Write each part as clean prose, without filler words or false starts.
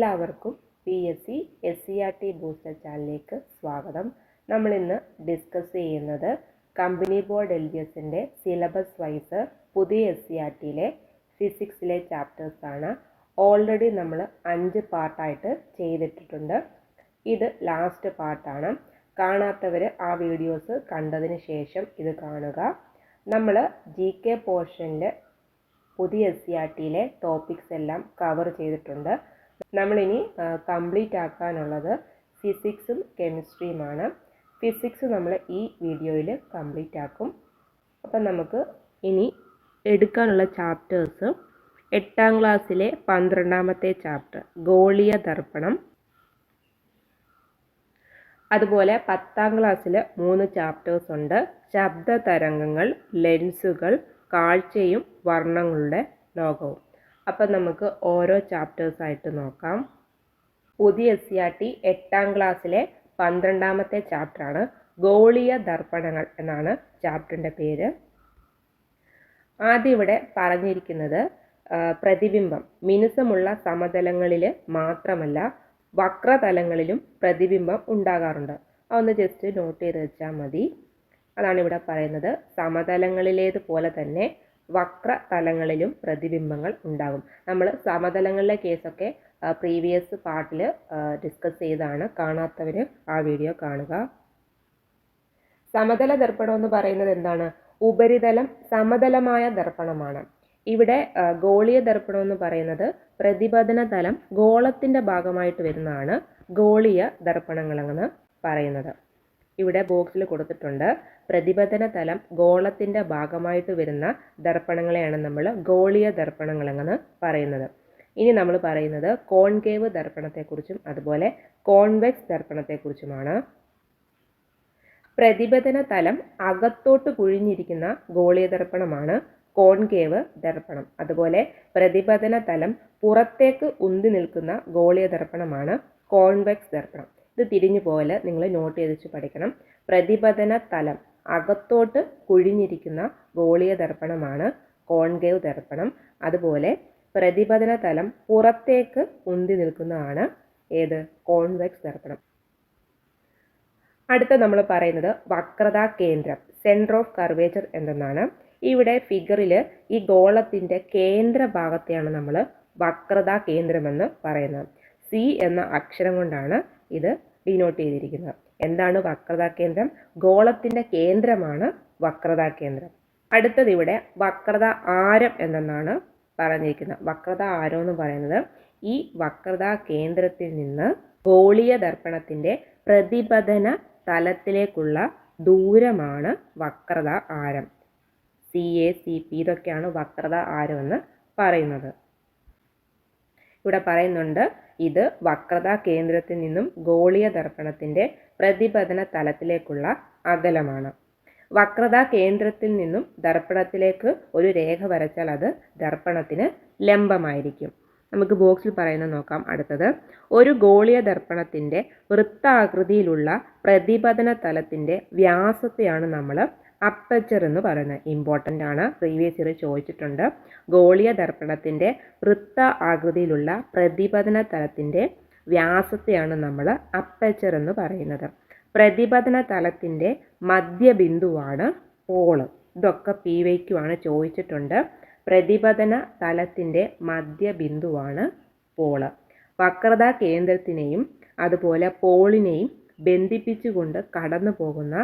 എല്ലാവർക്കും PSC SCRT booster ചാനലിലേക്ക് സ്വാഗതം. നമ്മൾ ഇന്ന് ഡിസ്കസ് ചെയ്യുന്നത് കമ്പനി ബോർഡ് LGSന്റെ സിലബസ് വൈസ് പുതിയ SCRTയിലെ ഫിസിക്സിലെ ചാപ്റ്റേഴ്സ് ആണ്. ഓൾറെഡി നമ്മൾ 5 പാർട്ടായിട്ട് ചെയ്തിട്ടുണ്ട്. ഇത് ലാസ്റ്റ് പാർട്ടാണ്. കാണാത്തവർ ആ വീഡിയോസ് കണ്ടതിന് ശേഷം ഇത് കാണുക. നമ്മൾ GK പോർഷനിൽ പുതിയ SCRTയിലെ ടോപ്പിക്സ് എല്ലാം കവർ ചെയ്തിട്ടുണ്ട്. നമ്മളിനി കംപ്ലീറ്റ് ആക്കാനുള്ളത് ഫിസിക്സും കെമിസ്ട്രിയുമാണ്. ഫിസിക്സ് നമ്മൾ ഈ വീഡിയോയിൽ കംപ്ലീറ്റ് ആക്കും. അപ്പം നമുക്ക് ഇനി എടുക്കാനുള്ള ചാപ്റ്റേഴ്സ് 8ാം ക്ലാസ്സിലെ 12ാമത്തെ ചാപ്റ്റർ ഗോളീയ ദർപ്പണം, അതുപോലെ 10ാം ക്ലാസ്സിൽ 3 ചാപ്റ്റേഴ്സ് ഉണ്ട്. ശബ്ദ തരംഗങ്ങൾ, ലെൻസുകൾ, കാഴ്ചയും വർണ്ണങ്ങളുടെ ലോകവും. അപ്പം നമുക്ക് ഓരോ ചാപ്റ്റേഴ്സായിട്ട് നോക്കാം. പുതിയ SCRT 8ാം ക്ലാസ്സിലെ 12ാമത്തെ ചാപ്റ്ററാണ്. ഗോളീയ ദർപ്പണങ്ങൾ എന്നാണ് ചാപ്റ്ററിൻ്റെ പേര്. ആദ്യം ഇവിടെ പറഞ്ഞിരിക്കുന്നത് പ്രതിബിംബം മിനുസമുള്ള സമതലങ്ങളിൽ മാത്രമല്ല വക്രതലങ്ങളിലും പ്രതിബിംബം ഉണ്ടാകാറുണ്ട്. അതൊന്ന് ജസ്റ്റ് നോട്ട് ചെയ്ത് വെച്ചാൽ മതി. അതാണ് ഇവിടെ പറയുന്നത്. സമതലങ്ങളിലേതുപോലെ തന്നെ വക്രതലങ്ങളിലും പ്രതിബിംബങ്ങൾ ഉണ്ടാകും. നമ്മൾ സമതലങ്ങളിലെ കേസൊക്കെ പ്രീവിയസ് പാർട്ടിൽ ഡിസ്കസ് ചെയ്താണ്. കാണാത്തവർ ആ വീഡിയോ കാണുക. സമതല ദർപ്പണം എന്ന് പറയുന്നത് എന്താണ്? ഉപരിതലം സമതലമായ ദർപ്പണമാണ്. ഇവിടെ ഗോളീയ ദർപ്പണം എന്ന് പറയുന്നത് പ്രതിപതന തലം ഗോളത്തിൻ്റെ ഭാഗമായിട്ട് വരുന്നതാണ് ഗോളീയ ദർപ്പണങ്ങളെന്ന് പറയുന്നത്. ഇവിടെ ബോക്സിൽ കൊടുത്തിട്ടുണ്ട്. പ്രതിപതന തലം ഗോളത്തിൻ്റെ ഭാഗമായിട്ട് വരുന്ന ദർപ്പണങ്ങളെയാണ് നമ്മൾ ഗോളീയ ദർപ്പണങ്ങളെന്ന് പറയുന്നത്. ഇനി നമ്മൾ പറയുന്നത് കോൺകേവ് ദർപ്പണത്തെക്കുറിച്ചും അതുപോലെ കോൺവെക്സ് ദർപ്പണത്തെക്കുറിച്ചുമാണ്. പ്രതിപതന തലം അകത്തോട്ട് കുഴിഞ്ഞിരിക്കുന്ന ഗോളീയ ദർപ്പണമാണ് കോൺകേവ് ദർപ്പണം. അതുപോലെ പ്രതിപതന തലം പുറത്തേക്ക് ഉന്തി നിൽക്കുന്ന ഗോളീയ ദർപ്പണമാണ് കോൺവെക്സ് ദർപ്പണം. ഇത് തിരിഞ്ഞു പോലെ നിങ്ങൾ നോട്ട് ചെയ്ത് പഠിക്കണം. പ്രതിപതന തലം അകത്തോട്ട് കുഴിഞ്ഞിരിക്കുന്ന ഗോളീയ ദർപ്പണമാണ് കോൺകേവ് ദർപ്പണം. അതുപോലെ പ്രതിപതന തലം പുറത്തേക്ക് ഉന്തി നിൽക്കുന്നതാണ് ഏത്? കോൺവെക്സ് ദർപ്പണം. അടുത്ത നമ്മൾ പറയുന്നത് വക്രതാ കേന്ദ്രം, സെൻറ്റർ ഓഫ് കർവേച്ചർ എന്തെന്നാണ്. ഇവിടെ ഫിഗറിൽ ഈ ഗോളത്തിൻ്റെ കേന്ദ്ര ഭാഗത്തെയാണ് നമ്മൾ വക്രതാ കേന്ദ്രമെന്ന് പറയുന്നത്. C എന്ന അക്ഷരം കൊണ്ടാണ് ഇത് ഡിനോട്ട് ചെയ്തിരിക്കുന്നത്. എന്താണ് വക്രതാ കേന്ദ്രം? ഗോളത്തിൻ്റെ കേന്ദ്രമാണ് വക്രതാ കേന്ദ്രം. അടുത്തത് ഇവിടെ വക്രതാ ആരം എന്തെന്നാണ് പറഞ്ഞിരിക്കുന്നത്. വക്രതാ ആരം എന്ന് പറയുന്നത് ഈ വക്രതാ കേന്ദ്രത്തിൽ നിന്ന് ഗോളീയ ദർപ്പണത്തിൻ്റെ പ്രതിപതന തലത്തിലേക്കുള്ള ദൂരമാണ് വക്രതാ ആരം. CA CP ഇതൊക്കെയാണ് വക്രതാ ആരം എന്ന് പറയുന്നത്. ഇവിടെ പറയുന്നുണ്ട് ഇത് വക്രതാ കേന്ദ്രത്തിൽ നിന്നും ഗോളീയ ദർപ്പണത്തിൻ്റെ പ്രതിപതന തലത്തിലേക്കുള്ള അകലമാണ്. വക്രതാ കേന്ദ്രത്തിൽ നിന്നും ദർപ്പണത്തിലേക്ക് ഒരു രേഖ വരച്ചാൽ അത് ദർപ്പണത്തിന് ലംബമായിരിക്കും. നമുക്ക് ബോക്സിൽ പറയുന്നത് നോക്കാം. അടുത്തത് ഒരു ഗോളീയ ദർപ്പണത്തിൻ്റെ വൃത്താകൃതിയിലുള്ള പ്രതിപതന തലത്തിൻ്റെ വ്യാസത്തെയാണ് നമ്മൾ അപ്പച്ചർ എന്ന് പറയുന്നത്. ഇമ്പോർട്ടൻ്റ് ആണ്, പ്രീവിയസ് ഇയർ ചോദിച്ചിട്ടുണ്ട്. ഗോളീയ ദർപ്പണത്തിൻ്റെ വൃത്ത ആകൃതിയിലുള്ള പ്രതിപതന തലത്തിൻ്റെ വ്യാസത്തെയാണ് നമ്മൾ അപ്പച്ചർ എന്ന് പറയുന്നത്. പ്രതിപതന തലത്തിൻ്റെ മധ്യബിന്ദുവാണ് പോള്. ഇതൊക്കെ PYQ ആണ് ചോദിച്ചിട്ടുണ്ട്. പ്രതിപതന തലത്തിൻ്റെ മധ്യബിന്ദുവാണ് പോള്. വക്രതാ കേന്ദ്രത്തിനെയും അതുപോലെ പോളിനെയും ബന്ധിപ്പിച്ചുകൊണ്ട് കടന്നു പോകുന്ന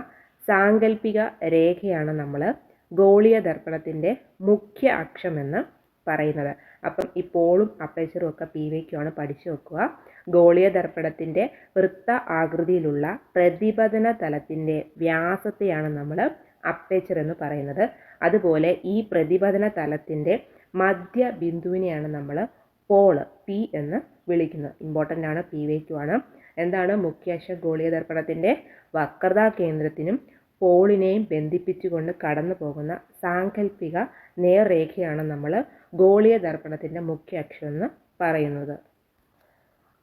സാങ്കല്പിക രേഖയാണ് നമ്മൾ ഗോളീയ ദർപ്പണത്തിൻ്റെ മുഖ്യ അക്ഷമെന്ന് പറയുന്നത്. അപ്പം ഈ പോളും അപ്പേച്ചറും ഒക്കെ PYQ ആണ്, പഠിച്ചു വെക്കുക. ഗോളീയ ദർപ്പണത്തിൻ്റെ വൃത്ത ആകൃതിയിലുള്ള പ്രതിപതന തലത്തിൻ്റെ വ്യാസത്തെയാണ് നമ്മൾ അപ്പേച്ചർ എന്ന് പറയുന്നത്. അതുപോലെ ഈ പ്രതിപതന തലത്തിൻ്റെ മധ്യബിന്ദുവിനെയാണ് നമ്മൾ പോള് P എന്ന് വിളിക്കുന്നത്. ഇമ്പോർട്ടൻ്റ് ആണ്, PYQ ആണ്. എന്താണ് മുഖ്യ അക്ഷം ഗോളീയ ദർപ്പണത്തിൻ്റെ? വക്രതാ കേന്ദ്രത്തിനും പോളിനെയും ബന്ധിപ്പിച്ചുകൊണ്ട് കടന്നു പോകുന്ന സാങ്കല്പിക നേർരേഖയാണ് നമ്മൾ ഗോളീയ ദർപ്പണത്തിൻ്റെ മുഖ്യ അക്ഷം എന്ന് പറയുന്നത്.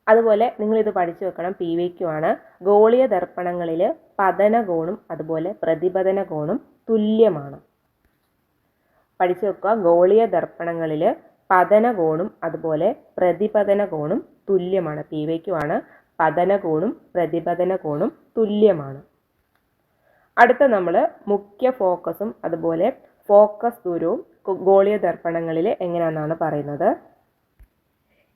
അതുപോലെ നിങ്ങളിത് പഠിച്ചു വെക്കണം, PYQ ആണ്. ഗോളീയ ദർപ്പണങ്ങളിൽ പതനകോണും അതുപോലെ പ്രതിപതന കോണും തുല്യമാണ്. പഠിച്ചു വെക്കുക. ഗോളീയ ദർപ്പണങ്ങളിൽ പതന കോണും അതുപോലെ പ്രതിപതന കോണും തുല്യമാണ്. PYQ ആണ്. പതനകോണും പ്രതിപതന കോണും തുല്യമാണ്. അടുത്ത നമ്മൾ മുഖ്യ ഫോക്കസും അതുപോലെ ഫോക്കസ് ദൂരവും ഗോളീയ ദർപ്പണങ്ങളിൽ എങ്ങനെയാണെന്നാണ് പറയുന്നത്.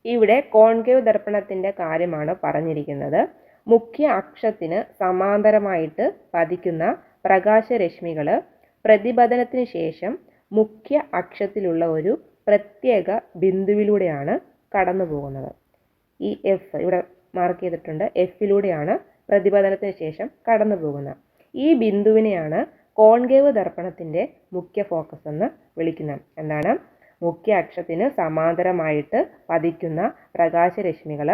ഇവിടെ കോൺകേവ് ദർപ്പണത്തിൻ്റെ കാര്യമാണ് പറഞ്ഞിരിക്കുന്നത്. മുഖ്യ അക്ഷത്തിന് സമാന്തരമായിട്ട് പതിക്കുന്ന പ്രകാശരശ്മികൾ പ്രതിപതനത്തിന് ശേഷം മുഖ്യ അക്ഷത്തിലുള്ള ഒരു പ്രത്യേക ബിന്ദുവിലൂടെയാണ് കടന്നു പോകുന്നത്. ഈ എഫ് ഇവിടെ മാർക്ക് ചെയ്തിട്ടുണ്ട്. എഫിലൂടെയാണ് പ്രതിപതനത്തിന് ശേഷം കടന്നു പോകുന്നത്. ഈ ബിന്ദുവിനെയാണ് കോൺകേവ് ദർപ്പണത്തിൻ്റെ മുഖ്യ ഫോക്കസ് എന്ന് വിളിക്കുന്നത്. എന്താണ്? മുഖ്യ അക്ഷത്തിന് സമാന്തരമായിട്ട് പതിക്കുന്ന പ്രകാശരശ്മികൾ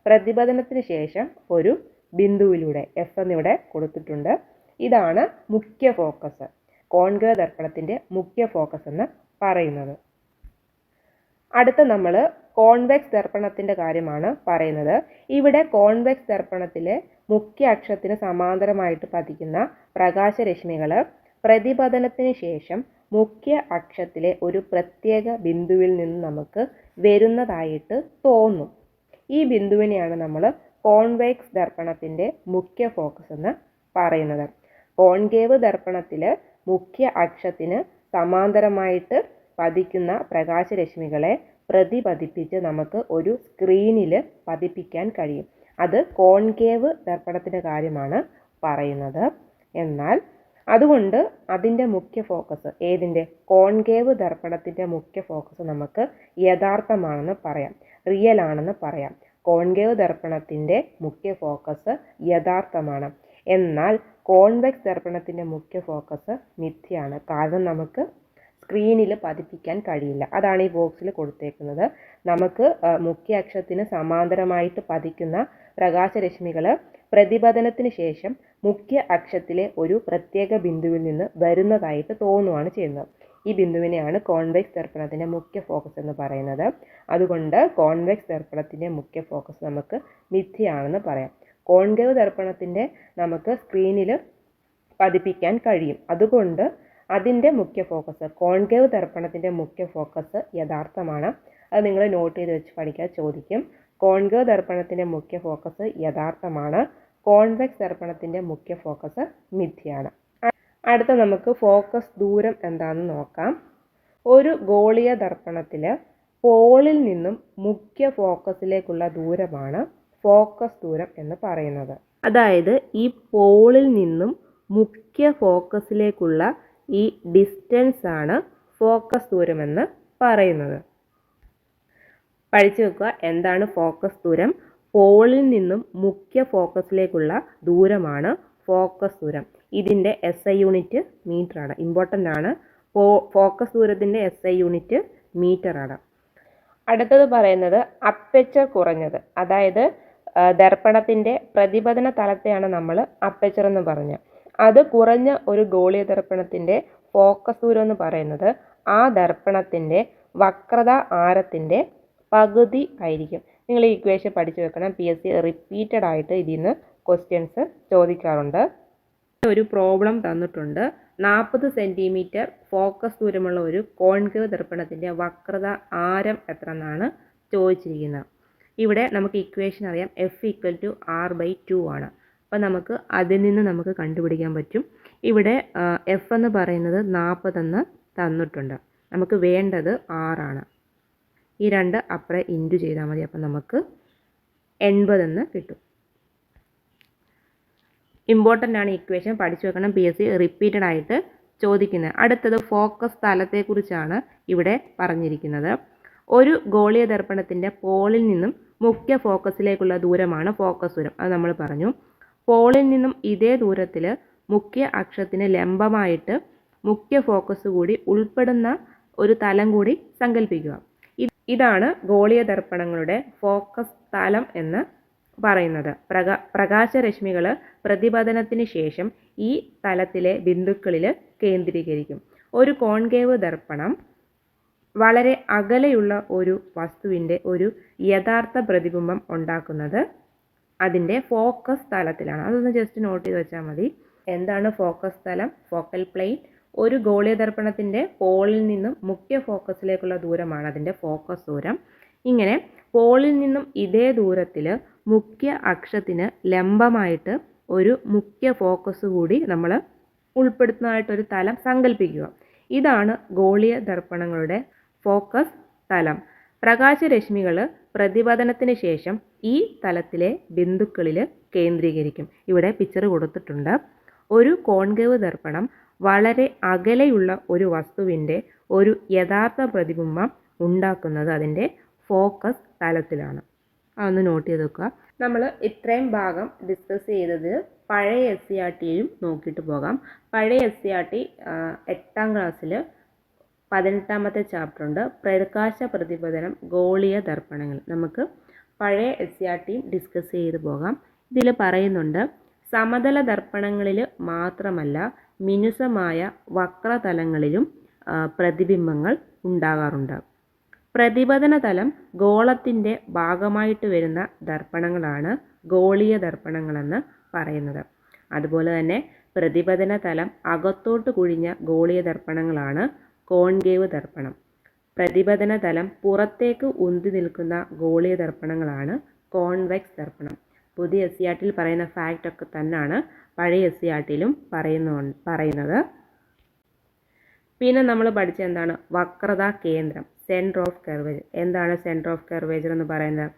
പ്രതിപതനത്തിന് ശേഷം ഒരു ബിന്ദുവിലൂടെ എഫ് എന്നിവിടെ കൊടുത്തിട്ടുണ്ട്. ഇതാണ് മുഖ്യ ഫോക്കസ്, കോൺകേവ് ദർപ്പണത്തിൻ്റെ മുഖ്യ ഫോക്കസ് എന്ന് പറയുന്നത്. അടുത്ത നമ്മൾ കോൺവെക്സ് ദർപ്പണത്തിൻ്റെ കാര്യമാണ് പറയുന്നത്. ഇവിടെ കോൺവെക്സ് ദർപ്പണത്തിലെ മുഖ്യ അക്ഷത്തിന് സമാന്തരമായിട്ട് പതിക്കുന്ന പ്രകാശരശ്മികൾ പ്രതിപതനത്തിന് ശേഷം മുഖ്യ അക്ഷത്തിലെ ഒരു പ്രത്യേക ബിന്ദുവിൽ നിന്ന് നമുക്ക് വരുന്നതായിട്ട് തോന്നും. ഈ ബിന്ദുവിനെയാണ് നമ്മൾ കോൺവെക്സ് ദർപ്പണത്തിൻ്റെ മുഖ്യ ഫോക്കസ് എന്ന് പറയുന്നത്. കോൺകേവ് ദർപ്പണത്തിൽ മുഖ്യ അക്ഷത്തിന് സമാന്തരമായിട്ട് പതിക്കുന്ന പ്രകാശരശ്മികളെ പ്രതിപതിപ്പിച്ച് നമുക്ക് ഒരു സ്ക്രീനിൽ പതിപ്പിക്കാൻ കഴിയും. അത് കോൺകേവ് ദർപ്പണത്തിൻ്റെ കാര്യമാണ് പറയുന്നത്. എന്നാൽ അതുകൊണ്ട് അതിൻ്റെ മുഖ്യ ഫോക്കസ് ഏതിൻ്റെ? കോൺകേവ് ദർപ്പണത്തിൻ്റെ മുഖ്യ ഫോക്കസ് നമുക്ക് യഥാർത്ഥമാണെന്ന് പറയാം, റിയൽ ആണെന്ന് പറയാം. കോൺകേവ് ദർപ്പണത്തിൻ്റെ മുഖ്യ ഫോക്കസ് യഥാർത്ഥമാണ്. എന്നാൽ കോൺവെക്സ് ദർപ്പണത്തിൻ്റെ മുഖ്യ ഫോക്കസ് മിഥ്യയാണ്. കാരണം നമുക്ക് സ്ക്രീനിൽ പതിപ്പിക്കാൻ കഴിയില്ല. അതാണ് ഈ ബോക്സിൽ കൊടുത്തേക്കുന്നത്. നമുക്ക് മുഖ്യ അക്ഷത്തിന് സമാന്തരമായിട്ട് പതിക്കുന്ന പ്രകാശരശ്മികൾ പ്രതിപതനത്തിന് ശേഷം മുഖ്യ അക്ഷത്തിലെ ഒരു പ്രത്യേക ബിന്ദുവിൽ നിന്ന് വരുന്നതായിട്ട് തോന്നുകയാണ് ചെയ്യുന്നത്. ഈ ബിന്ദുവിനെയാണ് കോൺവെക്സ് ദർപ്പണത്തിൻ്റെ മുഖ്യ ഫോക്കസ് എന്ന് പറയുന്നത്. അതുകൊണ്ട് കോൺവെക്സ് ദർപ്പണത്തിൻ്റെ മുഖ്യ ഫോക്കസ് നമുക്ക് മിഥ്യയാണെന്ന് പറയാം. കോൺകേവ് ദർപ്പണത്തിൻ്റെ നമുക്ക് സ്ക്രീനിൽ പതിപ്പിക്കാൻ കഴിയും. അതുകൊണ്ട് അതിൻ്റെ മുഖ്യ ഫോക്കസ്, കോൺകേവ് ദർപ്പണത്തിൻ്റെ മുഖ്യ ഫോക്കസ് യഥാർത്ഥമാണ്. അത് നിങ്ങൾ നോട്ട് ചെയ്ത് വെച്ച് പഠിക്കാൻ ചോദിക്കും. കോൺകേവ് ദർപ്പണത്തിൻ്റെ മുഖ്യ ഫോക്കസ് യഥാർത്ഥമാണ്. കോൺവെക്സ് ദർപ്പണത്തിൻ്റെ മുഖ്യ ഫോക്കസ് മിഥ്യയാണ്. അടുത്ത നമുക്ക് ഫോക്കസ് ദൂരം എന്താണെന്ന് നോക്കാം. ഒരു ഗോളീയ ദർപ്പണത്തിൽ പോളിൽ നിന്നും മുഖ്യ ഫോക്കസിലേക്കുള്ള ദൂരമാണ് ഫോക്കസ് ദൂരം എന്ന് പറയുന്നത്. അതായത് ഈ പോളിൽ നിന്നും മുഖ്യ ഫോക്കസിലേക്കുള്ള ഈ ഡിസ്റ്റൻസ് ആണ് ഫോക്കസ് ദൂരമെന്ന് പറയുന്നത്. പഠിച്ചു വെക്കുക, എന്താണ് ഫോക്കസ് ദൂരം? പോളിൽ നിന്നും മുഖ്യ ഫോക്കസിലേക്കുള്ള ദൂരമാണ് ഫോക്കസ് ദൂരം. ഇതിൻ്റെ SI യൂണിറ്റ് മീറ്റർ ആണ്. ഇമ്പോർട്ടൻ്റ് ആണ്. ഫോക്കസ് ദൂരത്തിൻ്റെ SI യൂണിറ്റ് മീറ്റർ ആണ്. അടുത്തത് പറയുന്നത് അപ്പേച്ചർ കുറഞ്ഞത്. അതായത് ദർപ്പണത്തിൻ്റെ പ്രതിപതന തലത്തെയാണ് നമ്മൾ അപ്പേച്ചർ എന്ന് പറഞ്ഞത്. അത് കുറഞ്ഞ ഒരു ഗോളീയ ദർപ്പണത്തിൻ്റെ ഫോക്കസ് ദൂരം എന്ന് പറയുന്നത് ആ ദർപ്പണത്തിൻ്റെ വക്രത ആരത്തിൻ്റെ പകുതി ആയിരിക്കും. നിങ്ങൾ ഈ ഇക്വേഷൻ പഠിച്ചു വെക്കണം. PSC റിപ്പീറ്റഡ് ആയിട്ട് ഇതിൽ നിന്ന് ക്വസ്റ്റ്യൻസ് ചോദിക്കാറുണ്ട്. ഒരു പ്രോബ്ലം തന്നിട്ടുണ്ട്. 40 സെൻറ്റിമീറ്റർ ഫോക്കസ് ദൂരമുള്ള ഒരു കോൺകേവ് ദർപ്പണത്തിൻ്റെ വക്രത ആരം എത്ര എന്നാണ് ചോദിച്ചിരിക്കുന്നത്. ഇവിടെ നമുക്ക് ഇക്വേഷൻ അറിയാം. F=R/2 ആണ്. അപ്പോൾ നമുക്ക് അതിൽ നിന്ന് നമുക്ക് കണ്ടുപിടിക്കാൻ പറ്റും. ഇവിടെ F എന്ന് പറയുന്നത് 40 എന്ന് തന്നിട്ടുണ്ട്. നമുക്ക് വേണ്ടത് 6 ആണ്. ഈ 2 അപ്പുറം ഇൻറ്റു ചെയ്താൽ മതി. അപ്പം നമുക്ക് 80 എന്ന് കിട്ടും. ഇമ്പോർട്ടൻ്റ് ആണ് ഇക്വേഷൻ, പഠിച്ചു വെക്കണം. PSC റിപ്പീറ്റഡ് ആയിട്ട് ചോദിക്കുന്നത്. അടുത്തത് ഫോക്കസ് തലത്തെക്കുറിച്ചാണ് ഇവിടെ പറഞ്ഞിരിക്കുന്നത്. ഒരു ഗോളീയ ദർപ്പണത്തിൻ്റെ പോളിൽ നിന്നും മുഖ്യ ഫോക്കസിലേക്കുള്ള ദൂരമാണ് ഫോക്കസ് ദൂരം. അത് നമ്മൾ പറഞ്ഞു. പോളിൽ നിന്നും ഇതേ ദൂരത്തിൽ മുഖ്യ അക്ഷത്തിന് ലംബമായിട്ട് മുഖ്യ ഫോക്കസ് കൂടി ഉൾപ്പെടുന്ന ഒരു തലം കൂടി സങ്കല്പിക്കുക. ഇതാണ് ഗോളീയ ദർപ്പണങ്ങളുടെ ഫോക്കസ് തലം എന്ന് പറയുന്നത്. പ്രകാശരശ്മികൾ പ്രതിപതനത്തിന് ശേഷം ഈ തലത്തിലെ ബിന്ദുക്കളിൽ കേന്ദ്രീകരിക്കും. ഒരു കോൺകേവ് ദർപ്പണം വളരെ അകലെയുള്ള ഒരു വസ്തുവിൻ്റെ ഒരു യഥാർത്ഥ പ്രതിബിംബം ഉണ്ടാക്കുന്നത് അതിൻ്റെ ഫോക്കസ് തലത്തിലാണ്. അതൊന്ന് ജസ്റ്റ് നോട്ട് ചെയ്ത് വെച്ചാൽ മതി. എന്താണ് ഫോക്കസ് തലം? Focal plane. ഒരു ഗോളീയ ദർപ്പണത്തിൻ്റെ പോളിൽ നിന്നും മുഖ്യ ഫോക്കസിലേക്കുള്ള ദൂരമാണ് അതിൻ്റെ ഫോക്കസ് ദൂരം. ഇങ്ങനെ പോളിൽ നിന്നും ഇതേ ദൂരത്തിൽ മുഖ്യ അക്ഷത്തിന് ലംബമായിട്ട് ഒരു മുഖ്യ ഫോക്കസ് കൂടി നമ്മൾ ഉൾപ്പെടുത്തുന്നതായിട്ടൊരു തലം സങ്കല്പിക്കുക. ഇതാണ് ഗോളീയ ദർപ്പണങ്ങളുടെ ഫോക്കസ് തലം. പ്രകാശരശ്മികൾ പ്രതിപതനത്തിന് ശേഷം ഈ തലത്തിലെ ബിന്ദുക്കളിൽ കേന്ദ്രീകരിക്കും. ഇവിടെ പിക്ചർ കൊടുത്തിട്ടുണ്ട്. ഒരു കോൺകേവ് ദർപ്പണം വളരെ അകലെയുള്ള ഒരു വസ്തുവിൻ്റെ ഒരു യഥാർത്ഥ പ്രതിബിംബം ഉണ്ടാക്കുന്നത് അതിൻ്റെ ഫോക്കസ് തലത്തിലാണ്. അതൊന്ന് നോട്ട് ചെയ്ത് വെക്കുക. നമ്മൾ ഇത്രയും ഭാഗം ഡിസ്കസ് ചെയ്തത് പഴയ SCERTയിലും നോക്കിയിട്ട് പോകാം. പഴയ SCERT 8ാം ക്ലാസ്സിൽ 18ാമത്തെ ചാപ്റ്റർ ഉണ്ട്, പ്രകാശ പ്രതിപതനം ഗോളീയ ദർപ്പണങ്ങൾ. നമുക്ക് പഴയ SCERTയും ഡിസ്കസ് ചെയ്ത് പോകാം. ഇതിൽ പറയുന്നുണ്ട്, സമതല ദർപ്പണങ്ങളിൽ മാത്രമല്ല മിനുസമായ വക്രതലങ്ങളിലും പ്രതിബിംബങ്ങൾ ഉണ്ടാകാറുണ്ട്. പ്രതിപതന തലം ഗോളത്തിൻ്റെ ഭാഗമായിട്ട് വരുന്ന ദർപ്പണങ്ങളാണ് ഗോളീയ ദർപ്പണങ്ങളെന്ന് പറയുന്നത്. അതുപോലെ തന്നെ പ്രതിപതന തലം അകത്തോട്ട് കുഴിഞ്ഞ ഗോളീയ ദർപ്പണങ്ങളാണ് കോൺകേവ് ദർപ്പണം. പ്രതിപതന തലം പുറത്തേക്ക് ഉന്തി നിൽക്കുന്ന ഗോളീയ ദർപ്പണങ്ങളാണ് കോൺവെക്സ് ദർപ്പണം. പുതിയ SCERTയിൽ പറയുന്ന ഫാക്റ്റ് ഒക്കെ തന്നെയാണ് പഴയ SCERTയിലും പറയുന്നത്. പിന്നെ നമ്മൾ പഠിച്ച എന്താണ് വക്രതാ കേന്ദ്രം, സെൻറ്റർ ഓഫ് കർവേച്ചർ. എന്താണ് സെൻറ്റർ ഓഫ് കർവേച്ചർ എന്ന് പറയുന്നത്?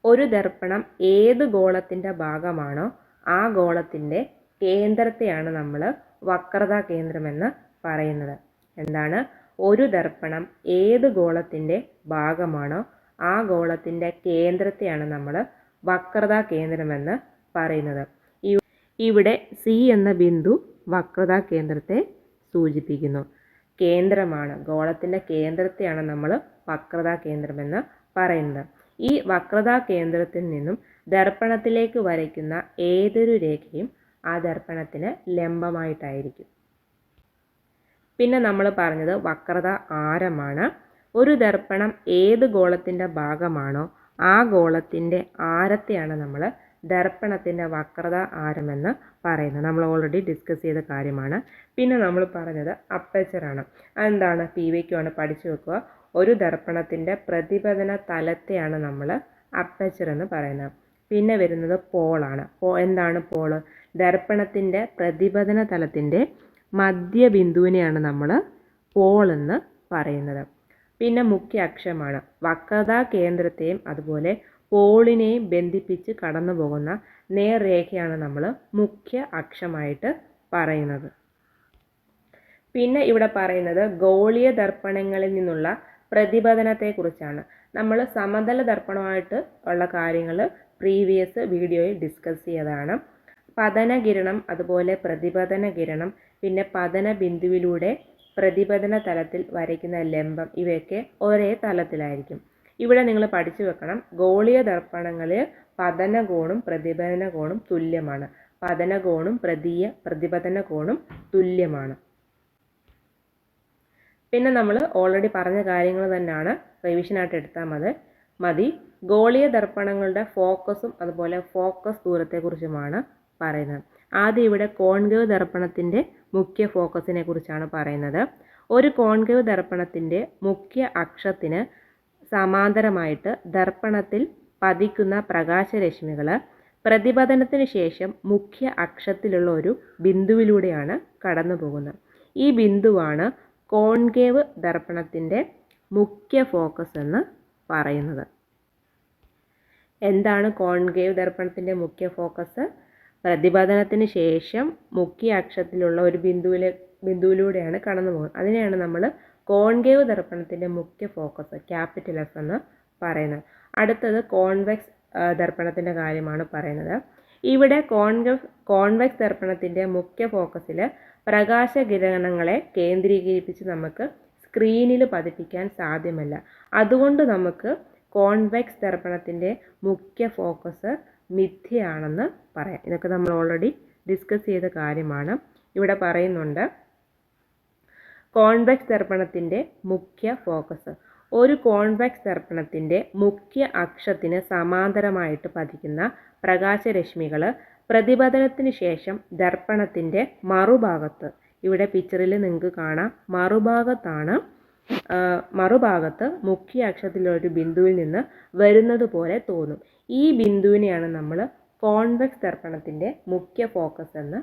ഒരു ദർപ്പണം ഏത് ഗോളത്തിൻ്റെ ഭാഗമാണോ ആ ഗോളത്തിൻ്റെ കേന്ദ്രത്തെയാണ് നമ്മൾ വക്രതാ കേന്ദ്രമെന്ന് പറയുന്നത്. എന്താണ്? ഒരു ദർപ്പണം ഏത് ഗോളത്തിൻ്റെ ഭാഗമാണോ ആ ഗോളത്തിൻ്റെ കേന്ദ്രത്തെയാണ് നമ്മൾ വക്രതാ കേന്ദ്രമെന്ന് പറയുന്നത്. ഇവിടെ C എന്ന ബിന്ദു വക്രതാ കേന്ദ്രത്തെ സൂചിപ്പിക്കുന്നു. കേന്ദ്രമാണ്, ഗോളത്തിൻ്റെ കേന്ദ്രത്തെയാണ് നമ്മൾ വക്രതാ കേന്ദ്രമെന്ന് പറയുന്നത്. ഈ വക്രതാ കേന്ദ്രത്തിൽ നിന്നും ദർപ്പണത്തിലേക്ക് വരയ്ക്കുന്ന ഏതൊരു രേഖയും ആ ദർപ്പണത്തിന് ലംബമായിട്ടായിരിക്കും. പിന്നെ നമ്മൾ പറഞ്ഞത് വക്രത ആരമാണ്. ഒരു ദർപ്പണം ഏത് ഗോളത്തിൻ്റെ ഭാഗമാണോ ആ ഗോളത്തിൻ്റെ ആരത്തെയാണ് നമ്മൾ ദർപ്പണത്തിൻ്റെ വക്രത ആരമെന്ന് പറയുന്നത്. നമ്മൾ ഓൾറെഡി ഡിസ്കസ് ചെയ്ത കാര്യമാണ്. പിന്നെ നമ്മൾ പറഞ്ഞത് അപ്പേച്ചറാണ്. അതെന്താണ്? PVQ ആണ്, പഠിച്ചു വെക്കുക. ഒരു ദർപ്പണത്തിൻ്റെ പ്രതിപതന തലത്തെയാണ് നമ്മൾ അപ്പേച്ചർ എന്ന് പറയുന്നത്. പിന്നെ വരുന്നത് പോളാണ്. എന്താണ് പോള്? ദർപ്പണത്തിൻ്റെ പ്രതിപതന തലത്തിൻ്റെ മധ്യബിന്ദുവിനെയാണ് നമ്മൾ പോൾ എന്ന് പറയുന്നത്. പിന്നെ മുഖ്യ അക്ഷമാണ്. വക്രതാ കേന്ദ്രത്തെയും അതുപോലെ പോളിനെയും ബന്ധിപ്പിച്ച് കടന്നു പോകുന്ന നേർരേഖയാണ് നമ്മൾ മുഖ്യ അക്ഷമായിട്ട് പറയുന്നത്. പിന്നെ ഇവിടെ പറയുന്നത് ഗോളീയ ദർപ്പണങ്ങളിൽ നിന്നുള്ള പ്രതിപതനത്തെക്കുറിച്ചാണ്. നമ്മൾ സമതല ദർപ്പണമായിട്ട് ഉള്ള കാര്യങ്ങൾ പ്രീവിയസ് വീഡിയോയിൽ ഡിസ്കസ് ചെയ്തതാണ്. പതനകിരണം അതുപോലെ പ്രതിപതന കിരണം, പിന്നെ പതന ബിന്ദുവിലൂടെ പ്രതിപതന തലത്തിൽ വരയ്ക്കുന്ന ലംബം, ഇവയൊക്കെ ഒരേ തലത്തിലായിരിക്കും. ഇവിടെ നിങ്ങൾ പഠിച്ചു വെക്കണം, ഗോളീയ ദർപ്പണങ്ങളിൽ പതനകോണും പ്രതിപതന കോണും തുല്യമാണ്. പതനകോണും പ്രതിപതന കോണും തുല്യമാണ്. പിന്നെ നമ്മൾ ഓൾറെഡി പറഞ്ഞ കാര്യങ്ങൾ തന്നെയാണ്, റിവിഷനായിട്ട് എടുത്താൽ മതി. ഗോളീയ ദർപ്പണങ്ങളുടെ ഫോക്കസും അതുപോലെ ഫോക്കസ് ദൂരത്തെക്കുറിച്ചുമാണ് പറയുന്നത്. ആദ്യം ഇവിടെ കോൺകേവ് ദർപ്പണത്തിൻ്റെ മുഖ്യ ഫോക്കസിനെ കുറിച്ചാണ് പറയുന്നത്. ഒരു കോൺകേവ് ദർപ്പണത്തിൻ്റെ മുഖ്യ അക്ഷത്തിന് സമാന്തരമായിട്ട് ദർപ്പണത്തിൽ പതിക്കുന്ന പ്രകാശരശ്മികൾ പ്രതിപതനത്തിന് ശേഷം മുഖ്യ അക്ഷത്തിലുള്ള ഒരു ബിന്ദുവിലൂടെയാണ് കടന്നു പോകുന്നത്. ഈ ബിന്ദുവാണ് കോൺകേവ് ദർപ്പണത്തിൻ്റെ മുഖ്യ ഫോക്കസ് എന്ന് പറയുന്നത്. എന്താണ് കോൺകേവ് ദർപ്പണത്തിൻ്റെ മുഖ്യ ഫോക്കസ്? പ്രതിപതനത്തിന് ശേഷം മുഖ്യ അക്ഷത്തിലുള്ള ഒരു ബിന്ദുവിലൂടെയാണ് കടന്നു പോകുന്നത്. അതിനെയാണ് നമ്മൾ കോൺകേവ് ദർപ്പണത്തിൻ്റെ മുഖ്യ ഫോക്കസ്, ക്യാപിറ്റൽ F എന്ന് പറയുന്നത്. അടുത്തത് കോൺവെക്സ് ദർപ്പണത്തിൻ്റെ കാര്യമാണ് പറയുന്നത്. ഇവിടെ കോൺവെക്സ് ദർപ്പണത്തിൻ്റെ മുഖ്യ ഫോക്കസിൽ പ്രകാശകിരണങ്ങളെ കേന്ദ്രീകരിപ്പിച്ച് നമുക്ക് സ്ക്രീനിൽ പതിപ്പിക്കാൻ സാധ്യമല്ല. അതുകൊണ്ട് നമുക്ക് കോൺവെക്സ് ദർപ്പണത്തിൻ്റെ മുഖ്യ ഫോക്കസ് മിഥ്യയാണെന്ന് പറയാം. ഇതൊക്കെ നമ്മൾ ഓൾറെഡി ഡിസ്കസ് ചെയ്ത കാര്യമാണ്. ഇവിടെ പറയുന്നുണ്ട് കോൺവെക്സ് ദർപ്പണത്തിൻ്റെ മുഖ്യ ഫോക്കസ്. ഒരു കോൺവെക്സ് ദർപ്പണത്തിൻ്റെ മുഖ്യ അക്ഷത്തിന് സമാന്തരമായിട്ട് പതിക്കുന്ന പ്രകാശരശ്മികൾ പ്രതിപതനത്തിന് ശേഷം ദർപ്പണത്തിൻ്റെ മറുഭാഗത്ത്, ഇവിടെ പിക്ചറിൽ നിങ്ങൾക്ക് കാണാം, മറുഭാഗത്താണ് മറുഭാഗത്ത് മുഖ്യ അക്ഷത്തിലൊരു ബിന്ദുവിൽ നിന്ന് വരുന്നത് പോലെ തോന്നും. ഈ ബിന്ദുവിനെയാണ് നമ്മൾ കോൺവെക്സ് ദർപ്പണത്തിൻ്റെ മുഖ്യ ഫോക്കസ് എന്ന്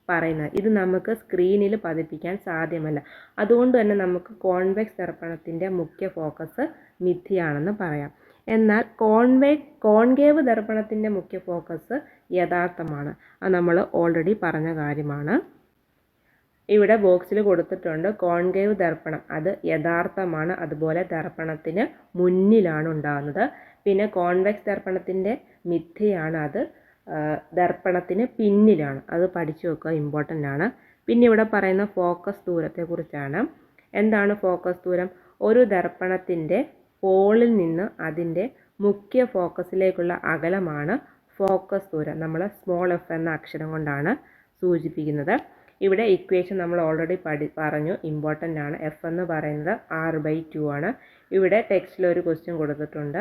പറയുന്നത്. ഇത് നമുക്ക് സ്ക്രീനിൽ പതിപ്പിക്കാൻ സാധ്യമല്ല. അതുകൊണ്ട് തന്നെ നമുക്ക് കോൺവെക്സ് ദർപ്പണത്തിൻ്റെ മുഖ്യ ഫോക്കസ് മിഥ്യയാണെന്ന് പറയാം. എന്നാൽ കോൺകേവ് ദർപ്പണത്തിൻ്റെ മുഖ്യ ഫോക്കസ് യഥാർത്ഥമാണ്. അത് നമ്മൾ ഓൾറെഡി പറഞ്ഞ കാര്യമാണ്. ഇവിടെ ബോക്സിൽ കൊടുത്തിട്ടുണ്ട് കോൺകേവ് ദർപ്പണം അത് യഥാർത്ഥമാണ്, അതുപോലെ ദർപ്പണത്തിന് മുന്നിലാണ് ഉണ്ടാകുന്നത്. പിന്നെ കോൺവെക്സ് ദർപ്പണത്തിൻ്റെ മിഥ്യയാണ്, അത് ദർപ്പണത്തിന് പിന്നിലാണ്. അത് പഠിച്ചു വെക്കുക, ഇമ്പോർട്ടൻ്റ് ആണ്. പിന്നെ ഇവിടെ പറയുന്ന ഫോക്കസ് ദൂരത്തെക്കുറിച്ചാണ്. എന്താണ് ഫോക്കസ് ദൂരം? ഒരു ദർപ്പണത്തിൻ്റെ പോളിൽ നിന്ന് അതിൻ്റെ മുഖ്യ ഫോക്കസിലേക്കുള്ള അകലമാണ് ഫോക്കസ് ദൂരം. നമ്മൾ സ്മോൾ എഫ് എന്ന അക്ഷരം കൊണ്ടാണ് സൂചിപ്പിക്കുന്നത്. ഇവിടെ ഇക്വേഷൻ നമ്മൾ ഓൾറെഡി പറഞ്ഞു, ഇമ്പോർട്ടൻ്റ് ആണ്. എഫ് എന്ന് പറയുന്നത് r/2 ആണ്. ഇവിടെ ടെക്സ്റ്റിൽ ഒരു ക്വസ്റ്റ്യൻ കൊടുത്തിട്ടുണ്ട്.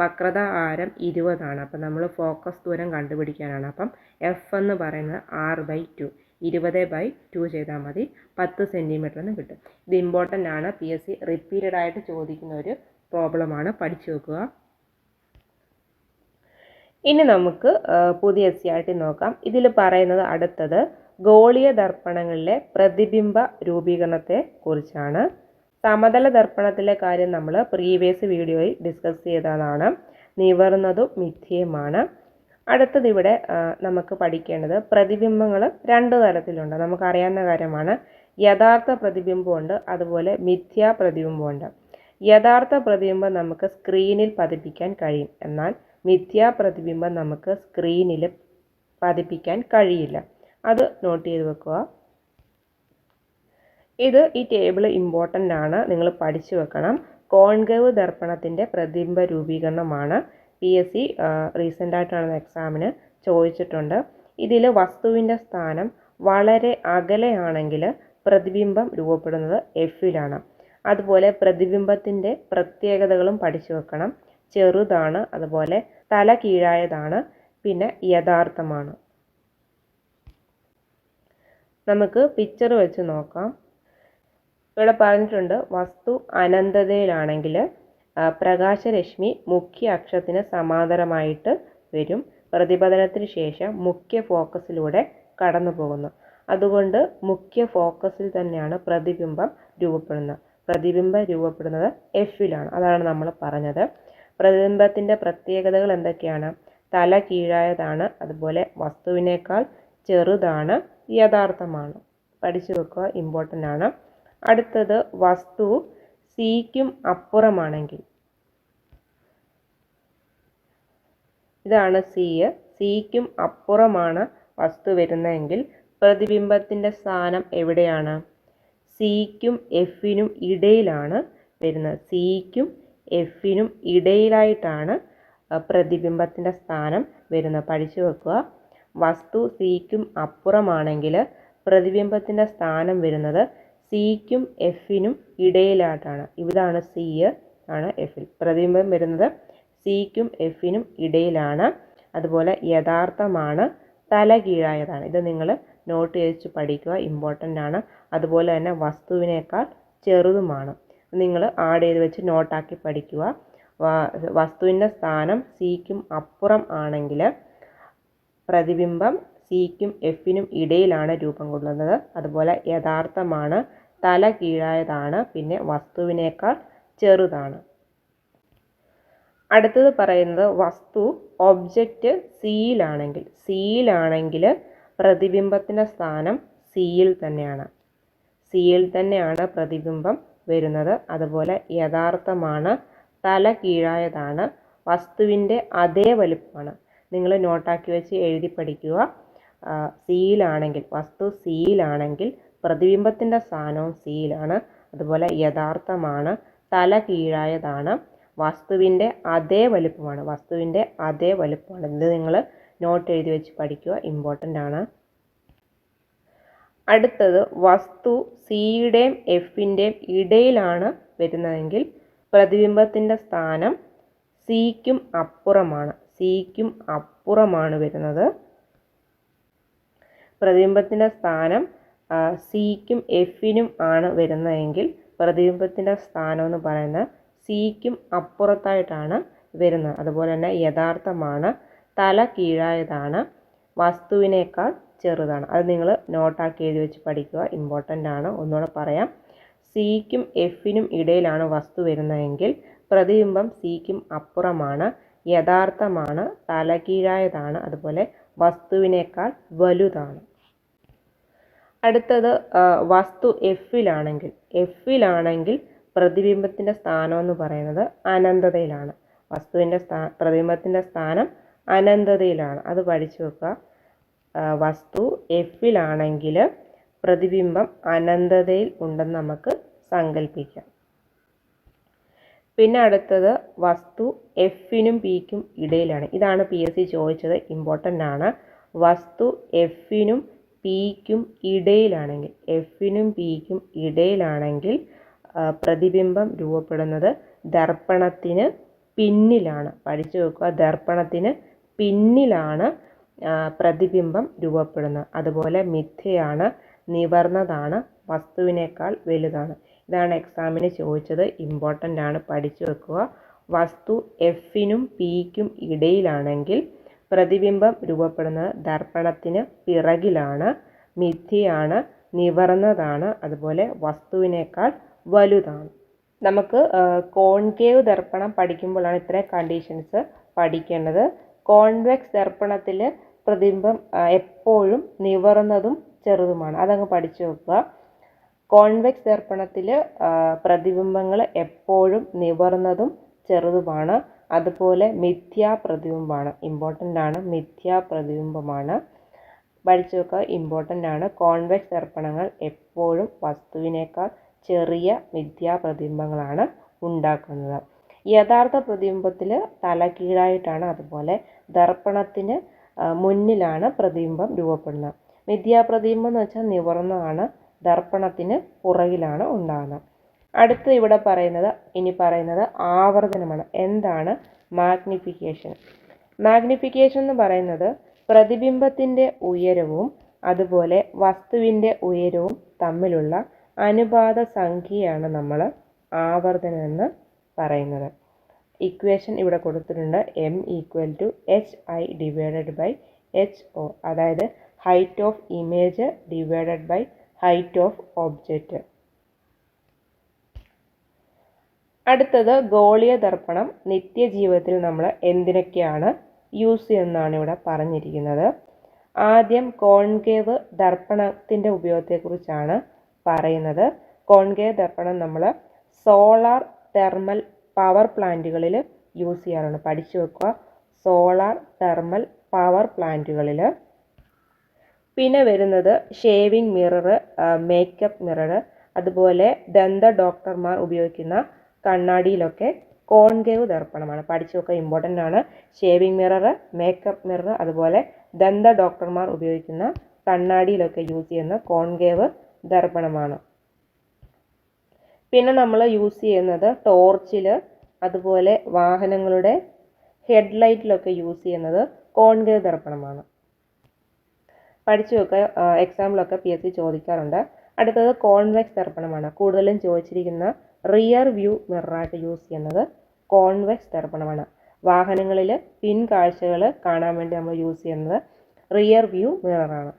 വക്രത ആരം 20 ആണ്. അപ്പം നമ്മൾ ഫോക്കസ് ദൂരം കണ്ടുപിടിക്കാനാണ്. അപ്പം എഫ് എന്ന് പറയുന്നത് r/2, 20/2 ചെയ്താൽ മതി, 10 സെൻറ്റിമീറ്റർ എന്ന് കിട്ടും. ഇത് ഇമ്പോർട്ടൻ്റ് ആണ്. PSC റിപ്പീറ്റഡ് ആയിട്ട് ചോദിക്കുന്ന ഒരു പ്രോബ്ലമാണ്, പഠിച്ചു വെക്കുക. ഇനി നമുക്ക് പുതിയ SCERT നോക്കാം. ഇതിൽ പറയുന്നത് അടുത്തത് ഗോളീയ ദർപ്പണങ്ങളിലെ പ്രതിബിംബ രൂപീകരണത്തെ കുറിച്ചാണ്. സമതല ദർപ്പണത്തിലെ കാര്യം നമ്മൾ പ്രീവിയസ് വീഡിയോയിൽ ഡിസ്കസ് ചെയ്തതാണ്. നിവർന്നതും മിഥ്യയുമാണ്. അടുത്തത് ഇവിടെ നമുക്ക് പഠിക്കേണ്ടത് പ്രതിബിംബങ്ങൾ 2 തരത്തിലുണ്ട്. നമുക്കറിയാവുന്ന കാര്യമാണ്. യഥാർത്ഥ പ്രതിബിംബമുണ്ട്, അതുപോലെ മിഥ്യാ പ്രതിബിംബമുണ്ട്. യഥാർത്ഥ പ്രതിബിംബം നമുക്ക് സ്ക്രീനിൽ പതിപ്പിക്കാൻ കഴിയും, എന്നാൽ മിഥ്യാ പ്രതിബിംബം നമുക്ക് സ്ക്രീനിൽ പതിപ്പിക്കാൻ കഴിയില്ല. അത് നോട്ട് ചെയ്ത് വെക്കുക. ഈ ടേബിൾ ഇമ്പോർട്ടൻ്റ് ആണ്, നിങ്ങൾ പഠിച്ചു വെക്കണം. കോൺകേവ് ദർപ്പണത്തിൻ്റെ പ്രതിബിംബ രൂപീകരണമാണ്. PSC റീസെൻ്റ് ആയിട്ടാണ് എക്സാമിന് ചോദിച്ചിട്ടുണ്ട്. ഇതിൽ വസ്തുവിൻ്റെ സ്ഥാനം വളരെ അകലെയാണെങ്കിൽ പ്രതിബിംബം രൂപപ്പെടുന്നത് Fലാണ്. അതുപോലെ പ്രതിബിംബത്തിൻ്റെ പ്രത്യേകതകളും പഠിച്ചു വെക്കണം. ചെറുതാണ്, അതുപോലെ തല കീഴായതാണ്, പിന്നെ യഥാർത്ഥമാണ്. നമുക്ക് പിക്ചർ വെച്ച് നോക്കാം. ഇവിടെ പറഞ്ഞിട്ടുണ്ട് വസ്തു അനന്തതയിലാണെങ്കിൽ പ്രകാശരശ്മി മുഖ്യ അക്ഷത്തിന് സമാന്തരമായിട്ട് വരും. പ്രതിപതനത്തിന് ശേഷം മുഖ്യ ഫോക്കസിലൂടെ കടന്നു പോകുന്നു. അതുകൊണ്ട് മുഖ്യ ഫോക്കസിൽ തന്നെയാണ് പ്രതിബിംബം രൂപപ്പെടുന്നത്. പ്രതിബിംബം രൂപപ്പെടുന്നത് Fലാണ്. അതാണ് നമ്മൾ പറഞ്ഞത്. പ്രതിബിംബത്തിൻ്റെ പ്രത്യേകതകൾ എന്തൊക്കെയാണ്? തല കീഴായതാണ്, അതുപോലെ വസ്തുവിനേക്കാൾ ചെറുതാണ്, യഥാർത്ഥമാണ്. പഠിച്ചു വെക്കുക, ഇമ്പോർട്ടൻ്റ് ആണ്. അടുത്തത് വസ്തു സിക്കും അപ്പുറമാണെങ്കിൽ, ഇതാണ് സിക്കും അപ്പുറമാണ് വസ്തു വരുന്നതെങ്കിൽ പ്രതിബിംബത്തിൻ്റെ സ്ഥാനം എവിടെയാണ്? സിക്കും എഫിനും ഇടയിലാണ് വരുന്നത്. സിക്കും എഫിനും ഇടയിലായിട്ടാണ് പ്രതിബിംബത്തിൻ്റെ സ്ഥാനം വരുന്നത്. പഠിച്ചു വെക്കുക. വസ്തു സിക്കും അപ്പുറമാണെങ്കിൽ പ്രതിബിംബത്തിൻ്റെ സ്ഥാനം വരുന്നത് സിക്കും എഫിനും ഇടയിലായിട്ടാണ്. ഇതാണ് സി, ആണ് എഫിൽ. പ്രതിബിംബം വരുന്നത് സിക്കും എഫിനും ഇടയിലാണ്. അതുപോലെ യഥാർത്ഥമാണ്, തല കീഴായതാണ്. ഇത് നിങ്ങൾ നോട്ട് ചെയ്ത് പഠിക്കുക, ഇമ്പോർട്ടൻ്റ് ആണ്. അതുപോലെ തന്നെ വസ്തുവിനേക്കാൾ ചെറുതുമാണ്. നിങ്ങൾ ആഡ് ചെയ്ത് വെച്ച് നോട്ടാക്കി പഠിക്കുക. വസ്തുവിൻ്റെ സ്ഥാനം സിക്കും അപ്പുറം ആണെങ്കിൽ പ്രതിബിംബം സിക്കും എഫിനും ഇടയിലാണ് രൂപം കൊള്ളുന്നത്. അതുപോലെ യഥാർത്ഥമാണ്, തല കീഴായതാണ്, പിന്നെ വസ്തുവിനേക്കാൾ ചെറുതാണ്. അടുത്തത് പറയുന്നത് വസ്തു ഒബ്ജക്റ്റ് സിയിലാണെങ്കിൽ പ്രതിബിംബത്തിൻ്റെ സ്ഥാനം സിയിൽ തന്നെയാണ് പ്രതിബിംബം വരുന്നത്. അതുപോലെ യഥാർത്ഥമാണ്, തല കീഴായതാണ്, വസ്തുവിൻ്റെ അതേ വലുപ്പമാണ്. നിങ്ങൾ നോട്ടാക്കി വെച്ച് എഴുതി പഠിക്കുക. വസ്തു സിയിലാണെങ്കിൽ പ്രതിബിംബത്തിൻ്റെ സ്ഥാനവും സിയിലാണ്. അതുപോലെ യഥാർത്ഥമാണ്, തല കീഴായതാണ്, വസ്തുവിൻ്റെ അതേ വലുപ്പമാണ്. ഇത് നിങ്ങൾ നോട്ട് എഴുതി വെച്ച് പഠിക്കുക, ഇമ്പോർട്ടൻ്റ് ആണ്. അടുത്തത് വസ്തു സിയുടെയും എഫിൻ്റെയും ഇടയിലാണ് വരുന്നതെങ്കിൽ പ്രതിബിംബത്തിൻ്റെ സ്ഥാനം സിക്കും അപ്പുറമാണ് വരുന്നത്. പ്രതിബിംബത്തിൻ്റെ സ്ഥാനം സിക്കും എഫിനും ആണ് വരുന്നതെങ്കിൽ പ്രതിബിംബത്തിൻ്റെ സ്ഥാനം എന്ന് പറയുന്നത് സിക്കും അപ്പുറത്തായിട്ടാണ് വരുന്നത്. അതുപോലെ തന്നെ യഥാർത്ഥമാണ്, തല കീഴായതാണ്, വസ്തുവിനേക്കാൾ ചെറുതാണ്. അത് നിങ്ങൾ നോട്ടാക്കി എഴുതി വെച്ച് പഠിക്കുക, ഇമ്പോർട്ടൻ്റ് ആണ്. ഒന്നുകൂടെ പറയാം. സിക്കും എഫിനും ഇടയിലാണ് വസ്തു വരുന്നതെങ്കിൽ പ്രതിബിംബം സിക്കും അപ്പുറമാണ്, യഥാർത്ഥമാണ്, തലകീഴായതാണ്, അതുപോലെ വസ്തുവിനേക്കാൾ വലുതാണ്. അടുത്തത് വസ്തു എഫിലാണെങ്കിൽ പ്രതിബിംബത്തിൻ്റെ സ്ഥാനം എന്ന് പറയുന്നത് അനന്തതയിലാണ്. പ്രതിബിംബത്തിൻ്റെ സ്ഥാനം അനന്തതയിലാണ്. അത് പഠിച്ചു വെക്കുക. വസ്തു എഫിലാണെങ്കിൽ പ്രതിബിംബം അനന്തതയിൽ ഉണ്ടെന്ന് നമുക്ക് സങ്കല്പിക്കാം. പിന്നെ അടുത്തത് വസ്തു എഫിനും പിക്കും ഇടയിലാണ്. ഇതാണ് PSC ചോദിച്ചത്, ഇമ്പോർട്ടൻ്റ് ആണ്. വസ്തു എഫിനും പിക്കും ഇടയിലാണെങ്കിൽ പ്രതിബിംബം രൂപപ്പെടുന്നത് ദർപ്പണത്തിന് പിന്നിലാണ്. പഠിച്ചു വെക്കുക, ദർപ്പണത്തിന് പിന്നിലാണ് പ്രതിബിംബം രൂപപ്പെടുന്നത്. അതുപോലെ മിഥ്യയാണ്, നിവർന്നതാണ്, വസ്തുവിനേക്കാൾ വലുതാണ്. ഇതാണ് എക്സാമിന് ചോദിച്ചത്, ഇമ്പോർട്ടൻ്റ് ആണ്, പഠിച്ചു വെക്കുക. വസ്തു എഫിനും പിക്കും ഇടയിലാണെങ്കിൽ പ്രതിബിംബം രൂപപ്പെടുന്നത് ദർപ്പണത്തിന് പിറകിലാണ്, മിഥ്യയാണ്, നിവർന്നതാണ്, അതുപോലെ വസ്തുവിനേക്കാൾ വലുതാണ്. നമുക്ക് കോൺകേവ് ദർപ്പണം പഠിക്കുമ്പോഴാണ് ഇത്രയും കണ്ടീഷൻസ് പഠിക്കേണ്ടത്. കോൺവെക്സ് ദർപ്പണത്തിൽ പ്രതിബിംബം എപ്പോഴും നിവർന്നതും ചെറുതുമാണ്. അതങ്ങ് പഠിച്ചു വെക്കുക. കോൺവെക്സ് ദർപ്പണത്തിൽ പ്രതിബിംബങ്ങൾ എപ്പോഴും നിവർന്നതും ചെറുതുമാണ്. അതുപോലെ മിഥ്യാ പ്രതിബിംബമാണ്, ഇമ്പോർട്ടൻ്റ് ആണ്, മിഥ്യാ പ്രതിബിംബമാണ്. പഠിച്ചു വെക്കുക, ഇമ്പോർട്ടൻ്റ് ആണ്. കോൺവെക്സ് ദർപ്പണങ്ങൾ എപ്പോഴും വസ്തുവിനേക്കാൾ ചെറിയ മിഥ്യാ പ്രതിബിംബങ്ങളാണ് ഉണ്ടാക്കുന്നത്. യഥാർത്ഥ പ്രതിബിംബത്തിൽ തലകീഴായിട്ടാണ്, അതുപോലെ ദർപ്പണത്തിന് മുന്നിലാണ് പ്രതിബിംബം രൂപപ്പെടുന്നത്. മിഥ്യാപ്രതിബിംബം എന്ന് വെച്ചാൽ നിവർന്നതാണ്, ദർപ്പണത്തിന് പുറകിലാണ് ഉണ്ടാകുന്നത്. അടുത്ത് ഇനി പറയുന്നത് ആവർത്തനമാണ്. എന്താണ് മാഗ്നിഫിക്കേഷൻ? മാഗ്നിഫിക്കേഷൻ എന്ന് പറയുന്നത് പ്രതിബിംബത്തിൻ്റെ ഉയരവും അതുപോലെ വസ്തുവിൻ്റെ ഉയരവും തമ്മിലുള്ള അനുപാത സംഖ്യയാണ് നമ്മൾ ആവർത്തനം എന്ന് പറയുന്നത്. ഇക്വേഷൻ ഇവിടെ കൊടുത്തിട്ടുണ്ട്. M = HI/HO, അതായത് height of image divided by height of object. അടുത്തത് ഗോളീയ ദർപ്പണം നിത്യജീവിതത്തിൽ നമ്മൾ എന്തിനൊക്കെയാണ് യൂസ് ചെയ്യുന്നതാണ് ഇവിടെ പറഞ്ഞിരിക്കുന്നത്. ആദ്യം കോൺകേവ് ദർപ്പണത്തിൻ്റെ ഉപയോഗത്തെക്കുറിച്ചാണ് പറയുന്നത്. കോൺകേവ് ദർപ്പണം നമ്മൾ സോളാർ തെർമൽ പവർ പ്ലാന്റുകളിൽ യൂസ് ചെയ്യാറുണ്ട്. പഠിച്ചു വെക്കുക, സോളാർ തെർമൽ പവർ പ്ലാന്റുകളിൽ. പിന്നെ വരുന്നത് ഷേവിംഗ് മിറർ, മേക്കപ്പ് മിറർ, അതുപോലെ ദന്ത ഡോക്ടർമാർ ഉപയോഗിക്കുന്ന കണ്ണാടിയിലൊക്കെ കോൺകേവ് ദർപ്പണമാണ്. പഠിച്ചു വെക്കുക, ഇമ്പോർട്ടൻ്റ് ആണ്. ഷേവിംഗ് മിറർ, മേക്കപ്പ് മിറർ, അതുപോലെ ദന്ത ഡോക്ടർമാർ ഉപയോഗിക്കുന്ന കണ്ണാടിയിലൊക്കെ യൂസ് ചെയ്യുന്ന കോൺകേവ് ദർപ്പണമാണ്. പിന്നെ നമ്മൾ യൂസ് ചെയ്യുന്നത് ടോർച്ചിൽ, അതുപോലെ വാഹനങ്ങളുടെ ഹെഡ്ലൈറ്റിലൊക്കെ യൂസ് ചെയ്യുന്നത് കോൺകേവ് ദർപ്പണമാണ്. പഠിച്ചു വെക്കുക, എക്സാമിലൊക്കെ PSC ചോദിക്കാറുണ്ട്. അടുത്തത് കോൺവെക്സ് ദർപ്പണമാണ്. കൂടുതലും ചോദിച്ചിരിക്കുന്ന റിയർ വ്യൂ മിററായിട്ട് യൂസ് ചെയ്യുന്നത് കോൺവെക്സ് ദർപ്പണമാണ്. വാഹനങ്ങളിൽ പിൻകാഴ്ചകൾ കാണാൻ വേണ്ടി നമ്മൾ യൂസ് ചെയ്യുന്നത് റിയർ വ്യൂ മിററാണ്.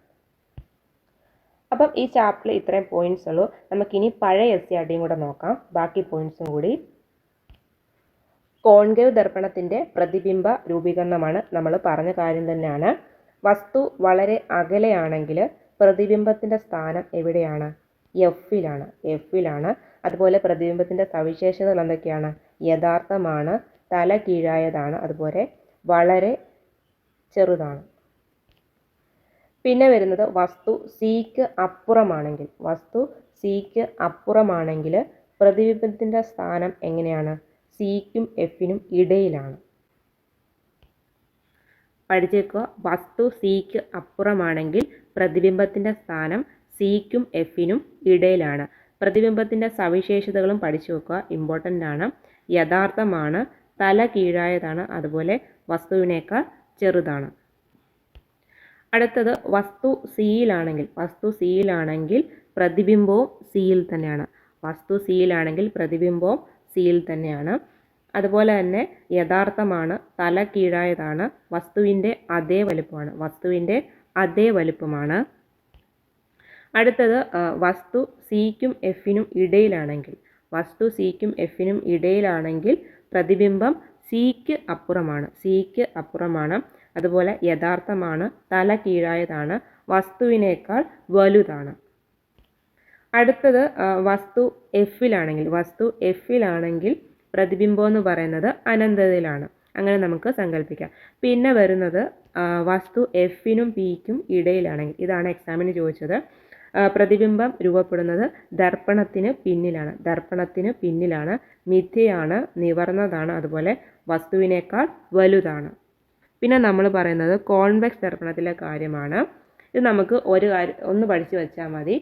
അപ്പം ഈ ചാപ്റ്ററിൽ ഇത്രയും പോയിന്റ്സ് ഉള്ളൂ. നമുക്കിനി പഴയ SCRTയും കൂടെ നോക്കാം, ബാക്കി പോയിന്റ്സും കൂടി. കോൺകേവ് ദർപ്പണത്തിൻ്റെ പ്രതിബിംബ രൂപീകരണമാണ് നമ്മൾ പറഞ്ഞ കാര്യം തന്നെയാണ്. വസ്തു വളരെ അകലെയാണെങ്കിൽ പ്രതിബിംബത്തിൻ്റെ സ്ഥാനം എവിടെയാണ്? എഫിലാണ്. അതുപോലെ പ്രതിബിംബത്തിൻ്റെ സവിശേഷതകൾ എന്തൊക്കെയാണ്? യഥാർത്ഥമാണ്, തല കീഴായതാണ്, അതുപോലെ വളരെ ചെറുതാണ്. പിന്നെ വരുന്നത് വസ്തു സിക്ക് അപ്പുറമാണെങ്കിൽ പ്രതിബിംബത്തിൻ്റെ സ്ഥാനം എങ്ങനെയാണ്? സിക്കും എഫിനും ഇടയിലാണ്. പഠിച്ചേക്കുക, വസ്തു സിക്ക് അപ്പുറമാണെങ്കിൽ പ്രതിബിംബത്തിൻ്റെ സ്ഥാനം സിക്കും എഫിനും ഇടയിലാണ്. പ്രതിബിംബത്തിൻ്റെ സവിശേഷതകളും പഠിച്ചു വെക്കുക, ഇമ്പോർട്ടൻ്റ് ആണ്. യഥാർത്ഥമാണ്, തല കീഴായതാണ്, അതുപോലെ വസ്തുവിനേക്കാൾ ചെറുതാണ്. അടുത്തത് വസ്തു സിയിലാണെങ്കിൽ പ്രതിബിംബവും സിയിൽ തന്നെയാണ്. വസ്തു സിയിലാണെങ്കിൽ പ്രതിബിംബവും സിയിൽ തന്നെയാണ്. അതുപോലെ തന്നെ യഥാർത്ഥമാണ്, തല കീഴായതാണ്, വസ്തുവിൻ്റെ അതേ വലുപ്പമാണ്. അടുത്തത് വസ്തു സിക്കും എഫിനും ഇടയിലാണെങ്കിൽ പ്രതിബിംബം സിക്ക് അപ്പുറമാണ്. അതുപോലെ യഥാർത്ഥമാണ്, തല കീഴായതാണ്, വസ്തുവിനേക്കാൾ വലുതാണ്. അടുത്തത് വസ്തു എഫിലാണെങ്കിൽ പ്രതിബിംബം എന്ന് പറയുന്നത് അനന്തതയിലാണ്. അങ്ങനെ നമുക്ക് സങ്കല്പിക്കാം. പിന്നെ വരുന്നത് വസ്തു എഫിനും പിക്കും ഇടയിലാണെങ്കിൽ, ഇതാണ് എക്സാമിന് ചോദിച്ചത്. പ്രതിബിംബം രൂപപ്പെടുന്നത് ദർപ്പണത്തിന് പിന്നിലാണ്, മിഥ്യയാണ്, നിവർന്നതാണ്, അതുപോലെ വസ്തുവിനേക്കാൾ വലുതാണ്. പിന്നെ നമ്മൾ പറയുന്നത് കോൺവെക്സ് ദർപ്പണത്തിലെ കാര്യമാണ്. ഇത് നമുക്ക് ഒന്ന് പഠിച്ചു വെച്ചാൽ മതി.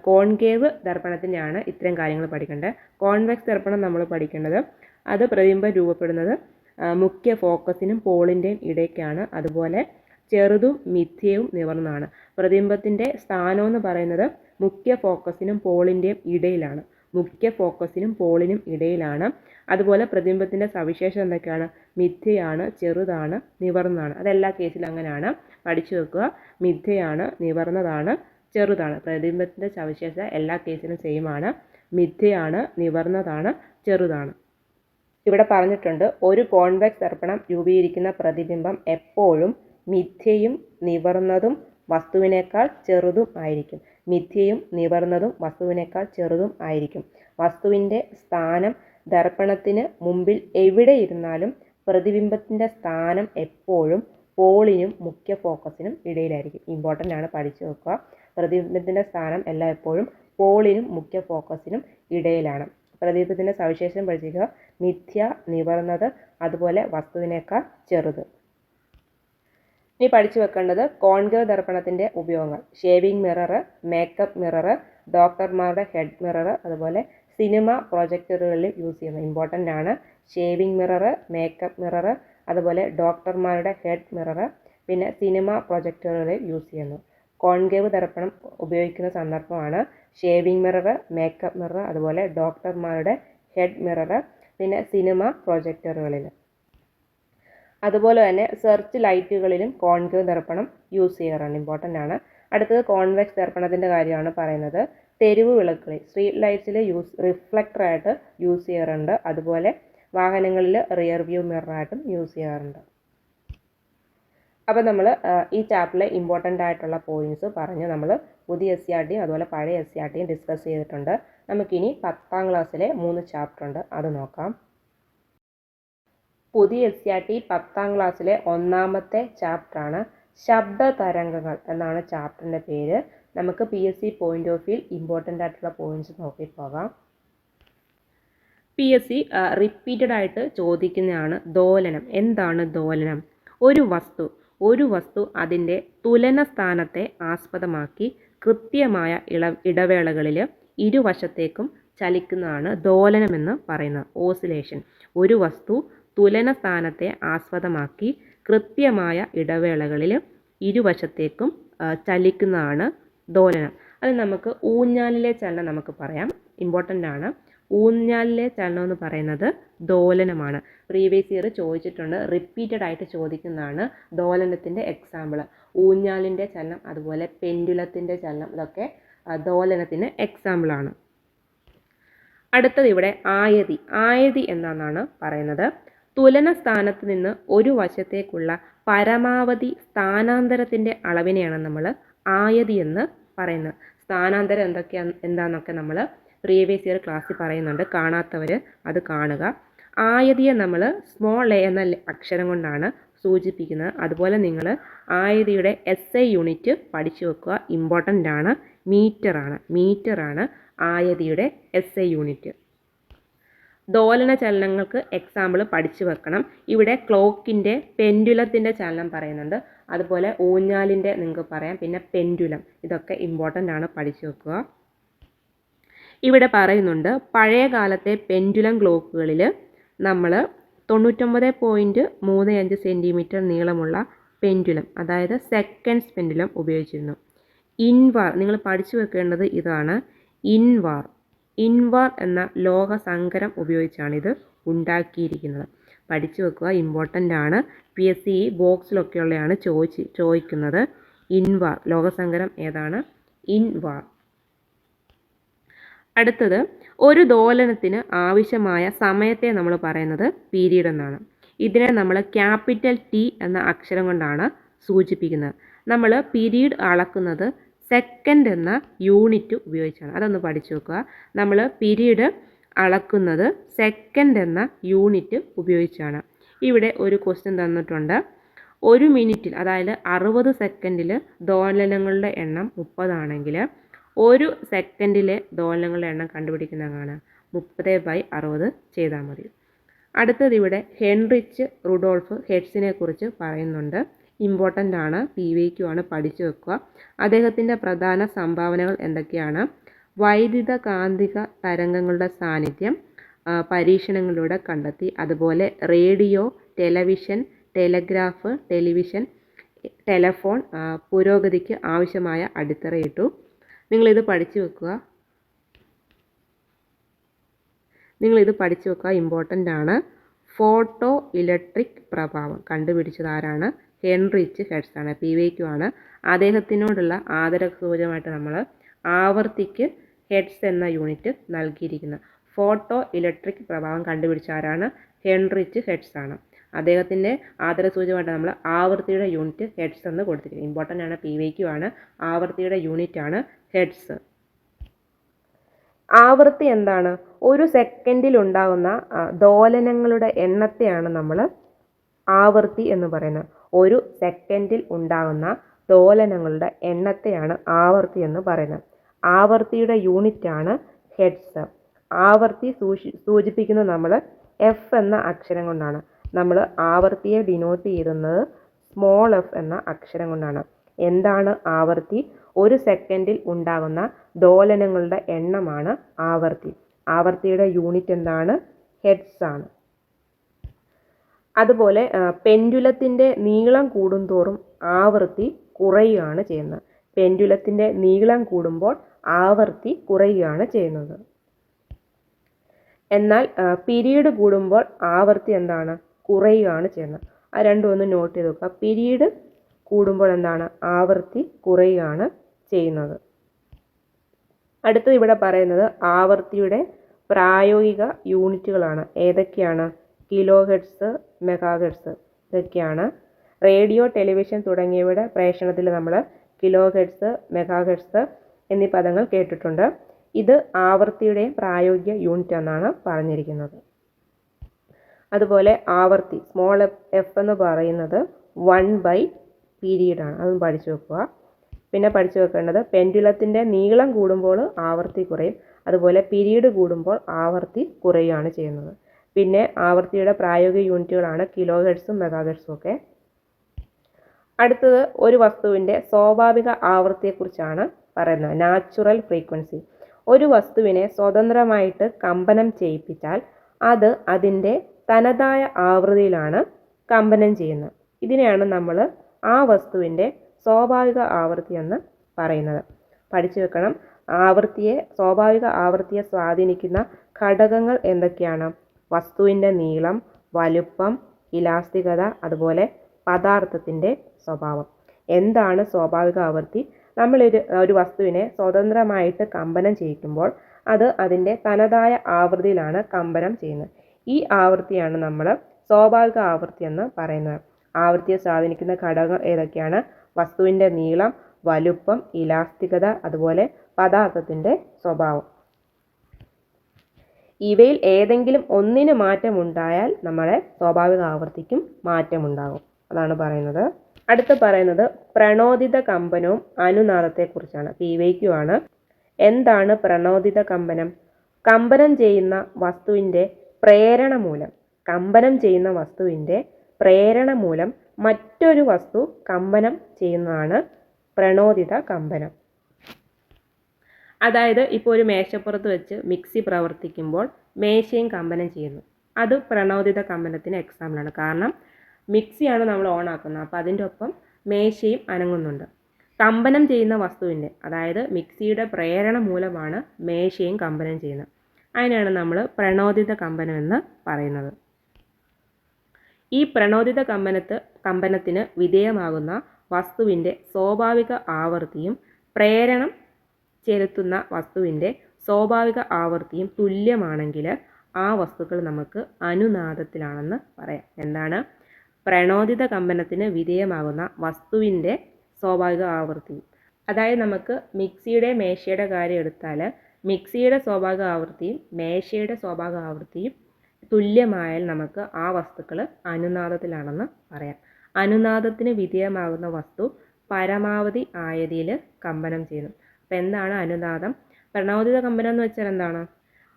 കോൺകേവ് ദർപ്പണത്തിൻ്റെയാണ് ഇത്രയും കാര്യങ്ങൾ പഠിക്കേണ്ടത്. കോൺവെക്സ് ദർപ്പണം നമ്മൾ പഠിക്കേണ്ടത് അത് പ്രതിബിംബം രൂപപ്പെടുന്നത് മുഖ്യ ഫോക്കസിനും പോളിൻ്റെയും ഇടയ്ക്കാണ്. അതുപോലെ ചെറുതും മിഥ്യയും നിവർന്നതാണ്. പ്രതിബിംബത്തിൻ്റെ സ്ഥാനം എന്ന് പറയുന്നത് മുഖ്യ ഫോക്കസിനും പോളിൻ്റെയും ഇടയിലാണ്. അതുപോലെ പ്രതിബിംബത്തിൻ്റെ സവിശേഷത എന്തൊക്കെയാണ്? മിഥ്യയാണ്, ചെറുതാണ്, നിവർന്നതാണ്. അതെല്ലാ കേസിലും അങ്ങനെയാണ്, പഠിച്ചു വെക്കുക. മിഥ്യയാണ്, നിവർന്നതാണ്, ചെറുതാണ്. പ്രതിബിംബത്തിൻ്റെ സവിശേഷത എല്ലാ കേസിലും സെയിം ആണ്. മിഥ്യയാണ്, നിവർന്നതാണ്, ചെറുതാണ്. ഇവിടെ പറഞ്ഞിട്ടുണ്ട്, ഒരു കോൺവെക്സ് ദർപ്പണം രൂപീകരിക്കുന്ന പ്രതിബിംബം എപ്പോഴും മിഥ്യയും നിവർന്നതും വസ്തുവിനേക്കാൾ ചെറുതും ആയിരിക്കും. വസ്തുവിൻ്റെ സ്ഥാനം ദർപ്പണത്തിന് മുമ്പിൽ എവിടെ ഇരുന്നാലും പ്രതിബിംബത്തിൻ്റെ സ്ഥാനം എപ്പോഴും പോളിനും മുഖ്യ ഫോക്കസിനും ഇടയിലായിരിക്കും. ഇമ്പോർട്ടൻ്റ് ആണ്, പഠിച്ചു വെക്കുക. പ്രതിബിംബത്തിൻ്റെ സ്ഥാനം എപ്പോഴും പോളിനും മുഖ്യ ഫോക്കസിനും ഇടയിലാണ്. പ്രതിബിംബത്തിൻ്റെ സവിശേഷം പഠിക്കുക: മിഥ്യ, നിവർന്നത്, അതുപോലെ വസ്തുവിനേക്കാൾ ചെറുത്. ഇനി പഠിച്ചു വെക്കേണ്ടത് കോൺകേവ് ദർപ്പണത്തിൻ്റെ ഉപയോഗങ്ങൾ: ഷേവിംഗ് മിറർ, മേക്കപ്പ് മിറർ, ഡോക്ടർമാരുടെ ഹെഡ് മിറർ, അതുപോലെ സിനിമ പ്രൊജക്ടറുകളിൽ യൂസ് ചെയ്യുന്നത്. ഇമ്പോർട്ടൻ്റ് ആണ്. ഷേവിംഗ് മിറർ, മേക്കപ്പ് മിറർ, അതുപോലെ ഡോക്ടർമാരുടെ ഹെഡ് മിറർ, പിന്നെ സിനിമ പ്രൊജക്ടറുകളിൽ യൂസ് ചെയ്യുന്നു. കോൺകേവ് ദർപ്പണം ഉപയോഗിക്കുന്ന സന്ദർഭമാണ് ഷേവിംഗ് മിറർ, മേക്കപ്പ് മിറർ, അതുപോലെ ഡോക്ടർമാരുടെ ഹെഡ് മിറർ, പിന്നെ സിനിമ പ്രൊജക്ടറുകളിൽ. അതുപോലെ തന്നെ സെർച്ച് ലൈറ്റുകളിലും കോൺകേവ് ദർപ്പണം യൂസ് ചെയ്യാറുണ്ട്. ഇമ്പോർട്ടൻ്റ് ആണ്. അടുത്തത് കോൺവെക്സ് ദർപ്പണത്തിൻ്റെ കാര്യമാണ് പറയുന്നത്. തെരുവ് വിളക്കുകളിൽ, സ്ട്രീറ്റ് ലൈറ്റ്സിൽ റിഫ്ലക്ടറായിട്ട് യൂസ് ചെയ്യാറുണ്ട്. അതുപോലെ വാഹനങ്ങളിൽ റിയർ വ്യൂ മിററായിട്ടും യൂസ് ചെയ്യാറുണ്ട്. അപ്പോൾ നമ്മൾ ഈ ചാപ്റ്ററിലെ ഇമ്പോർട്ടൻ്റ് ആയിട്ടുള്ള പോയിൻറ്റ്സ് പറഞ്ഞ് നമ്മൾ പുതിയ SCERT അതുപോലെ പഴയ SCERT ഡിസ്കസ് ചെയ്തിട്ടുണ്ട്. നമുക്കിനി 10ാം ക്ലാസ്സിലെ 3 ചാപ്റ്റർ ഉണ്ട്, അത് നോക്കാം. പുതിയ SCERT 10ാം ക്ലാസ്സിലെ 1ാമത്തെ ചാപ്റ്ററാണ് ശബ്ദ തരംഗങ്ങൾ എന്നാണ് ചാപ്റ്ററിൻ്റെ പേര്. നമുക്ക് PSC point of view important ആയിട്ടുള്ള പോയിൻറ്റ്സ് നോക്കി പോകാം. PSC റിപ്പീറ്റഡ് ആയിട്ട് ചോദിക്കുന്നതാണ് ദോലനം. എന്താണ് ദോലനം? ഒരു വസ്തു അതിൻ്റെ തുലന സ്ഥാനത്തെ ആസ്പദമാക്കി കൃത്യമായ ഇടവേളകളിൽ ഇരുവശത്തേക്കും ചലിക്കുന്നതാണ് ദോലനമെന്ന് പറയുന്നത്. ഓസിലേഷൻ. ഒരു വസ്തു തുലന സ്ഥാനത്തെ ആസ്പദമാക്കി കൃത്യമായ ഇടവേളകളിൽ ഇരുവശത്തേക്കും ചലിക്കുന്നതാണ് ദോലനം. അത് നമുക്ക് ഊഞ്ഞാലിലെ ചലനം നമുക്ക് പറയാം. ഇമ്പോർട്ടൻ്റ് ആണ്. ഊഞ്ഞാലിലെ ചലനം എന്ന് പറയുന്നത് ദോലനമാണ്. പ്രീവിയസ് ഇയർ ചോദിച്ചിട്ടുണ്ട്, റിപ്പീറ്റഡ് ആയിട്ട് ചോദിക്കുന്നതാണ് ദോലനത്തിൻ്റെ എക്സാമ്പിൾ. ഊഞ്ഞാലിൻ്റെ ചലനം, അതുപോലെ പെൻഡുലത്തിൻ്റെ ചലനം, ഇതൊക്കെ ദോലനത്തിന് എക്സാമ്പിളാണ്. അടുത്തത് ഇവിടെ ആയതി എന്നാണ് പറയുന്നത്. തുലന സ്ഥാനത്ത് നിന്ന് ഒരു വശത്തേക്കുള്ള പരമാവധി സ്ഥാനാന്തരത്തിൻ്റെ അളവിനെയാണ് നമ്മൾ ആയതി എന്ന് പറയുന്നത്. സ്ഥാനാന്തരം എന്താണെന്നൊക്കെ നമ്മൾ പ്രീവിയസ് ഇയർ ക്ലാസ്സിൽ പറയുന്നുണ്ട്. കാണാത്തവർ അത് കാണുക. ആയതിയെ നമ്മൾ സ്മോൾ a എന്ന അക്ഷരം കൊണ്ടാണ് സൂചിപ്പിക്കുന്നത്. അതുപോലെ നിങ്ങൾ ആയതിയുടെ SI യൂണിറ്റ് പഠിച്ചു വെക്കുക. ഇമ്പോർട്ടൻ്റ് ആണ്. മീറ്ററാണ് ആയതിയുടെ SI യൂണിറ്റ്. ദോലന ചലനങ്ങൾക്ക് എക്സാമ്പിൾ പഠിച്ചു വെക്കണം. ഇവിടെ ക്ലോക്കിൻ്റെ, പെൻഡുലത്തിൻ്റെ ചലനം പറയുന്നുണ്ട്. അതുപോലെ ഊഞ്ഞാലിൻ്റെ നിങ്ങൾക്ക് പറയാം. പിന്നെ പെൻഡുലം, ഇതൊക്കെ ഇമ്പോർട്ടൻ്റ് ആണ്, പഠിച്ചു വെക്കുക. ഇവിടെ പറയുന്നുണ്ട് പഴയ കാലത്തെ പെൻഡുലം ക്ലോക്കുകളിൽ നമ്മൾ 99.35 സെൻറ്റിമീറ്റർ നീളമുള്ള പെൻഡുലം, അതായത് സെക്കൻഡ്സ് പെൻഡുലം ഉപയോഗിച്ചിരുന്നു. ഇൻവാർ നിങ്ങൾ പഠിച്ചു വെക്കേണ്ടത് ഇതാണ്. ഇൻവാർ ഇൻവാർ എന്ന ലോഹസങ്കരം ഉപയോഗിച്ചാണ് ഇത് ഉണ്ടാക്കിയിരിക്കുന്നത്. പഠിച്ചു വെക്കുക, ഇമ്പോർട്ടൻ്റ് ആണ്. PSC ബോക്സിലൊക്കെയുള്ളതാണ് ചോദിക്കുന്നത്. ഇൻവാർ ലോഹസങ്കരം ഏതാണ്? ഇൻവാർ. അടുത്തത്, ഒരു ദോലനത്തിന് ആവശ്യമായ സമയത്തെ നമ്മൾ പറയുന്നത് പീരീഡ് എന്നാണ്. ഇതിനെ നമ്മൾ ക്യാപിറ്റൽ T എന്ന അക്ഷരം കൊണ്ടാണ് സൂചിപ്പിക്കുന്നത്. നമ്മൾ പീരീഡ് അളക്കുന്നത് സെക്കൻഡ് എന്ന യൂണിറ്റ് ഉപയോഗിച്ചാണ്. അതൊന്ന് പഠിച്ചു വെക്കുക. നമ്മൾ പീരീഡ് അളക്കുന്നത് സെക്കൻഡ് എന്ന യൂണിറ്റ് ഉപയോഗിച്ചാണ്. ഇവിടെ ഒരു ക്വസ്റ്റ്യൻ തന്നിട്ടുണ്ട്. ഒരു മിനിറ്റിൽ, അതായത് 60 സെക്കൻഡിൽ ദോലനങ്ങളുടെ എണ്ണം 30 ആണെങ്കിൽ ഒരു സെക്കൻഡിലെ ദോലനങ്ങളുടെ എണ്ണം കണ്ടുപിടിക്കുന്നതാണ് 30/60 ചെയ്താൽ മതി. അടുത്തത് ഇവിടെ ഹെൻറിച്ച് റുഡോൾഫ് ഹെർട്സിനെ കുറിച്ച് പറയുന്നുണ്ട്. ഇമ്പോർട്ടൻ്റ് ആണ്, PVQ ആണ്, പഠിച്ചു വെക്കുക. അദ്ദേഹത്തിൻ്റെ പ്രധാന സംഭാവനകൾ എന്തൊക്കെയാണ്? വൈദ്യുത കാന്തിക തരംഗങ്ങളുടെ സാന്നിധ്യം പരീക്ഷണങ്ങളിലൂടെ കണ്ടെത്തി. അതുപോലെ റേഡിയോ, ടെലിവിഷൻ, ടെലഗ്രാഫ്, ടെലഫോൺ പുരോഗതിക്ക് ആവശ്യമായ അടിത്തറയിട്ടു. നിങ്ങളിത് പഠിച്ചു വെക്കുക, ഇമ്പോർട്ടൻ്റ് ആണ്. ഫോട്ടോ ഇലക്ട്രിക് പ്രഭാവം കണ്ടുപിടിച്ചത് ആരാണ്? ഹെൻറിച്ച് ഹെർട്സ് ആണ്. PVQ ആണ്. അദ്ദേഹത്തിനോടുള്ള ആദരസൂചകമായിട്ട് നമ്മൾ ആവർത്തിക്ക് ഹെർട്സ് എന്ന യൂണിറ്റ് നൽകിയിരിക്കുന്നത്. ഫോട്ടോ ഇലക്ട്രിക് പ്രഭാവം കണ്ടുപിടിച്ച ആരാണ്? ഹെൻറിച്ച് ഹെർട്സ് ആണ്. അദ്ദേഹത്തിൻ്റെ ആദരസൂചകമായിട്ട് നമ്മൾ ആവർത്തിയുടെ യൂണിറ്റ് ഹെർട്സ് എന്ന് കൊടുത്തിരിക്കുന്നത്. ഇമ്പോർട്ടൻ്റ് ആണ്, PVQ ആണ്. ആവർത്തിയുടെ യൂണിറ്റ് ആണ് ഹെർട്സ്. ആവൃത്തി എന്താണ്? ഒരു സെക്കൻഡിൽ ഉണ്ടാകുന്ന ദോലനങ്ങളുടെ എണ്ണത്തെയാണ് നമ്മൾ ആവൃത്തി എന്ന് പറയുന്നത്. ഒരു സെക്കൻഡിൽ ഉണ്ടാകുന്ന ദോലനങ്ങളുടെ എണ്ണത്തെയാണ് ആവൃത്തി എന്ന് പറയുന്നത്. ആവൃത്തിയുടെ യൂണിറ്റ് ആണ് ഹെർട്സ്. ആവൃത്തി സൂചിപ്പിക്കുന്നത് നമ്മൾ F എന്ന അക്ഷരം കൊണ്ടാണ്. നമ്മൾ ആവൃത്തിയെ ഡിനോട്ട് ചെയ്യുന്നത് സ്മോൾ f എന്ന അക്ഷരം കൊണ്ടാണ്. എന്താണ് ആവൃത്തി? ഒരു സെക്കൻഡിൽ ഉണ്ടാകുന്ന ദോലനങ്ങളുടെ എണ്ണമാണ് ആവൃത്തി. ആവൃത്തിയുടെ യൂണിറ്റ് എന്താണ്? ഹെർട്സ് ആണ്. അതുപോലെ പെൻഡുലത്തിൻ്റെ നീളം കൂടുന്തോറും ആവൃത്തി കുറയുകയാണ് ചെയ്യുന്നത്. പെൻഡുലത്തിൻ്റെ നീളം കൂടുമ്പോൾ ആവൃത്തി കുറയുകയാണ് ചെയ്യുന്നത്. എന്നാൽ പീരീഡ് കൂടുമ്പോൾ ആവൃത്തി എന്താണ്? കുറയുകയാണ് ചെയ്യുന്നത്. ആ രണ്ടും ഒന്ന് നോട്ട് ചെയ്ത് വെക്കുക. പീരീഡ് കൂടുമ്പോൾ എന്താണ്? ആവൃത്തി കുറയുകയാണ് ചെയ്യുന്നത്. അടുത്തത് ഇവിടെ പറയുന്നത് ആവൃത്തിയുടെ പ്രായോഗിക യൂണിറ്റുകളാണ്. ഏതൊക്കെയാണ്? കിലോ ഹെർട്സ്, മെഗാ ഹെർട്സ്, ഇതൊക്കെയാണ്. റേഡിയോ, ടെലിവിഷൻ തുടങ്ങിയവയുടെ പ്രേഷണത്തിൽ നമ്മൾ കിലോ ഹെർട്സ്, മെഗാ ഹെർട്സ് എന്നീ പദങ്ങൾ കേട്ടിട്ടുണ്ട്. ഇത് ആവൃത്തിയുടെയും പ്രായോഗിക യൂണിറ്റ് എന്നാണ് പറഞ്ഞിരിക്കുന്നത്. അതുപോലെ ആവൃത്തി സ്മോൾ f എന്ന് പറയുന്നത് 1/, പീരീഡാണ്. അതും പഠിച്ചു വെക്കുക. പിന്നെ പഠിച്ചു വെക്കേണ്ടത് പെൻഡുലത്തിൻ്റെ നീളം കൂടുമ്പോൾ ആവൃത്തി കുറയും. അതുപോലെ പീരീഡ് കൂടുമ്പോൾ ആവൃത്തി കുറയുകയാണ് ചെയ്യുന്നത്. പിന്നെ ആവൃത്തിയുടെ പ്രായോഗിക യൂണിറ്റുകളാണ് കിലോ ഹെർട്സും മെഗാ ഹെർട്സും ഒക്കെ. അടുത്തത് ഒരു വസ്തുവിൻ്റെ സ്വാഭാവിക ആവൃത്തിയെക്കുറിച്ചാണ് പറയുന്നത്. Natural frequency. ഒരു വസ്തുവിനെ സ്വതന്ത്രമായിട്ട് കമ്പനം ചെയ്യിപ്പിച്ചാൽ അത് അതിൻ്റെ തനതായ ആവൃത്തിയിലാണ് കമ്പനം ചെയ്യുന്നത്. ഇതിനെയാണ് നമ്മൾ ആ വസ്തുവിൻ്റെ സ്വാഭാവിക ആവൃത്തി എന്ന് പറയുന്നത്. പഠിച്ചു വെക്കണം. സ്വാഭാവിക ആവൃത്തിയെ സ്വാധീനിക്കുന്ന ഘടകങ്ങൾ എന്തൊക്കെയാണ്? വസ്തുവിൻ്റെ നീളം, വലുപ്പം, ഇലാസ്തികത, അതുപോലെ പദാർത്ഥത്തിൻ്റെ സ്വഭാവം. എന്താണ് സ്വാഭാവിക ആവൃത്തി? നമ്മൾ ഒരു വസ്തുവിനെ സ്വതന്ത്രമായിട്ട് കമ്പനം ചെയ്യിക്കുമ്പോൾ അത് അതിൻ്റെ തനതായ ആവൃത്തിയിലാണ് കമ്പനം ചെയ്യുന്നത്. ഈ ആവൃത്തിയാണ് നമ്മൾ സ്വാഭാവിക ആവൃത്തി എന്ന് പറയുന്നത്. ആവൃത്തിയെ സ്വാധീനിക്കുന്ന ഘടകങ്ങൾ ഏതൊക്കെയാണ്? വസ്തുവിൻ്റെ നീളം, വലുപ്പം, ഇലാസ്തികത, അതുപോലെ പദാർത്ഥത്തിൻ്റെ സ്വഭാവം. ഇവയിൽ ഏതെങ്കിലും ഒന്നിന് മാറ്റമുണ്ടായാൽ നമ്മുടെ സ്വാഭാവിക ആവൃത്തിക്കും മാറ്റമുണ്ടാകും. അതാണ് പറയുന്നത്. അടുത്ത് പറയുന്നത് പ്രണോദിത കമ്പനവും അനുനാദത്തെക്കുറിച്ചാണ്. PVQ ആണ്. എന്താണ് പ്രണോദിത കമ്പനം? കമ്പനം ചെയ്യുന്ന വസ്തുവിൻ്റെ പ്രേരണ മൂലം മറ്റൊരു വസ്തു കമ്പനം ചെയ്യുന്നതാണ് പ്രണോദിത കമ്പനം. അതായത് ഇപ്പോൾ ഒരു മേശപ്പുറത്ത് വെച്ച് മിക്സി പ്രവർത്തിക്കുമ്പോൾ മേശയും കമ്പനം ചെയ്യുന്നു. അത് പ്രണോദിത കമ്പനത്തിന് എക്സാമ്പിളാണ്. കാരണം മിക്സിയാണ് നമ്മൾ ഓൺ ആക്കുന്നത്, അപ്പോൾ അതിൻ്റെ ഒപ്പം മേശയും അനങ്ങുന്നുണ്ട്. കമ്പനം ചെയ്യുന്ന വസ്തുവിൻ്റെ, അതായത് മിക്സിയുടെ പ്രേരണ മൂലമാണ് മേശയും കമ്പനം ചെയ്യുന്നത്. അതിനാണ് നമ്മൾ പ്രണോദിത കമ്പനം എന്ന് പറയുന്നത്. ഈ പ്രണോദിത കമ്പനത്തിന് വിധേയമാകുന്ന വസ്തുവിൻ്റെ സ്വാഭാവിക ആവൃത്തിയും പ്രേരണം ചെലുത്തുന്ന വസ്തുവിൻ്റെ സ്വാഭാവിക ആവൃത്തിയും തുല്യമാണെങ്കിൽ ആ വസ്തുക്കൾ നമുക്ക് അനുനാദത്തിലാണെന്ന് പറയാം. എന്താണ്? പ്രണോദിത കമ്പനത്തിന് വിധേയമാകുന്ന വസ്തുവിൻ്റെ സ്വാഭാവിക ആവൃത്തിയും, അതായത് നമുക്ക് മിക്സിയുടെ മേശയുടെ കാര്യം എടുത്താൽ മിക്സിയുടെ സ്വാഭാവിക ആവൃത്തിയും മേശയുടെ സ്വാഭാവിക ആവൃത്തിയും തുല്യമായാൽ നമുക്ക് ആ വസ്തുക്കൾ അനുനാദത്തിലാണെന്ന് പറയാം. അനുനാദത്തിന് വിധേയമാകുന്ന വസ്തു പരമാവധി ആയതിയിൽ കമ്പനം ചെയ്യുന്നു. അപ്പോൾ എന്താണ് അനുനാദം? പ്രണോദിത കമ്പനം എന്ന് വെച്ചാൽ എന്താണ്?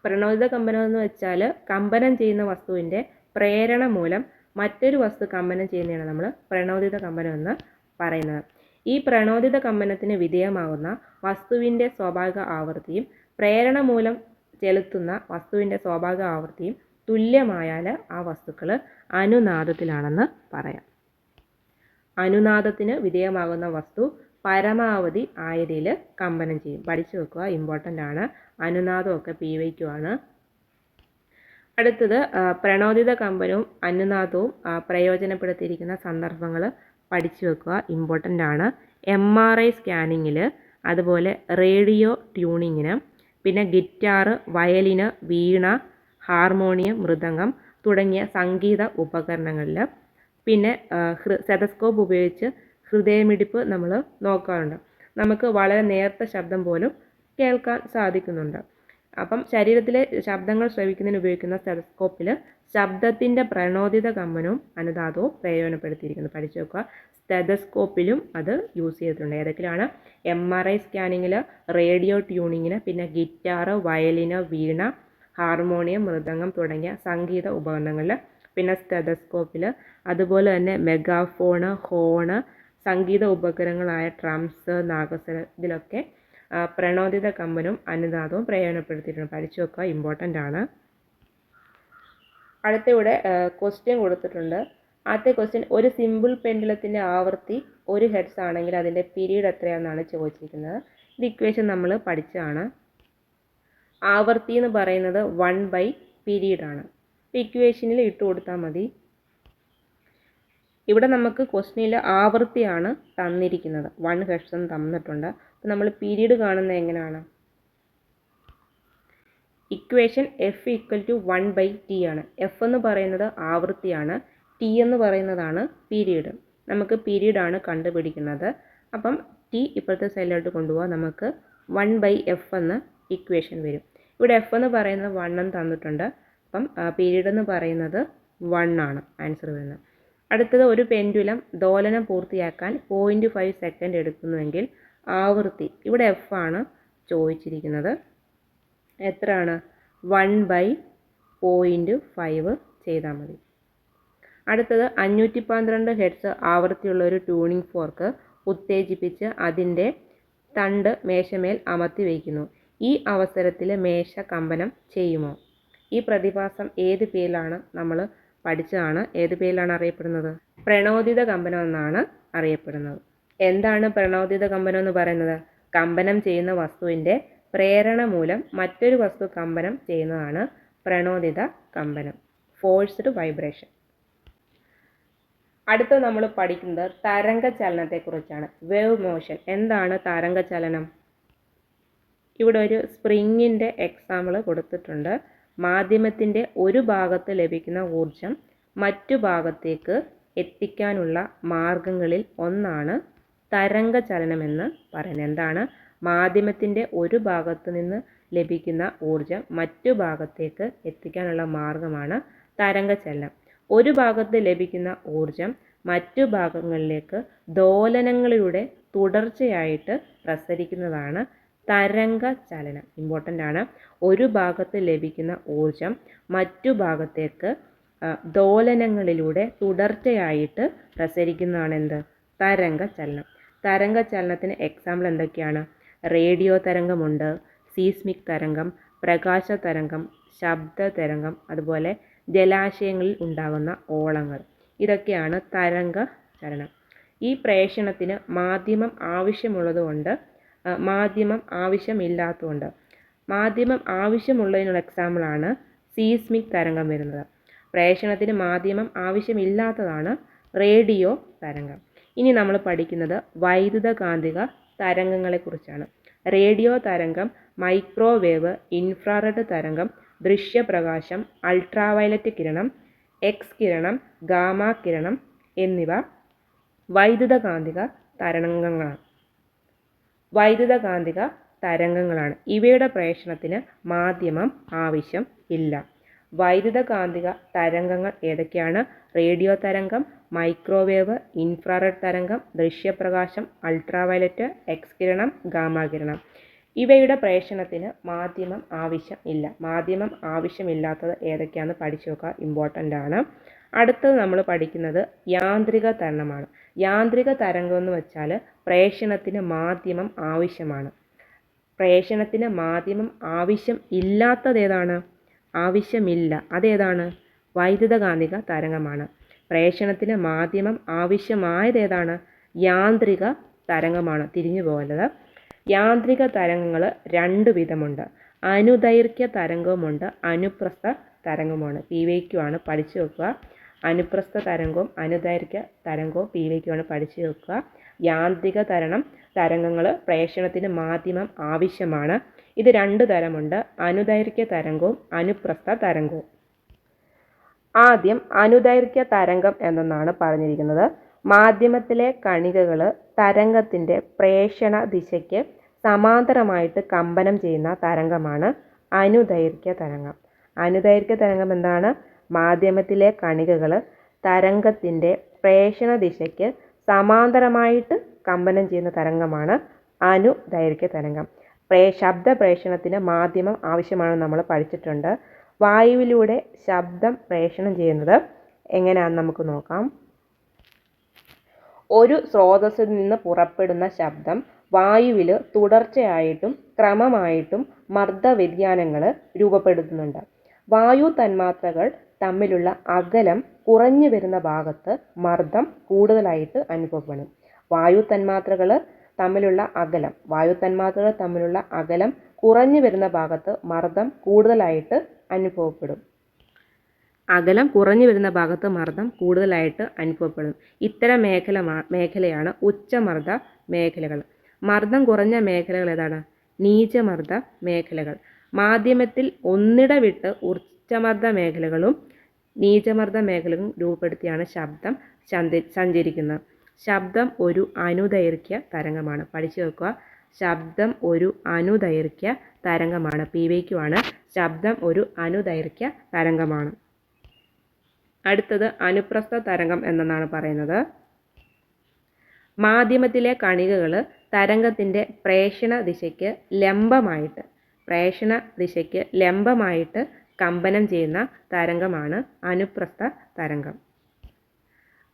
പ്രണോദിത കമ്പനം എന്ന് വെച്ചാൽ കമ്പനം ചെയ്യുന്ന വസ്തുവിൻ്റെ പ്രേരണ മൂലം മറ്റൊരു വസ്തു കമ്പനം ചെയ്യുന്നതാണ് നമ്മൾ പ്രണോദിത കമ്പനം എന്ന് പറയുന്നത്. ഈ പ്രണോദിത കമ്പനത്തിന് വിധേയമാകുന്ന വസ്തുവിൻ്റെ സ്വാഭാവിക ആവൃത്തിയും പ്രേരണ മൂലം ചെലുത്തുന്ന വസ്തുവിൻ്റെ സ്വാഭാവിക ആവൃത്തിയും തുല്യമായാൽ ആ വസ്തുക്കൾ അനുനാദത്തിലാണെന്ന് പറയാം. അനുനാദത്തിന് വിധേയമാകുന്ന വസ്തു പരമാവധി ആയതിൽ കമ്പനം ചെയ്യും. പഠിച്ചു വെക്കുക, ഇമ്പോർട്ടൻ്റ് ആണ്. അനുനാദമൊക്കെ PYQ ആണ്. അടുത്തത് പ്രണോദിത കമ്പനവും അനുനാദവും പ്രയോജനപ്പെടുത്തിയിരിക്കുന്ന സന്ദർഭങ്ങൾ പഠിച്ചു വെക്കുക, ഇമ്പോർട്ടൻ്റ് ആണ്. MRI സ്കാനിങ്ങിൽ, അതുപോലെ റേഡിയോ ട്യൂണിങ്ങിന്, പിന്നെ ഗിറ്റാർ, വയലിന്, വീണ, ഹാർമോണിയം, മൃദംഗം തുടങ്ങിയ സംഗീത ഉപകരണങ്ങളിൽ, പിന്നെ സ്റ്റെതസ്കോപ്പ് ഉപയോഗിച്ച് ഹൃദയമിടിപ്പ് നമ്മൾ നോക്കാറുണ്ട്. നമുക്ക് വളരെ നേർത്ത ശബ്ദം പോലും കേൾക്കാൻ സാധിക്കുന്നുണ്ട്. അപ്പം ശരീരത്തിലെ ശബ്ദങ്ങൾ ശ്രവിക്കുന്നതിന് ഉപയോഗിക്കുന്ന സ്റ്റെതസ്കോപ്പിൽ ശബ്ദത്തിൻ്റെ പ്രണോദിത കമ്പനവും അനുനാദവും പ്രയോജനപ്പെടുത്തിയിരിക്കുന്നു. പഠിച്ചു വെക്കുക. സ്റ്റെതസ്കോപ്പിലും അത് യൂസ് ചെയ്തിട്ടുണ്ട്. ഏതൊക്കെയാണ്? MRI സ്കാനിങ്ങിൽ, റേഡിയോ ട്യൂണിങ്ങിന്, പിന്നെ ഗിറ്റാർ, വയലിന്, വീണ, ഹാർമോണിയം, മൃദംഗം തുടങ്ങിയ സംഗീത ഉപകരണങ്ങളിൽ, പിന്നെ സ്റ്റെതസ്കോപ്പിൽ, അതുപോലെ തന്നെ മെഗാഫോണ്, ഹോണ്, സംഗീത ഉപകരണങ്ങളായ ട്രംസ്, നാഗസ്വരം, ഇതിലൊക്കെ പ്രണോദിത കമ്പനവും അനുനാദവും പ്രയോജനപ്പെടുത്തിയിട്ടുണ്ട്. പഠിച്ചു വെക്കുക, ഇമ്പോർട്ടൻ്റ് ആണ്. അടുത്തിവിടെ ക്വസ്റ്റ്യൻ കൊടുത്തിട്ടുണ്ട്. ആദ്യത്തെ ക്വസ്റ്റ്യൻ, ഒരു സിമ്പിൾ പെൻഡുലത്തിൻ്റെ ആവൃത്തി 1 ഹെർട്സ് ആണെങ്കിൽ അതിൻ്റെ പീരീഡ് എത്രയാണെന്നാണ് ചോദിച്ചിരിക്കുന്നത്. ഇത് ഇക്വേഷൻ നമ്മൾ പഠിച്ചതാണ്. ആവൃത്തി എന്ന് പറയുന്നത് 1/പീരീഡ് ആണ്. ഇക്വേഷനിൽ ഇട്ട് കൊടുത്താൽ മതി. ഇവിടെ നമുക്ക് ക്വസ്റ്റ്യനിൽ ആവൃത്തിയാണ് തന്നിരിക്കുന്നത്, 1 ഹെർട്സ് എന്ന് തന്നിട്ടുണ്ട്. അപ്പോൾ നമ്മൾ പീരീഡ് കാണുന്നത് എങ്ങനെയാണ്? ഇക്വേഷൻ F = 1/T ആണ്. F എന്ന് പറയുന്നത് ആവൃത്തിയാണ്, T എന്ന് പറയുന്നതാണ് പീരീഡ്. നമുക്ക് പീരീഡാണ് കണ്ടുപിടിക്കുന്നത്. അപ്പം T ഇപ്പോഴത്തെ സൈഡിലോട്ട് കൊണ്ടുപോകാം. നമുക്ക് 1/F എന്ന് ഇക്വേഷൻ വരും. ഇവിടെ F എന്ന് പറയുന്നത് 1 എന്ന് തന്നിട്ടുണ്ട്. അപ്പം പീരീഡ് എന്ന് പറയുന്നത് 1 ആണ് ആൻസർ വരുന്നത്. അടുത്തത്, ഒരു പെൻഡുലം ദോലനം പൂർത്തിയാക്കാൻ 0.5 സെക്കൻഡ് എടുക്കുന്നുവെങ്കിൽ ആവൃത്തി, ഇവിടെ F ആണ് ചോദിച്ചിരിക്കുന്നത്, എത്രയാണ്? 1/0.5 ചെയ്താൽ മതി. അടുത്തത്, 512 ഹെർട്സ് ആവൃത്തിയുള്ള ഒരു ട്യൂണിംഗ് ഫോർക്ക് ഉത്തേജിപ്പിച്ച് അതിൻ്റെ തണ്ട് മേശമേൽ അമർത്തി വയ്ക്കുന്നു. ഈ അവസരത്തിൽ മേശ കമ്പനം ചെയ്യുമോ? ഈ പ്രതിഭാസം ഏത് പേരിലാണ് നമ്മൾ പഠിച്ചതാണ്? ഏത് പേരിലാണ് അറിയപ്പെടുന്നത്? പ്രണോദിത കമ്പനം എന്നാണ് അറിയപ്പെടുന്നത്. എന്താണ് പ്രണോദിത കമ്പനം എന്ന് പറയുന്നത്? കമ്പനം ചെയ്യുന്ന വസ്തുവിൻ്റെ പ്രേരണ മൂലം മറ്റൊരു വസ്തു കമ്പനം ചെയ്യുന്നതാണ് പ്രണോദിത കമ്പനം, ഫോഴ്സ്ഡ് വൈബ്രേഷൻ. അടുത്ത നമ്മൾ പഠിക്കുന്നത് തരംഗ ചലനത്തെക്കുറിച്ചാണ്, വേവ് മോഷൻ. എന്താണ് തരംഗ ചലനം? ഇവിടെ ഒരു സ്പ്രിങ്ങിൻ്റെ എക്സാമ്പിൾ കൊടുത്തിട്ടുണ്ട്. മാധ്യമത്തിൻ്റെ ഒരു ഭാഗത്ത് ലഭിക്കുന്ന ഊർജം മറ്റു ഭാഗത്തേക്ക് എത്തിക്കാനുള്ള മാർഗങ്ങളിൽ ഒന്നാണ് തരംഗ ചലനമെന്ന് പറയുന്നത്. എന്താണ്? മാധ്യമത്തിൻ്റെ ഒരു ഭാഗത്ത് നിന്ന് ലഭിക്കുന്ന ഊർജം മറ്റു ഭാഗത്തേക്ക് എത്തിക്കാനുള്ള മാർഗമാണ് തരംഗ ചലനം. ഒരു ഭാഗത്ത് ലഭിക്കുന്ന ഊർജം മറ്റു ഭാഗങ്ങളിലേക്ക് ദോലനങ്ങളിലൂടെ തുടർച്ചയായിട്ട് പ്രസരിക്കുന്നതാണ് തരംഗ ചലനം. ഇമ്പോർട്ടൻ്റ് ആണ്. ഒരു ഭാഗത്ത് ലഭിക്കുന്ന ഊർജം മറ്റു ഭാഗത്തേക്ക് ദോലനങ്ങളിലൂടെ തുടർച്ചയായിട്ട് പ്രസരിക്കുന്നതാണ് എന്ത്? തരംഗ ചലനം. തരംഗ ചലനത്തിന് എക്സാമ്പിൾ എന്തൊക്കെയാണ്? റേഡിയോ തരംഗമുണ്ട്, സീസ്മിക് തരംഗം, പ്രകാശ തരംഗം, ശബ്ദ തരംഗം, അതുപോലെ ജലാശയങ്ങളിൽ ഉണ്ടാകുന്ന ഓളങ്ങൾ. ഇതൊക്കെയാണ് തരംഗ ചലനം. ഈ പ്രേഷണത്തിന് മാധ്യമം ആവശ്യമുള്ളതുകൊണ്ട് മാധ്യമം ആവശ്യമില്ലാത്തതുകൊണ്ട്. മാധ്യമം ആവശ്യമുള്ളതിനുള്ള എക്സാമ്പിളാണ് സീസ്മിക് തരംഗം വരുന്നത്. പ്രേഷണത്തിന് മാധ്യമം ആവശ്യമില്ലാത്തതാണ് റേഡിയോ തരംഗം. ഇനി നമ്മൾ പഠിക്കുന്നത് വൈദ്യുതകാന്തിക തരംഗങ്ങളെക്കുറിച്ചാണ്. റേഡിയോ തരംഗം, മൈക്രോവേവ്, ഇൻഫ്രാറെഡ് തരംഗം, ദൃശ്യപ്രകാശം, അൾട്രാവയലറ്റ് കിരണം, എക്സ് കിരണം, ഗാമ കിരണം എന്നിവ വൈദ്യുതകാന്തിക തരംഗങ്ങളാണ്. ഇവയുടെ പ്രേഷണത്തിന് മാധ്യമം ആവശ്യം ഇല്ല. വൈദ്യുതകാന്തിക തരംഗങ്ങൾ ഏതൊക്കെയാണ്? റേഡിയോ തരംഗം, മൈക്രോവേവ്, ഇൻഫ്രാറെഡ് തരംഗം, ദൃശ്യപ്രകാശം, അൾട്രാവയലറ്റ്, എക്സ് കിരണം, ഗാമ കിരണം. ഇവയുടെ പ്രേഷണത്തിന് മാധ്യമം ആവശ്യം ഇല്ല. മാധ്യമം ആവശ്യമില്ലാത്തത് ഏതൊക്കെയാണെന്ന് പഠിച്ചു നോക്കുക, ഇമ്പോർട്ടൻ്റ് ആണ്. അടുത്തത് നമ്മൾ പഠിക്കുന്നത് യാന്ത്രിക തരംഗമാണ്. യാന്ത്രിക തരംഗം എന്ന് വെച്ചാൽ പ്രേഷണത്തിന് മാധ്യമം ആവശ്യമാണ്. പ്രേഷണത്തിന് മാധ്യമം ആവശ്യം ഇല്ലാത്തത് ഏതാണ്? ആവശ്യമില്ല. അതേതാണ്? വൈദ്യുതകാന്തിക തരംഗമാണ്. പ്രേഷണത്തിന് മാധ്യമം ആവശ്യമായത് ഏതാണ്? യാന്ത്രിക തരംഗമാണ്. തിരിഞ്ഞു പോകരുത്. യാന്ത്രിക തരംഗങ്ങൾ രണ്ട് വിധമുണ്ട്. അനുദൈർഘ്യ തരംഗവുമുണ്ട്, അനുപ്രസ്ഥ തരംഗവുമാണ്. PYQ ആണ്, പഠിച്ചു വെക്കുക. അനുപ്രസ്ഥ തരംഗവും അനുദൈർഘ്യ തരംഗവും PYQ ആണ്, പഠിച്ചു വെക്കുക. യാന്ത്രിക തരംഗങ്ങൾ പ്രേഷണത്തിന് മാധ്യമം ആവശ്യമാണ്. ഇത് രണ്ട് തരമുണ്ട്, അനുദൈർഘ്യ തരംഗവും അനുപ്രസ്ഥ തരംഗവും. ആദ്യം അനുദൈർഘ്യ തരംഗം എന്നാണ് പറഞ്ഞിരിക്കുന്നത്. മാധ്യമത്തിലെ കണികകൾ തരംഗത്തിൻ്റെ പ്രേഷണ ദിശയ്ക്ക് സമാന്തരമായിട്ട് കമ്പനം ചെയ്യുന്ന തരംഗമാണ് അനുദൈർഘ്യ തരംഗം. അനുദൈർഘ്യ തരംഗം എന്താണ്? മാധ്യമത്തിലെ കണികകൾ തരംഗത്തിൻ്റെ പ്രേഷണ ദിശയ്ക്ക് സമാന്തരമായിട്ട് കമ്പനം ചെയ്യുന്ന തരംഗമാണ് അനുദൈർഘ്യ തരംഗം. ശബ്ദ പ്രേഷണത്തിന് മാധ്യമം ആവശ്യമാണെന്ന് നമ്മൾ പഠിച്ചിട്ടുണ്ട്. വായുവിലൂടെ ശബ്ദം പ്രേഷണം ചെയ്യുന്നത് എങ്ങനെയാണെന്ന് നമുക്ക് നോക്കാം. ഒരു സ്രോതസ്സിൽ നിന്ന് പുറപ്പെടുന്ന ശബ്ദം വായുവിൽ തുടർച്ചയായിട്ടും ക്രമമായിട്ടും മർദ്ദവ്യതിയാനങ്ങൾ രൂപപ്പെടുത്തുന്നുണ്ട്. വായു തന്മാത്രകൾ തമ്മിലുള്ള അകലം കുറഞ്ഞു വരുന്ന ഭാഗത്ത് മർദ്ദം കൂടുതലായിട്ട് അനുഭവപ്പെടും. വായു തന്മാത്രകൾ തമ്മിലുള്ള അകലം കുറഞ്ഞു വരുന്ന ഭാഗത്ത് മർദ്ദം കൂടുതലായിട്ട് അനുഭവപ്പെടും. ഇത്തരം മേഖലയാണ് ഉച്ചമർദ്ദ മേഖലകൾ. മർദ്ദം കുറഞ്ഞ മേഖലകൾ ഏതാണ്? നീചമർദ്ദ മേഖലകൾ. മാധ്യമത്തിൽ ഒന്നിടവിട്ട് ഉച്ചമർദ്ദ മേഖലകളും നീചമർദ്ദ മേഖലകളും രൂപപ്പെടുത്തിയാണ് ശബ്ദം സഞ്ചരിക്കുന്നത്. ശബ്ദം ഒരു അനുദൈർഘ്യ തരംഗമാണ്. പഠിച്ചു വെക്കുക. ശബ്ദം ഒരു അനുദൈർഘ്യ തരംഗമാണ്. PYQ ആണ്. ശബ്ദം ഒരു അനുദൈർഘ്യ തരംഗമാണ്. അടുത്തത് അനുപ്രസ്ഥ തരംഗം എന്നാണ് പറയുന്നത്. മാധ്യമത്തിലെ കണികകൾ തരംഗത്തിൻ്റെ പ്രേഷണ ദിശയ്ക്ക് ലംബമായിട്ട് കമ്പനം ചെയ്യുന്ന തരംഗമാണ് അനുപ്രസ്ഥ തരംഗം.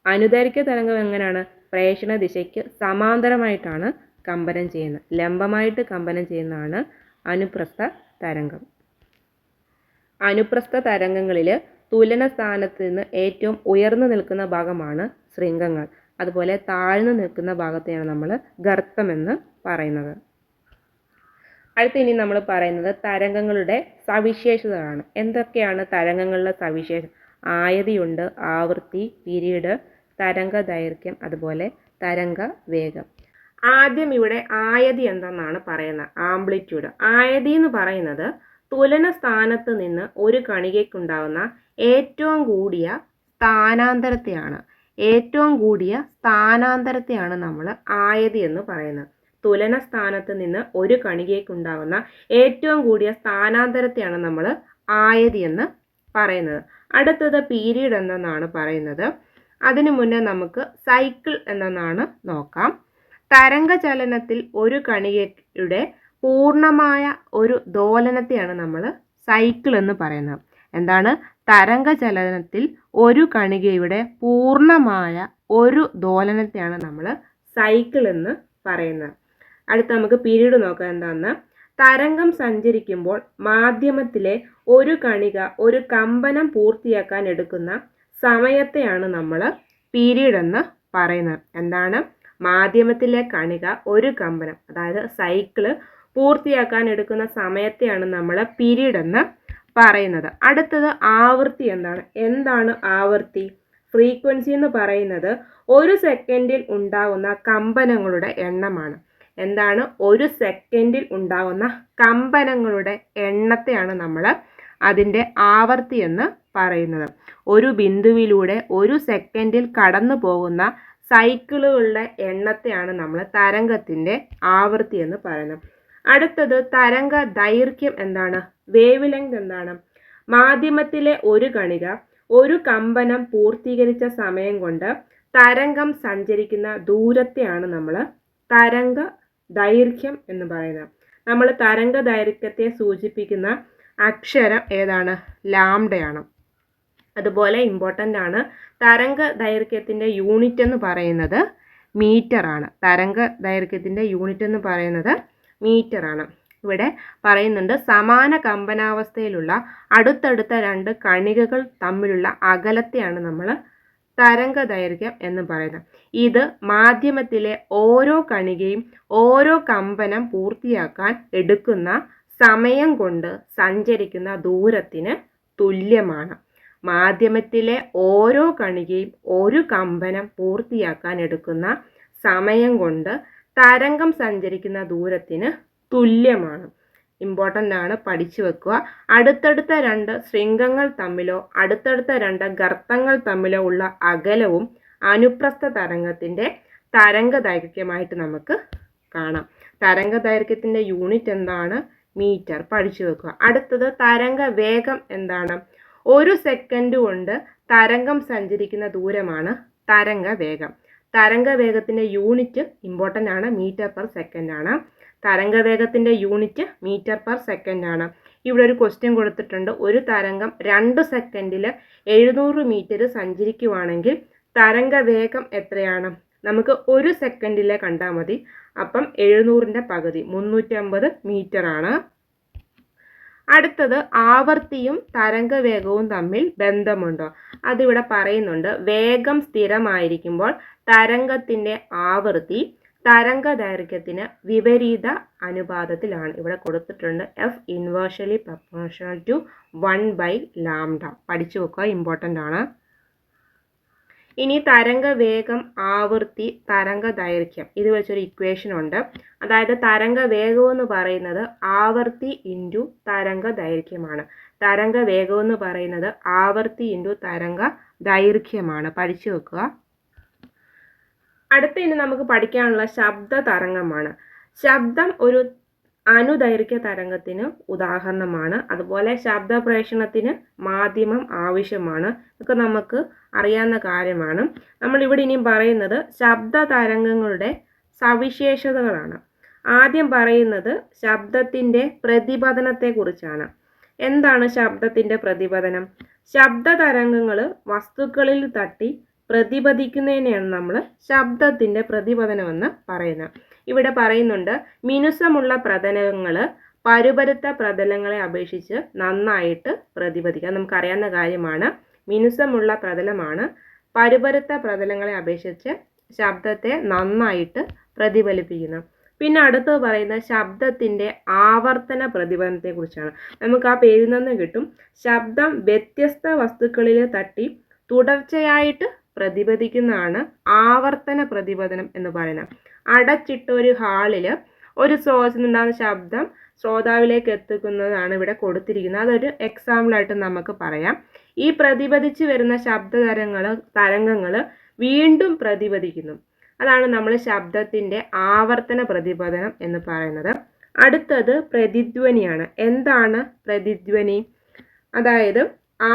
അനുദൈർഘ്യ തരംഗം എങ്ങനെയാണ്? പ്രേഷണ ദിശയ്ക്ക് സമാന്തരമായിട്ടാണ് കമ്പനം ചെയ്യുന്നത്. ലംബമായിട്ട് കമ്പനം ചെയ്യുന്നതാണ് അനുപ്രസ്ഥ തരംഗം. അനുപ്രസ്ഥ തരംഗങ്ങളിൽ തുലന സ്ഥാനത്ത് നിന്ന് ഏറ്റവും ഉയർന്നു നിൽക്കുന്ന ഭാഗമാണ് ശൃംഗങ്ങൾ. അതുപോലെ താഴ്ന്നു നിൽക്കുന്ന ഭാഗത്തെയാണ് നമ്മൾ ഗർത്തമെന്ന് പറയുന്നത്. അടുത്ത ഇനി നമ്മൾ പറയുന്നത് തരംഗങ്ങളുടെ സവിശേഷതകളാണ്. എന്തൊക്കെയാണ് തരംഗങ്ങളുടെ സവിശേഷത? ആയതിയുണ്ട്, ആവൃത്തി, പീരീഡ്, തരംഗ ദൈർഘ്യം, അതുപോലെ തരംഗ വേഗം. ആദ്യം ഇവിടെ ആയതി എന്തെന്നാണ് പറയുന്നത്, ആംപ്ലിറ്റ്യൂഡ്. ആയതി എന്ന് പറയുന്നത് തുലന സ്ഥാനത്ത് നിന്ന് ഒരു കണികയ്ക്കുണ്ടാകുന്ന ഏറ്റവും കൂടിയ സ്ഥാനാന്തരത്തെയാണ് നമ്മൾ ആയതി എന്ന് പറയുന്നത്. തുലന സ്ഥാനത്ത് നിന്ന് ഒരു കണികയ്ക്കുണ്ടാകുന്ന ഏറ്റവും കൂടിയ സ്ഥാനാന്തരത്തെയാണ് നമ്മൾ ആയതി എന്ന് പറയുന്നത്. അടുത്തത് പീരീഡ് എന്നാണ് പറയുന്നത്. അതിനു മുന്നേ നമുക്ക് സൈക്കിൾ എന്നാണ് നോക്കാം. തരംഗചലനത്തിൽ ഒരു കണികയുടെ പൂർണ്ണമായ ഒരു ദോലനത്തെയാണ് നമ്മൾ സൈക്കിൾ എന്ന് പറയുന്നത്. എന്താണ്? തരംഗചലനത്തിൽ ഒരു കണികയുടെ പൂർണ്ണമായ ഒരു ദോലനത്തെയാണ് നമ്മൾ സൈക്കിൾ എന്ന് പറയുന്നത്. അടുത്ത നമുക്ക് പീരീഡ് നോക്കാം. എന്താണെന്ന്? തരംഗം സഞ്ചരിക്കുമ്പോൾ മാധ്യമത്തിലെ ഒരു കണിക ഒരു കമ്പനം പൂർത്തിയാക്കാൻ എടുക്കുന്ന സമയത്തെയാണ് നമ്മൾ പീരീഡ് എന്ന് പറയുന്നത്. എന്താണ്? മാധ്യമത്തിലെ കണിക ഒരു കമ്പനം, അതായത് സൈക്കിള് പൂർത്തിയാക്കാൻ എടുക്കുന്ന സമയത്തെയാണ് നമ്മൾ പീരീഡ് എന്ന് പറയുന്നത്. അടുത്തത് ആവൃത്തി. എന്താണ് ആവൃത്തി? ഫ്രീക്വൻസി എന്ന് പറയുന്നത് ഒരു സെക്കൻഡിൽ ഉണ്ടാകുന്ന കമ്പനങ്ങളുടെ എണ്ണമാണ്. എന്താണ്? ഒരു സെക്കൻഡിൽ ഉണ്ടാകുന്ന കമ്പനങ്ങളുടെ എണ്ണത്തെയാണ് നമ്മൾ അതിൻ്റെ ആവൃത്തി എന്ന് പറയുന്നത്. ഒരു ബിന്ദുവിലൂടെ ഒരു സെക്കൻഡിൽ കടന്നു പോകുന്ന സൈക്കിളുകളുടെ എണ്ണത്തെയാണ് നമ്മൾ തരംഗത്തിൻ്റെ ആവൃത്തി എന്ന് പറയുന്നത്. അടുത്തത് തരംഗ ദൈർഘ്യം. വേവ് ലെങ്ത് എന്താണ്? മാധ്യമത്തിലെ ഒരു കണിക ഒരു കമ്പനം പൂർത്തീകരിച്ച സമയം കൊണ്ട് തരംഗം സഞ്ചരിക്കുന്ന ദൂരത്തെയാണ് നമ്മൾ തരംഗ ദൈർഘ്യം എന്ന് പറയുന്നത്. നമ്മൾ തരംഗ ദൈർഘ്യത്തെ സൂചിപ്പിക്കുന്ന അക്ഷരം ഏതാണ്? ലാംഡയാണ്. അതുപോലെ ഇമ്പോർട്ടൻ്റ് ആണ്, തരംഗ ദൈർഘ്യത്തിൻ്റെ യൂണിറ്റ് എന്ന് പറയുന്നത് മീറ്റർ ആണ്. തരംഗ ദൈർഘ്യത്തിൻ്റെ യൂണിറ്റ് എന്ന് പറയുന്നത് മീറ്റർ ആണ്. ഇവിടെ പറയുന്നുണ്ട് സമാന കമ്പനാവസ്ഥയിലുള്ള അടുത്തടുത്ത രണ്ട് കണികകൾ തമ്മിലുള്ള അകലത്തെയാണ് നമ്മൾ തരംഗ ദൈർഘ്യം എന്ന് പറയുന്നത്. ഇത് മാധ്യമത്തിലെ ഓരോ കണികയും ഓരോ കമ്പനം പൂർത്തിയാക്കാൻ എടുക്കുന്ന സമയം കൊണ്ട് സഞ്ചരിക്കുന്ന ദൂരത്തിന് തുല്യമാണ്. മാധ്യമത്തിലെ ഓരോ കണികയും ഒരു കമ്പനം പൂർത്തിയാക്കാൻ എടുക്കുന്ന സമയം കൊണ്ട് തരംഗം സഞ്ചരിക്കുന്ന ദൂരത്തിന് തുല്യമാണ്. ഇമ്പോർട്ടൻ്റ് ആണ്, പഠിച്ചു വെക്കുക. അടുത്തടുത്ത രണ്ട് ശൃംഗങ്ങൾ തമ്മിലോ അടുത്തടുത്ത രണ്ട് ഗർത്തങ്ങൾ തമ്മിലോ ഉള്ള അകലവും അനുപ്രസ്ഥ തരംഗത്തിൻ്റെ തരംഗ ദൈർഘ്യമായിട്ട് നമുക്ക് കാണാം. തരംഗ ദൈർഘ്യത്തിൻ്റെ യൂണിറ്റ് എന്താണ്? മീറ്റർ. പഠിച്ചു വെക്കുക. അടുത്തത് തരംഗ വേഗം. ഒരു സെക്കൻഡ് കൊണ്ട് തരംഗം സഞ്ചരിക്കുന്ന ദൂരമാണ് തരംഗ വേഗം. തരംഗ വേഗത്തിൻ്റെ യൂണിറ്റ് ഇമ്പോർട്ടൻ്റ് ആണ്, മീറ്റർ പെർ സെക്കൻഡ് ആണ്. തരംഗ വേഗത്തിൻ്റെ യൂണിറ്റ് മീറ്റർ പെർ സെക്കൻഡ് ആണ്. ഇവിടെ ഒരു ക്വസ്റ്റ്യൻ കൊടുത്തിട്ടുണ്ട്. ഒരു തരംഗം 2 സെക്കൻഡിൽ 700 മീറ്റർ സഞ്ചരിക്കുവാണെങ്കിൽ തരംഗ വേഗം എത്രയാണ്? നമുക്ക് 1 സെക്കൻഡിൽ കണ്ടാൽ മതി. അപ്പം 700ൻ്റെ പകുതി 350 മീറ്റർ ആണ്. അടുത്തത് ആവൃത്തിയും തരംഗവേഗവും തമ്മിൽ ബന്ധമുണ്ടോ? അതിവിടെ പറയുന്നുണ്ട്. വേഗം സ്ഥിരമായിരിക്കുമ്പോൾ തരംഗത്തിൻ്റെ ആവൃത്തി തരംഗ ദൈർഘ്യത്തിന് വിപരീത അനുപാതത്തിലാണ്. ഇവിടെ കൊടുത്തിട്ടുണ്ട് F ഇൻവേഴ്സ്ലി പ്രൊപ്പോർഷണൽ ടു 1/λ. പഠിച്ചു വെക്കുക, ഇമ്പോർട്ടൻ്റ് ആണ്. ഇനി തരംഗ വേഗം, ആവൃത്തി, തരംഗ ദൈർഘ്യം ഇത് വെച്ചൊരു ഇക്വേഷൻ ഉണ്ട്. അതായത് തരംഗ വേഗം എന്ന് പറയുന്നത് ആവൃത്തി ഇൻറ്റു തരംഗ ദൈർഘ്യമാണ്. തരംഗ വേഗം എന്ന് പറയുന്നത് ആവൃത്തി ഇൻറ്റു തരംഗ ദൈർഘ്യമാണ്. പഠിച്ചു വെക്കുക. അടുത്ത ഇനി നമുക്ക് പഠിക്കാനുള്ള ശബ്ദ തരംഗമാണ്. ശബ്ദം ഒരു അനുദൈർഘ്യ തരംഗത്തിന് ഉദാഹരണമാണ്. അതുപോലെ ശബ്ദ പ്രേഷണത്തിന് മാധ്യമം ആവശ്യമാണ്. ഇതൊക്കെ നമുക്ക് അറിയാവുന്ന കാര്യമാണ്. നമ്മളിവിടെ ഇനിയും പറയുന്നത് ശബ്ദ തരംഗങ്ങളുടെ സവിശേഷതകളാണ്. ആദ്യം പറയുന്നത് ശബ്ദത്തിൻ്റെ പ്രതിപതനത്തെക്കുറിച്ചാണ്. എന്താണ് ശബ്ദത്തിൻ്റെ പ്രതിപതനം? ശബ്ദ തരംഗങ്ങൾ വസ്തുക്കളിൽ തട്ടി പ്രതിപദിക്കുന്നതിനെയാണ് നമ്മൾ ശബ്ദത്തിൻ്റെ പ്രതിപതനമെന്ന് പറയുന്നത്. ഇവിടെ പറയുന്നുണ്ട് മിനുസമുള്ള പ്രതലങ്ങൾ പരുപരുത്ത പ്രതലങ്ങളെ അപേക്ഷിച്ച് നന്നായിട്ട് പ്രതിപദിക്കുക. നമുക്കറിയാവുന്ന കാര്യമാണ്. മിനുസമുള്ള പ്രതലമാണ് പരുപരുത്ത പ്രതലങ്ങളെ അപേക്ഷിച്ച് ശബ്ദത്തെ നന്നായിട്ട് പ്രതിഫലിപ്പിക്കുന്നത്. പിന്നെ അടുത്ത് പറയുന്ന ശബ്ദത്തിൻ്റെ ആവർത്തന പ്രതിപതനത്തെക്കുറിച്ചാണ്. നമുക്ക് ആ പേരിൽ നിന്ന് കിട്ടും. ശബ്ദം വ്യത്യസ്ത വസ്തുക്കളിൽ തട്ടി തുടർച്ചയായിട്ട് പ്രതിപദിക്കുന്നതാണ് ആവർത്തന പ്രതിപതനം എന്ന് പറയുന്നത്. അടച്ചിട്ട ഒരു ഹാളിൽ ഒരു സ്രോതസ്സിൽ നിന്നുണ്ടാകുന്ന ശബ്ദം ശ്രോതാവിലേക്ക് എത്തിക്കുന്നതാണ് ഇവിടെ കൊടുത്തിരിക്കുന്നത്. അതൊരു എക്സാമ്പിളായിട്ട് നമുക്ക് പറയാം. ഈ പ്രതിപദിച്ച് വരുന്ന ശബ്ദ തരംഗങ്ങൾ വീണ്ടും പ്രതിപദിക്കുന്നു. അതാണ് നമ്മൾ ശബ്ദത്തിൻ്റെ ആവർത്തന പ്രതിപതനം എന്ന് പറയുന്നത്. അടുത്തത് പ്രതിധ്വനിയാണ്. എന്താണ് പ്രതിധ്വനി? അതായത്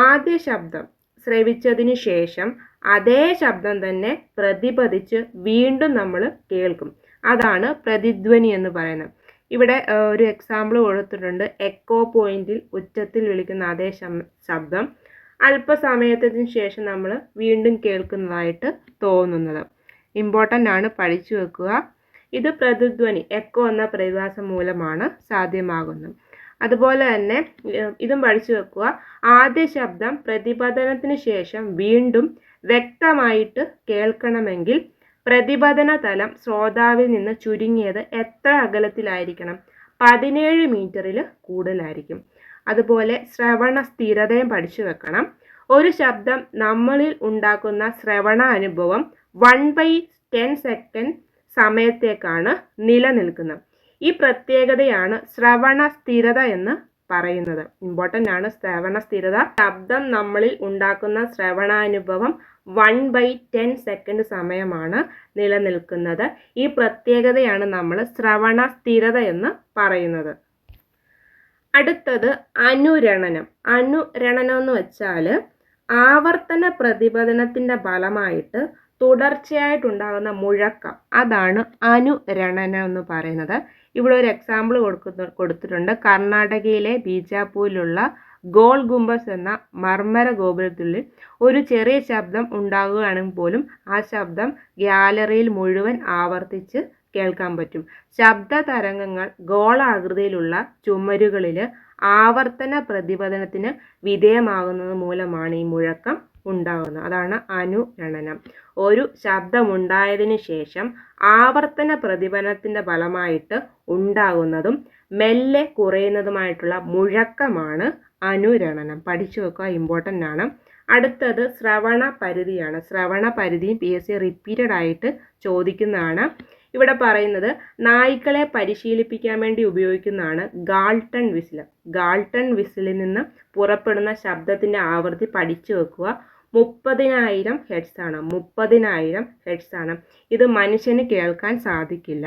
ആദ്യ ശബ്ദം ശ്രവിച്ചതിന് ശേഷം അതേ ശബ്ദം തന്നെ പ്രതിപദിച്ച് വീണ്ടും നമ്മൾ കേൾക്കും. അതാണ് പ്രതിധ്വനി എന്ന് പറയുന്നത്. ഇവിടെ ഒരു എക്സാമ്പിൾ കൊടുത്തിട്ടുണ്ട്. എക്കോ പോയിന്റിൽ ഉച്ചത്തിൽ വിളിക്കുന്ന അതേ ശബ്ദം അല്പസമയത്തിന് ശേഷം നമ്മൾ വീണ്ടും കേൾക്കുന്നതായിട്ട് തോന്നുന്നത്. ഇമ്പോർട്ടൻ്റ് ആണ്, പഠിച്ചു വെക്കുക. ഇത് പ്രതിധ്വനി, എക്കോ എന്ന പ്രതിഭാസം മൂലമാണ് സാധ്യമാകുന്നത്. അതുപോലെ തന്നെ ഇതും പഠിച്ചു വെക്കുക. ആദ്യ ശബ്ദം പ്രതിപതനത്തിന് ശേഷം വീണ്ടും വ്യക്തമായിട്ട് കേൾക്കണമെങ്കിൽ പ്രതിപതന തലം ശ്രോതാവിൽ നിന്ന് ചുരുങ്ങിയത് എത്ര അകലത്തിലായിരിക്കണം? 17 മീറ്ററിൽ കൂടുതലായിരിക്കും. അതുപോലെ ശ്രവണ സ്ഥിരതയും പഠിച്ചു വെക്കണം. ഒരു ശബ്ദം നമ്മളിൽ ഉണ്ടാക്കുന്ന ശ്രവണ അനുഭവം 1/10 സെക്കൻഡ് സമയത്തേക്കാണ് നിലനിൽക്കുന്നത്. ഈ പ്രത്യേകതയാണ് ശ്രവണ സ്ഥിരത എന്ന് പറയുന്നത്. ഇമ്പോർട്ടൻ്റ് ആണ് ശ്രവണ സ്ഥിരത. ശബ്ദം നമ്മളിൽ ഉണ്ടാക്കുന്ന ശ്രവണാനുഭവം 1/10 സെക്കൻഡ് സമയമാണ് നിലനിൽക്കുന്നത്. ഈ പ്രത്യേകതയാണ് നമ്മൾ ശ്രവണ സ്ഥിരത എന്ന് പറയുന്നത്. അടുത്തത് അനുരണനം. അനുരണനം എന്ന് വെച്ചാൽ ആവർത്തന പ്രതിപതനത്തിൻ്റെ ഫലമായിട്ട് തുടർച്ചയായിട്ടുണ്ടാകുന്ന മുഴക്കം, അതാണ് അനുരണനം എന്ന് പറയുന്നത്. ഇവിടെ ഒരു എക്സാമ്പിൾ കൊടുത്തിട്ടുണ്ട്. കർണാടകയിലെ ബീജാപൂരിലുള്ള ഗോൾ ഗുംബസ് എന്ന മർമ്മര ഗോപുരത്തിനുള്ളിൽ ഒരു ചെറിയ ശബ്ദം ഉണ്ടാകുകയാണെങ്കിൽ പോലും ആ ശബ്ദം ഗ്യാലറിയിൽ മുഴുവൻ ആവർത്തിച്ച് കേൾക്കാൻ പറ്റും. ശബ്ദ തരംഗങ്ങൾ ഗോളാകൃതിയിലുള്ള ചുമരുകളിൽ ആവർത്തന പ്രതിപതനത്തിന് വിധേയമാകുന്നത് മൂലമാണ് ഈ മുഴക്കം ഉണ്ടാകുന്നത്. അതാണ് അനുരണനം. ഒരു ശബ്ദമുണ്ടായതിനു ശേഷം ആവർത്തന പ്രതിപതനത്തിൻ്റെ ഫലമായിട്ട് ഉണ്ടാകുന്നതും മെല്ലെ കുറയുന്നതുമായിട്ടുള്ള മുഴക്കമാണ് അനുരണനം. പഠിച്ചു വെക്കുക, ഇമ്പോർട്ടൻ്റ് ആണ്. അടുത്തത് ശ്രവണ പരിധിയാണ്. ശ്രവണ പരിധിയും PSC റിപ്പീറ്റഡ് ആയിട്ട് ചോദിക്കുന്നതാണ്. ഇവിടെ പറയുന്നത് നായ്ക്കളെ പരിശീലിപ്പിക്കാൻ വേണ്ടി ഉപയോഗിക്കുന്നതാണ് ഗാൾട്ടൺ വിസിൽ. ഗാൾട്ടൺ വിസിലിൽ നിന്ന് പുറപ്പെടുന്ന ശബ്ദത്തിൻ്റെ ആവൃത്തി പഠിച്ചു വെക്കുക. 30,000 ഹെർട്സ് ആണ്. 30,000 ഹെർട്സ് ആണ്. ഇത് മനുഷ്യന് കേൾക്കാൻ സാധിക്കില്ല.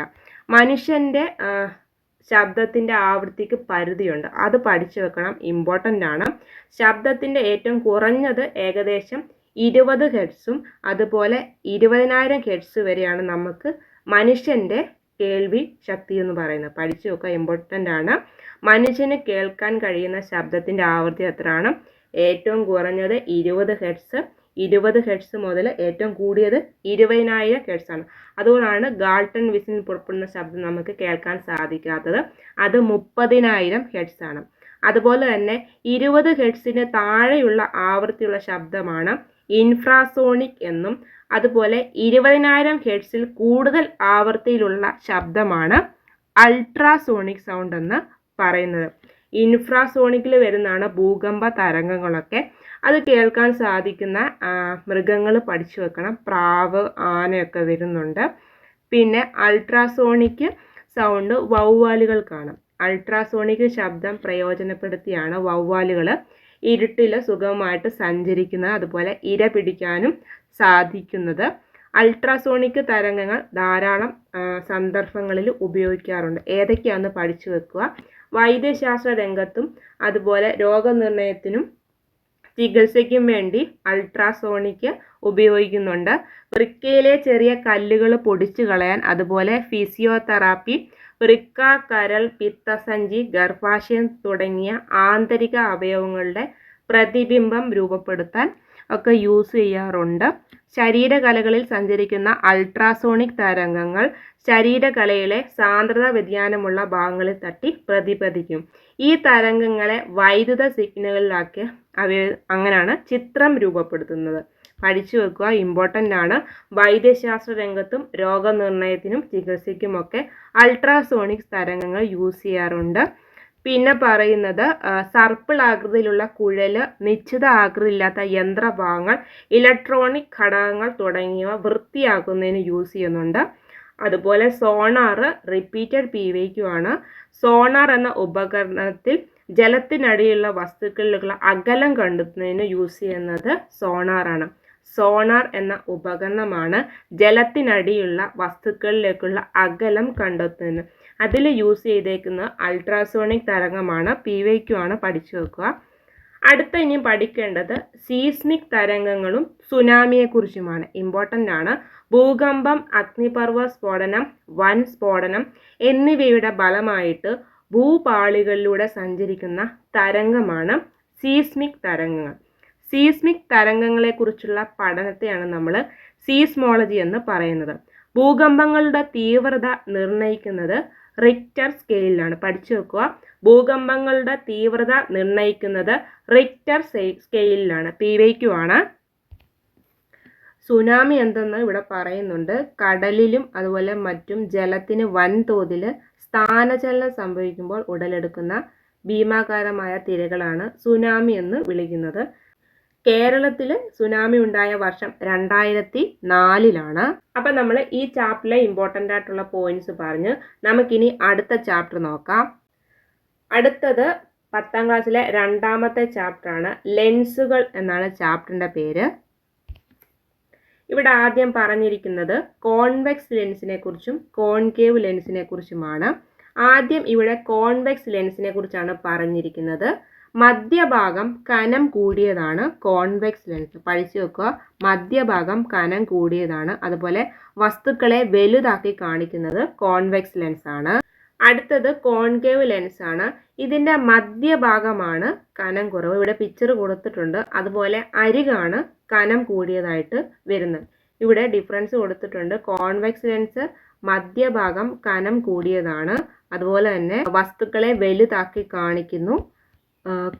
മനുഷ്യൻ്റെ ശബ്ദത്തിൻ്റെ ആവൃത്തിക്ക് പരിധിയുണ്ട്, അത് പഠിച്ചു വെക്കണം, ഇമ്പോർട്ടൻ്റ് ആണ്. ശബ്ദത്തിൻ്റെ ഏറ്റവും കുറഞ്ഞത് ഏകദേശം 20 ഹെർട്സും അതുപോലെ 20,000 ഹെർട്സ് വരെയാണ് നമുക്ക് മനുഷ്യൻ്റെ കേൾവി ശക്തി എന്ന് പറയുന്നത്. പഠിച്ചു വെക്കുക, ഇമ്പോർട്ടൻ്റ് ആണ്. മനുഷ്യന് കേൾക്കാൻ കഴിയുന്ന ശബ്ദത്തിൻ്റെ ആവൃത്തി എത്രയാണ്? ഏറ്റവും കുറഞ്ഞത് 20 ഹെർട്സ്, 20 ഹെർട്സ് മുതൽ ഏറ്റവും കൂടിയത് 20,000 ഹെർട്സ് ആണ്. അതുകൊണ്ടാണ് ഗാൾട്ടൺ വിസിൽ പുറപ്പെടുന്ന ശബ്ദം നമുക്ക് കേൾക്കാൻ സാധിക്കാത്തത്. അത് 30,000 ഹെർട്സ് ആണ്. അതുപോലെ തന്നെ 20 ഹെർട്സിന് താഴെയുള്ള ആവൃത്തിയുള്ള ശബ്ദമാണ് ഇൻഫ്രാസോണിക് എന്നും, അതുപോലെ 20,000 ഹെർട്സിൽ കൂടുതൽ ആവൃത്തിയിലുള്ള ശബ്ദമാണ് അൾട്രാസോണിക് സൗണ്ട് എന്ന് പറയുന്നത്. ഇൻഫ്രാസോണിക്കിൽ വരുന്നതാണ് ഭൂകമ്പ തരംഗങ്ങളൊക്കെ. അത് കേൾക്കാൻ സാധിക്കുന്ന മൃഗങ്ങൾ പഠിച്ചു വെക്കണം. പ്രാവ്, ആനയൊക്കെ വരുന്നുണ്ട്. പിന്നെ അൾട്രാസോണിക് സൗണ്ട് വവ്വാലുകൾക്കാണ്. അൾട്രാസോണിക് ശബ്ദം പ്രയോജനപ്പെടുത്തിയാണ് വവ്വാലുകൾ ഇരുട്ടിൽ സുഗമമായിട്ട് സഞ്ചരിക്കുന്നത്, അതുപോലെ ഇര പിടിക്കാനും സാധിക്കുന്നത്. അൾട്രാസോണിക് തരംഗങ്ങൾ ധാരാളം സന്ദർഭങ്ങളിൽ ഉപയോഗിക്കാറുണ്ട്. ഏതൊക്കെയാണെന്ന് പഠിച്ചു വെക്കുക. വൈദ്യശാസ്ത്ര രംഗത്തും അതുപോലെ രോഗനിർണയത്തിനും ചികിത്സയ്ക്കും വേണ്ടി അൾട്രാസോണിക് ഉപയോഗിക്കുന്നുണ്ട്. വൃക്കയിലെ ചെറിയ കല്ലുകൾ പൊടിച്ചു കളയാൻ, അതുപോലെ ഫിസിയോതെറാപ്പി, വൃക്ക, കരൾ, പിത്തസഞ്ചി, ഗർഭാശയം തുടങ്ങിയ ആന്തരിക അവയവങ്ങളുടെ പ്രതിബിംബം രൂപപ്പെടുത്താൻ ഒക്കെ യൂസ് ചെയ്യാറുണ്ട്. ശരീരകലകളിൽ സഞ്ചരിക്കുന്ന അൾട്രാസോണിക് തരംഗങ്ങൾ ശരീരകലയിലെ സാന്ദ്രത വ്യതിയാനമുള്ള ഭാഗങ്ങളിൽ തട്ടി പ്രതിപദിക്കും. ഈ തരംഗങ്ങളെ വൈദ്യുത സിഗ്നലുകളിലാക്കി അങ്ങനെയാണ് ചിത്രം രൂപപ്പെടുത്തുന്നത്. പഠിച്ചു വെക്കുക, ഇമ്പോർട്ടൻ്റ് ആണ്. വൈദ്യശാസ്ത്ര രംഗത്തും രോഗനിർണയത്തിനും ചികിത്സയ്ക്കുമൊക്കെ അൾട്രാസോണിക് തരംഗങ്ങൾ യൂസ് ചെയ്യാറുണ്ട്. പിന്നെ പറയുന്നത് സർപ്പിൾ ആകൃതിയിലുള്ള കുഴൽ, നിശ്ചിത ആകൃതിയില്ലാത്ത യന്ത്രഭാഗങ്ങൾ, ഇലക്ട്രോണിക് ഘടകങ്ങൾ തുടങ്ങിയവ വൃത്തിയാക്കുന്നതിന് യൂസ് ചെയ്യുന്നുണ്ട്. അതുപോലെ സോണാർ റിപ്പീറ്റഡ് PYQ ആണ്. സോണാർ എന്ന ഉപകരണത്തിൽ ജലത്തിനടിയിലുള്ള വസ്തുക്കളിലുള്ള അകലം കണ്ടെത്തുന്നതിന് യൂസ് ചെയ്യുന്നത് സോണാറാണ്. സോണാർ എന്ന ഉപകരണമാണ് ജലത്തിനടിയിലുള്ള വസ്തുക്കളിലേക്കുള്ള അകലം കണ്ടെത്തുന്നതിന്. അതിൽ യൂസ് ചെയ്തേക്കുന്ന അൾട്രാസോണിക് തരംഗമാണ്. PYQ ആണ്, പഠിച്ചു വെക്കുക. അടുത്ത ഇനിയും പഠിക്കേണ്ടത് സീസ്മിക് തരംഗങ്ങളും സുനാമിയെക്കുറിച്ചുമാണ്. ഇമ്പോർട്ടൻ്റ് ആണ്. ഭൂകമ്പം, അഗ്നിപർവ്വ സ്ഫോടനം, വൻ സ്ഫോടനം എന്നിവയുടെ ഫലമായിട്ട് ഭൂപാളികളിലൂടെ സഞ്ചരിക്കുന്ന തരംഗമാണ് സീസ്മിക് തരംഗങ്ങൾ. സീസ്മിക് തരംഗങ്ങളെക്കുറിച്ചുള്ള പഠനത്തെയാണ് നമ്മൾ സീസ്മോളജി എന്ന് പറയുന്നത്. ഭൂകമ്പങ്ങളുടെ തീവ്രത നിർണ്ണയിക്കുന്നത് റിക്ടർ സ്കെയിലാണ്. പഠിച്ചു വെക്കുക. ഭൂകമ്പങ്ങളുടെ തീവ്രത നിർണ്ണയിക്കുന്നത് റിക്ടർ സ്കെയിലാണ്. PYQ ആണ്. സുനാമി എന്തെന്ന് ഇവിടെ പറയുന്നുണ്ട്. കടലിലും അതുപോലെ മറ്റും ജലത്തിന് വൻതോതിൽ സ്ഥാനചലനം സംഭവിക്കുമ്പോൾ ഉടലെടുക്കുന്ന ഭീമാകാരമായ തിരകളാണ് സുനാമി എന്ന് വിളിക്കുന്നത്. കേരളത്തിൽ സുനാമി ഉണ്ടായ വർഷം 2004 അപ്പം നമ്മൾ ഈ ചാപ്റ്ററിലെ ഇമ്പോർട്ടൻ്റ് ആയിട്ടുള്ള പോയിന്റ്സ് പറഞ്ഞ് നമുക്കിനി അടുത്ത ചാപ്റ്റർ നോക്കാം. അടുത്തത് 10ാം ക്ലാസ്സിലെ രണ്ടാമത്തെ ചാപ്റ്ററാണ്. ലെൻസുകൾ എന്നാണ് ചാപ്റ്ററിൻ്റെ പേര്. ഇവിടെ ആദ്യം പറഞ്ഞിരിക്കുന്നത് കോൺവെക്സ് ലെൻസിനെ കുറിച്ചും കോൺകേവ് ലെൻസിനെ കുറിച്ചുമാണ്. ആദ്യം ഇവിടെ കോൺവെക്സ് ലെൻസിനെ കുറിച്ചാണ് പറഞ്ഞിരിക്കുന്നത്. മധ്യഭാഗം കനം കൂടിയതാണ് കോൺവെക്സ് ലെൻസ്. പഠിച്ചു വെക്കുക, മധ്യഭാഗം കനം കൂടിയതാണ്. അതുപോലെ വസ്തുക്കളെ വലുതാക്കി കാണിക്കുന്നത് കോൺവെക്സ് ലെൻസ് ആണ്. അടുത്തത് കോൺകേവ് ലെൻസ് ആണ്. ഇതിൻ്റെ മധ്യഭാഗമാണ് കനം കുറവ്. ഇവിടെ പിക്ചർ കൊടുത്തിട്ടുണ്ട്. അതുപോലെ അരികാണ് കനം കൂടിയതായിട്ട് വരുന്നത്. ഇവിടെ ഡിഫറൻസ് കൊടുത്തിട്ടുണ്ട്. കോൺവെക്സ് ലെൻസ് മധ്യഭാഗം കനം കൂടിയതാണ്. അതുപോലെ തന്നെ വസ്തുക്കളെ വലുതാക്കി കാണിക്കുന്നു.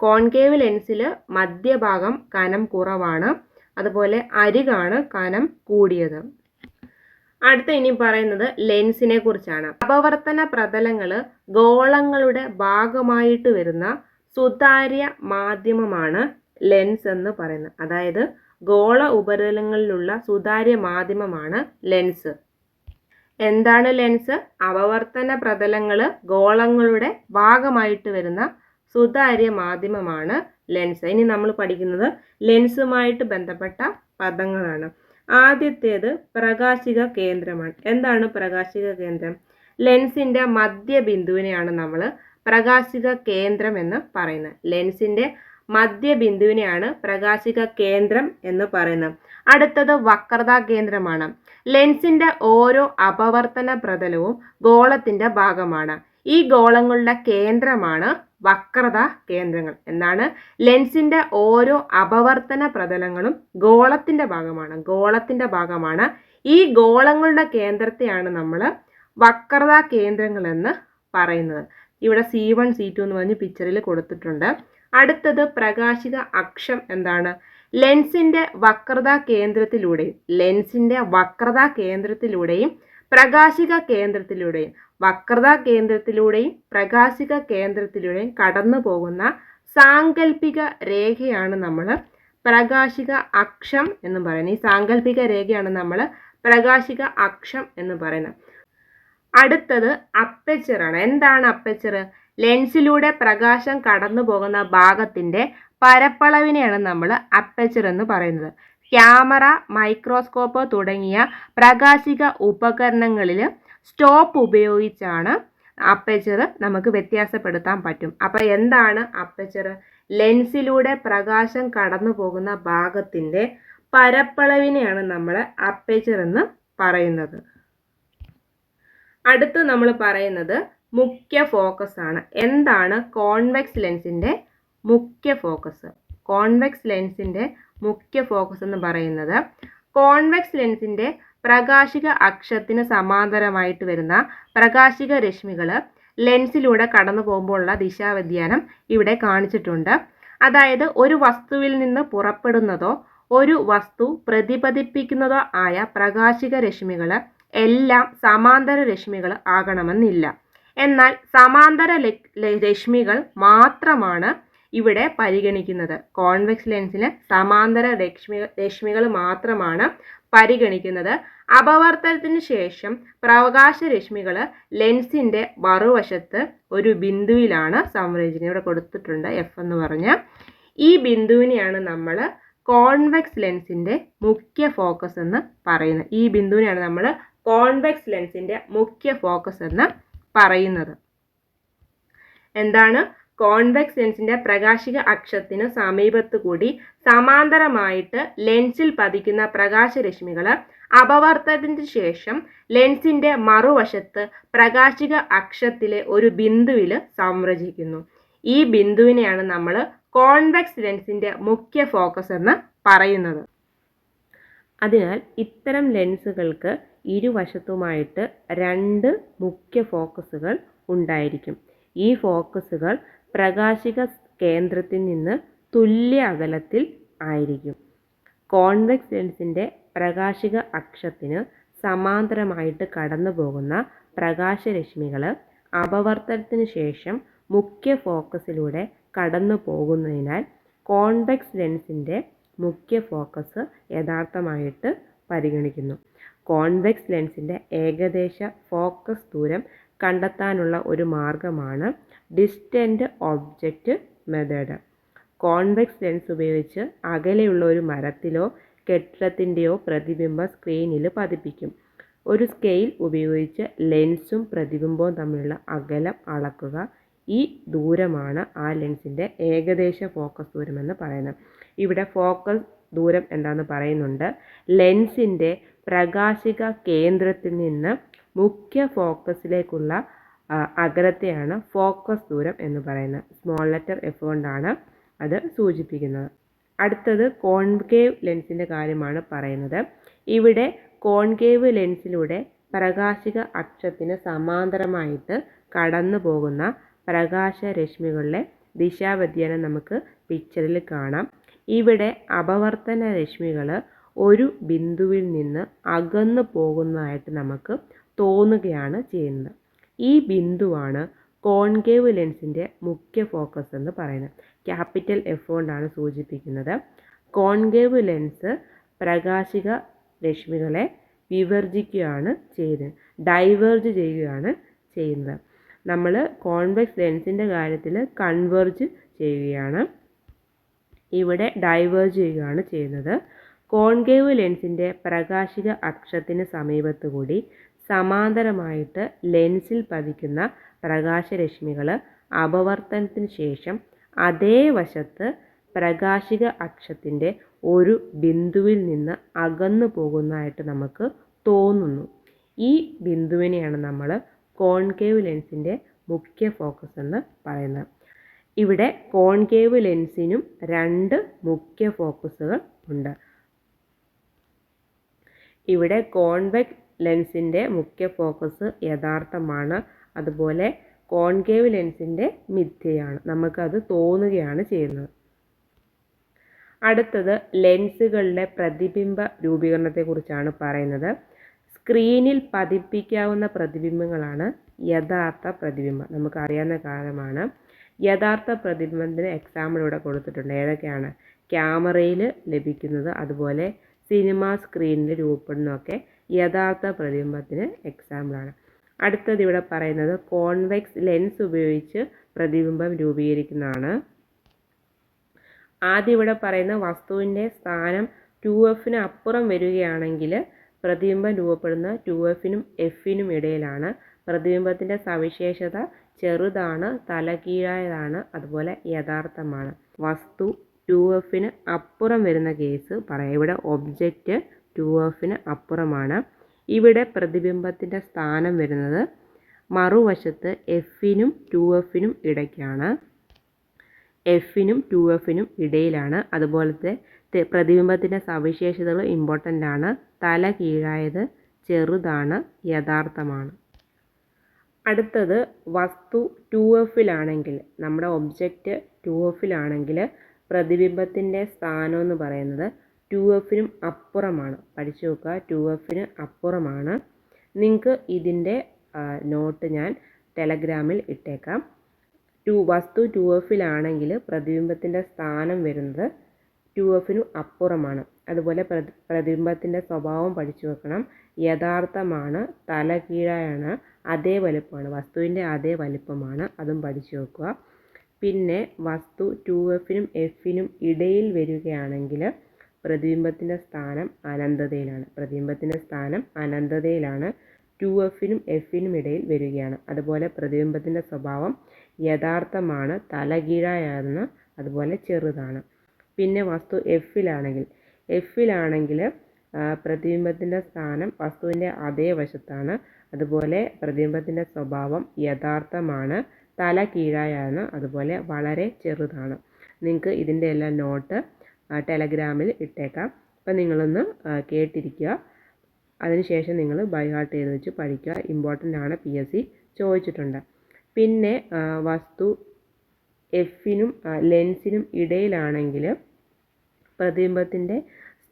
കോൺകേവ് ലെൻസിൽ മധ്യഭാഗം കനം കുറവാണ്. അതുപോലെ അരികാണ് കനം കൂടിയത്. അടുത്ത ഇനി പറയുന്നത് ലെൻസിനെ കുറിച്ചാണ്. അപവർത്തന പ്രതലങ്ങൾ ഗോളങ്ങളുടെ ഭാഗമായിട്ട് വരുന്ന സുതാര്യ മാധ്യമമാണ് ലെൻസ് എന്ന് പറയുന്നത്. അതായത് ഗോള ഉപരിതലങ്ങളിലുള്ള സുതാര്യ മാധ്യമമാണ് ലെൻസ്. എന്താണ് ലെൻസ്? അപവർത്തന പ്രതലങ്ങൾ ഗോളങ്ങളുടെ ഭാഗമായിട്ട് വരുന്ന സുതാര്യ മാധ്യമമാണ് ലെൻസ്. ഇനി നമ്മൾ പഠിക്കുന്നത് ലെൻസുമായിട്ട് ബന്ധപ്പെട്ട പദങ്ങളാണ്. ആദ്യത്തേത് പ്രകാശിക കേന്ദ്രമാണ്. എന്താണ് പ്രകാശിക കേന്ദ്രം? ലെൻസിൻ്റെ മധ്യബിന്ദുവിനെയാണ് നമ്മൾ പ്രകാശിക കേന്ദ്രം എന്ന് പറയുന്നത്. ലെൻസിൻ്റെ മധ്യബിന്ദുവിനെയാണ് പ്രകാശിക കേന്ദ്രം എന്ന് പറയുന്നത്. അടുത്തത് വക്രതാ കേന്ദ്രമാണ്. ലെൻസിൻ്റെ ഓരോ അപവർത്തന പ്രതലവും ഗോളത്തിൻ്റെ ഭാഗമാണ്. ഈ ഗോളങ്ങളുടെ കേന്ദ്രമാണ് വക്രതാ കേന്ദ്രങ്ങൾ. എന്താണ്? ലെൻസിൻ്റെ ഓരോ അപവർത്തന പ്രതലങ്ങളും ഗോളത്തിൻ്റെ ഭാഗമാണ്. ഈ ഗോളങ്ങളുടെ കേന്ദ്രത്തെയാണ് നമ്മൾ വക്രതാ കേന്ദ്രങ്ങൾ എന്ന് പറയുന്നത്. ഇവിടെ C1 C2 എന്ന് പറഞ്ഞ് പിക്ചറിൽ കൊടുത്തിട്ടുണ്ട്. അടുത്തത് പ്രകാശിക അക്ഷം. എന്താണ്? ലെൻസിൻ്റെ വക്രതാ കേന്ദ്രത്തിലൂടെയും പ്രകാശിക കേന്ദ്രത്തിലൂടെയും പ്രകാശിക കേന്ദ്രത്തിലൂടെയും കടന്നു പോകുന്ന സാങ്കല്പിക രേഖയാണ് നമ്മൾ പ്രകാശിക അക്ഷം എന്ന് പറയുന്നത്. ഈ സാങ്കല്പിക രേഖയാണ് നമ്മൾ പ്രകാശിക അക്ഷം എന്ന് പറയുന്നത്. അടുത്തത് അപ്പച്ചറാണ്. എന്താണ് അപ്പച്ചർ? ലെൻസിലൂടെ പ്രകാശം കടന്നു പോകുന്ന ഭാഗത്തിൻ്റെ പരപ്പളവിനെയാണ് നമ്മൾ അപ്പച്ചർ എന്ന് പറയുന്നത്. ക്യാമറ, മൈക്രോസ്കോപ്പ് തുടങ്ങിയ പ്രകാശിക ഉപകരണങ്ങളിൽ സ്റ്റോപ്പ് ഉപയോഗിച്ചാണ് അപ്പച്ചർ നമുക്ക് വ്യത്യാസപ്പെടുത്താൻ പറ്റും. അപ്പോൾ എന്താണ് അപ്പച്ചർ? ലെൻസിലൂടെ പ്രകാശം കടന്നു പോകുന്ന ഭാഗത്തിൻ്റെ പരപ്പളവിനെയാണ് നമ്മൾ അപ്പച്ചർ എന്ന് പറയുന്നത്. അടുത്ത് നമ്മൾ പറയുന്നത് മുഖ്യ ഫോക്കസ് ആണ്. എന്താണ് കോൺവെക്സ് ലെൻസിൻ്റെ മുഖ്യ ഫോക്കസ്? കോൺവെക്സ് ലെൻസിൻ്റെ മുഖ്യ ഫോക്കസ് എന്ന് പറയുന്നത് കോൺവെക്സ് ലെൻസിൻ്റെ പ്രകാശിക അക്ഷത്തിന് സമാന്തരമായിട്ട് വരുന്ന പ്രകാശിക രശ്മികൾ ലെൻസിലൂടെ കടന്നു പോകുമ്പോഴുള്ള ദിശാവ്യതിയാനം ഇവിടെ കാണിച്ചിട്ടുണ്ട്. അതായത് ഒരു വസ്തുവിൽ നിന്ന് പുറപ്പെടുന്നതോ ഒരു വസ്തു പ്രതിപതിപ്പിക്കുന്നതോ ആയ പ്രകാശിക രശ്മികൾ എല്ലാം സമാന്തര രശ്മികൾ ആകണമെന്നില്ല. എന്നാൽ സമാന്തര രശ്മികൾ മാത്രമാണ് ഇവിടെ പരിഗണിക്കുന്നത്. കോൺവെക്സ് ലെൻസിന് സമാന്തര രശ്മികൾ മാത്രമാണ് പരിഗണിക്കുന്നത്. അപവർത്തനത്തിന് ശേഷം പ്രകാശരശ്മികൾ ലെൻസിൻ്റെ മറുവശത്ത് ഒരു ബിന്ദുവിലാണ് സംരചിക്കുന്നത്. ഇവിടെ കൊടുത്തിട്ടുണ്ട് F എന്ന് പറഞ്ഞ്. ഈ ബിന്ദുവിനെയാണ് നമ്മൾ കോൺവെക്സ് ലെൻസിൻ്റെ മുഖ്യ ഫോക്കസ് എന്ന് പറയുന്നത്. ഈ ബിന്ദുവിനെയാണ് നമ്മൾ കോൺവെക്സ് ലെൻസിൻ്റെ മുഖ്യ ഫോക്കസ് എന്ന് പറയുന്നത്. എന്താണ്? കോൺവെക്സ് ലെൻസിൻ്റെ പ്രകാശിക അക്ഷത്തിന് സമീപത്ത് കൂടി സമാന്തരമായിട്ട് ലെൻസിൽ പതിക്കുന്ന പ്രകാശരശ്മികൾ അപവർത്തനത്തിന് ശേഷം ലെൻസിൻ്റെ മറുവശത്ത് പ്രകാശിക അക്ഷത്തിലെ ഒരു ബിന്ദുവിൽ സംരചിക്കുന്നു. ഈ ബിന്ദുവിനെയാണ് നമ്മൾ കോൺവെക്സ് ലെൻസിൻ്റെ മുഖ്യ ഫോക്കസ് എന്ന് പറയുന്നത്. അതിനാൽ ഇത്തരം ലെൻസുകൾക്ക് ഇരുവശത്തുമായിട്ട് 2 മുഖ്യ ഫോക്കസുകൾ ഉണ്ടായിരിക്കും. ഈ ഫോക്കസുകൾ പ്രകാശിക കേന്ദ്രത്തിൽ നിന്ന് തുല്യ അകലത്തിൽ ആയിരിക്കും. കോൺവെക്സ് ലെൻസിൻ്റെ പ്രകാശിക അക്ഷത്തിന് സമാന്തരമായിട്ട് കടന്നു പോകുന്ന പ്രകാശരശ്മികൾ അപവർത്തനത്തിന് ശേഷം മുഖ്യ ഫോക്കസിലൂടെ കടന്നു പോകുന്നതിനാൽ കോൺവെക്സ് ലെൻസിൻ്റെ മുഖ്യ ഫോക്കസ് യഥാർത്ഥമായിട്ട് പരിഗണിക്കുന്നു. കോൺവെക്സ് ലെൻസിൻ്റെ ഏകദേശ ഫോക്കസ് ദൂരം കണ്ടെത്താനുള്ള ഒരു മാർഗമാണ് distant object method. Convex lens ഉപയോഗിച്ച് അകലെയുള്ള ഒരു മരത്തിലോ കെട്ടിടത്തിൻ്റെയോ പ്രതിബിംബം സ്ക്രീനിൽ പതിപ്പിക്കും. ഒരു സ്കെയിൽ ഉപയോഗിച്ച് ലെൻസും പ്രതിബിംബവും തമ്മിലുള്ള അകലം അളക്കുക. ഈ ദൂരമാണ് ആ ലെൻസിൻ്റെ ഏകദേശ ഫോക്കസ് ദൂരം എന്ന് പറയുന്നത്. ഇവിടെ ഫോക്കസ് ദൂരം എന്താണെന്ന് പറയുന്നുണ്ട്. ലെൻസിൻ്റെ പ്രകാശിക കേന്ദ്രത്തിൽ നിന്ന് മുഖ്യ ഫോക്കസിലേക്കുള്ള അകലത്തെയാണ് ഫോക്കസ് ദൂരം എന്ന് പറയുന്നത്. സ്മോൾ ലെറ്റർ എഫ് കൊണ്ടാണ് അത് സൂചിപ്പിക്കുന്നത്. അടുത്തത് കോൺകേവ് ലെൻസിൻ്റെ കാര്യമാണ് പറയുന്നത്. ഇവിടെ കോൺകേവ് ലെൻസിലൂടെ പ്രകാശിക അക്ഷത്തിന് സമാന്തരമായിട്ട് കടന്നു പോകുന്ന പ്രകാശരശ്മികളിലെ ദിശാവ്യതിയാനം നമുക്ക് പിക്ചറിൽ കാണാം. ഇവിടെ അപവർത്തന രശ്മികൾ ഒരു ബിന്ദുവിൽ നിന്ന് അകന്നു പോകുന്നതായിട്ട് നമുക്ക് തോന്നുകയാണ് ചെയ്യുന്നത്. ഈ ബിന്ദുവാണ് കോൺകേവ് ലെൻസിൻ്റെ മുഖ്യ ഫോക്കസ് എന്ന് പറയുന്നത്. ക്യാപിറ്റൽ എഫ് കൊണ്ടാണ് സൂചിപ്പിക്കുന്നത്. കോൺകേവ് ലെൻസ് പ്രകാശിക രശ്മികളെ വിവർജിക്കുകയാണ് ചെയ്യുന്നത്, ഡൈവേർജ് ചെയ്യുകയാണ് ചെയ്യുന്നത്. നമ്മൾ കോൺവെക്സ് ലെൻസിൻ്റെ കാര്യത്തിൽ കൺവേർജ് ചെയ്യുകയാണ്, ഇവിടെ ഡൈവേർജ് ചെയ്യുകയാണ് ചെയ്യുന്നത്. കോൺകേവ് ലെൻസിൻ്റെ പ്രകാശിക അക്ഷത്തിന് സമീപത്ത് കൂടി സമാന്തരമായിട്ട് ലെൻസിൽ പതിക്കുന്ന പ്രകാശരശ്മികൾ അപവർത്തനത്തിന് ശേഷം അതേ വശത്ത് പ്രകാശിക അക്ഷത്തിൻ്റെ ഒരു ബിന്ദുവിൽ നിന്ന് അകന്നു പോകുന്നതായിട്ട് നമുക്ക് തോന്നുന്നു. ഈ ബിന്ദുവിനെയാണ് നമ്മൾ കോൺകേവ് ലെൻസിൻ്റെ മുഖ്യ ഫോക്കസ് എന്ന് പറയുന്നത്. ഇവിടെ കോൺകേവ് ലെൻസിനും 2 മുഖ്യ ഫോക്കസുകൾ ഉണ്ട്. ഇവിടെ കോൺവെക്സ് ലെൻസിൻ്റെ മുഖ്യ ഫോക്കസ് യഥാർത്ഥമാണ്, അതുപോലെ കോൺകേവ് ലെൻസിൻ്റെ മിഥ്യയാണ്, നമുക്കത് തോന്നുകയാണ് ചെയ്യുന്നത്. അടുത്തത് ലെൻസുകളുടെ പ്രതിബിംബ രൂപീകരണത്തെക്കുറിച്ചാണ് പറയുന്നത്. സ്ക്രീനിൽ പതിപ്പിക്കാവുന്ന പ്രതിബിംബങ്ങളാണ് യഥാർത്ഥ പ്രതിബിംബം. നമുക്കറിയാവുന്ന കാര്യമാണ്. യഥാർത്ഥ പ്രതിബിംബത്തിന് എക്സാമ്പിൾ ഇവിടെ കൊടുത്തിട്ടുണ്ട്. ഏതൊക്കെയാണ്? ക്യാമറയിൽ ലഭിക്കുന്നത്, അതുപോലെ സിനിമ സ്ക്രീനിൽ രൂപപ്പെടുന്നതൊക്കെ യഥാർത്ഥ പ്രതിബിംബത്തിന് എക്സാമ്പിളാണ്. അടുത്തത് ഇവിടെ പറയുന്നത് കോൺവെക്സ് ലെൻസ് ഉപയോഗിച്ച് പ്രതിബിംബം രൂപീകരിക്കുന്നതാണ്. ആദ്യം ഇവിടെ പറയുന്ന വസ്തുവിൻ്റെ സ്ഥാനം 2Fന് അപ്പുറം വരികയാണെങ്കിൽ പ്രതിബിംബം രൂപപ്പെടുന്ന 2Fനും Fനും ഇടയിലാണ്. പ്രതിബിംബത്തിൻ്റെ സവിശേഷത ചെറുതാണ്, തലകീഴായതാണ്, അതുപോലെ യഥാർത്ഥമാണ്. വസ്തു 2Fന് അപ്പുറം വരുന്ന കേസ് പറയാം. ഇവിടെ ഒബ്ജക്റ്റ് 2Fന് അപ്പുറമാണ്. ഇവിടെ പ്രതിബിംബത്തിൻ്റെ സ്ഥാനം വരുന്നത് മറുവശത്ത് Fനും 2Fനും ഇടയ്ക്കാണ്, Fനും 2Fനും ഇടയിലാണ്. അതുപോലത്തെ പ്രതിബിംബത്തിൻ്റെ സവിശേഷതകൾ ഇമ്പോർട്ടൻ്റ് ആണ്. തല കീഴായത്, ചെറുതാണ്, യഥാർത്ഥമാണ്. അടുത്തത് വസ്തു 2Fലാണെങ്കിൽ, നമ്മുടെ ഒബ്ജക്റ്റ് 2Fലാണെങ്കിൽ പ്രതിബിംബത്തിൻ്റെ സ്ഥാനം എന്ന് പറയുന്നത് 2Fനും അപ്പുറമാണ്. പഠിച്ചു നോക്കുക, 2Fന് അപ്പുറമാണ്. നിങ്ങൾക്ക് ഇതിൻ്റെ നോട്ട് ഞാൻ ടെലഗ്രാമിൽ ഇട്ടേക്കാം. വസ്തു 2Fലാണെങ്കിൽ പ്രതിബിംബത്തിൻ്റെ സ്ഥാനം വരുന്നത് 2Fനും അപ്പുറമാണ്. അതുപോലെ പ്രതിബിംബത്തിൻ്റെ സ്വഭാവം പഠിച്ചു വെക്കണം. യഥാർത്ഥമാണ്, തല കീഴായാണ്, അതേ വലുപ്പമാണ്, വസ്തുവിൻ്റെ അതേ വലുപ്പമാണ്, അതും പഠിച്ചു വെക്കുക. പിന്നെ വസ്തു 2Fനും Fനും ഇടയിൽ വരികയാണെങ്കിൽ പ്രതിബിംബത്തിൻ്റെ സ്ഥാനം അനന്തതയിലാണ്. പ്രതിബിംബത്തിൻ്റെ സ്ഥാനം അനന്തതയിലാണ്, 2Fനും Fനും ഇടയിൽ വരികയാണ്. അതുപോലെ പ്രതിബിംബത്തിൻ്റെ സ്വഭാവം യഥാർത്ഥമാണ്, തലകീഴായാണ്, അതുപോലെ ചെറുതാണ്. പിന്നെ വസ്തു Fലാണെങ്കിൽ പ്രതിബിംബത്തിൻ്റെ സ്ഥാനം വസ്തുവിൻ്റെ അതേ വശത്താണ്. അതുപോലെ പ്രതിബിംബത്തിൻ്റെ സ്വഭാവം യഥാർത്ഥമാണ്, തല കീഴായാണ്, അതുപോലെ വളരെ ചെറുതാണ്. നിങ്ങൾക്ക് ഇതിൻ്റെ എല്ലാം നോട്ട് ടെലഗ്രാമിൽ ഇട്ടേക്കാം. അപ്പം നിങ്ങളൊന്ന് കേട്ടിരിക്കുക. അതിനുശേഷം നിങ്ങൾ ബൈ ഹാർട്ട് ചെയ്ത് വെച്ച് പഠിക്കുക. ഇമ്പോർട്ടൻ്റ് ആണ്, PSC ചോദിച്ചിട്ടുണ്ട്. പിന്നെ വസ്തു Fനും ലെൻസിനും ഇടയിലാണെങ്കിൽ പ്രതിബിംബത്തിൻ്റെ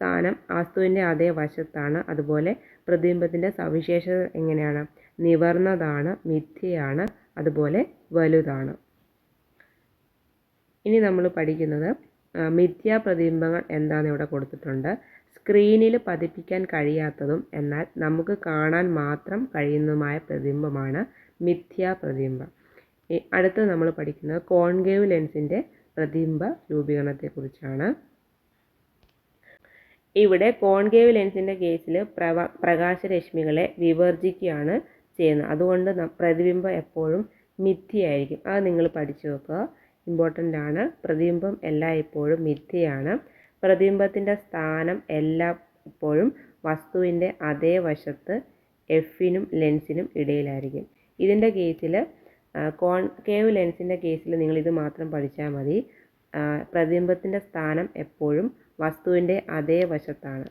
സ്ഥാനം വസ്തുവിൻ്റെ അതേ വശത്താണ്. അതുപോലെ പ്രതിബിംബത്തിൻ്റെ സവിശേഷത എങ്ങനെയാണ്? നിവർന്നതാണ്, മിഥ്യയാണ്, അതുപോലെ വലുതാണ്. ഇനി നമ്മൾ പഠിക്കുന്നത് മിഥ്യാ പ്രതിബിംബങ്ങൾ എന്താണെന്ന് ഇവിടെ കൊടുത്തിട്ടുണ്ട്. സ്ക്രീനിൽ പതിപ്പിക്കാൻ കഴിയാത്തതും എന്നാൽ നമുക്ക് കാണാൻ മാത്രം കഴിയുന്നതുമായ പ്രതിബിംബമാണ് മിഥ്യാ പ്രതിബിംബം. അടുത്ത് നമ്മൾ പഠിക്കുന്നത് കോൺകേവ് ലെൻസിൻ്റെ പ്രതിബിംബ രൂപീകരണത്തെക്കുറിച്ചാണ്. ഇവിടെ കോൺകേവ് ലെൻസിൻ്റെ കേസിൽ പ്രകാശരശ്മികളെ വിവർജിക്കുകയാണ് ചെയ്യുന്നത്. അതുകൊണ്ട് പ്രതിബിംബം എപ്പോഴും മിഥ്യയായിരിക്കും. അത് നിങ്ങൾ പഠിച്ചു വെക്കുക, ഇമ്പോർട്ടൻ്റ് ആണ്. പ്രതിബിംബം എല്ലായ്പ്പോഴും മിഥ്യയാണ്. പ്രതിബിംബത്തിൻ്റെ സ്ഥാനം എല്ലായ്പ്പോഴും വസ്തുവിൻ്റെ അതേ വശത്ത് എഫിനും ലെൻസിനും ഇടയിലായിരിക്കും. ഇതിൻ്റെ കേസിൽ കോൺകേവ് ലെൻസിൻ്റെ കേസിൽ നിങ്ങളിത് മാത്രം പഠിച്ചാൽ മതി. പ്രതിബിംബത്തിൻ്റെ സ്ഥാനം എപ്പോഴും വസ്തുവിൻ്റെ അതേ വശത്താണ്,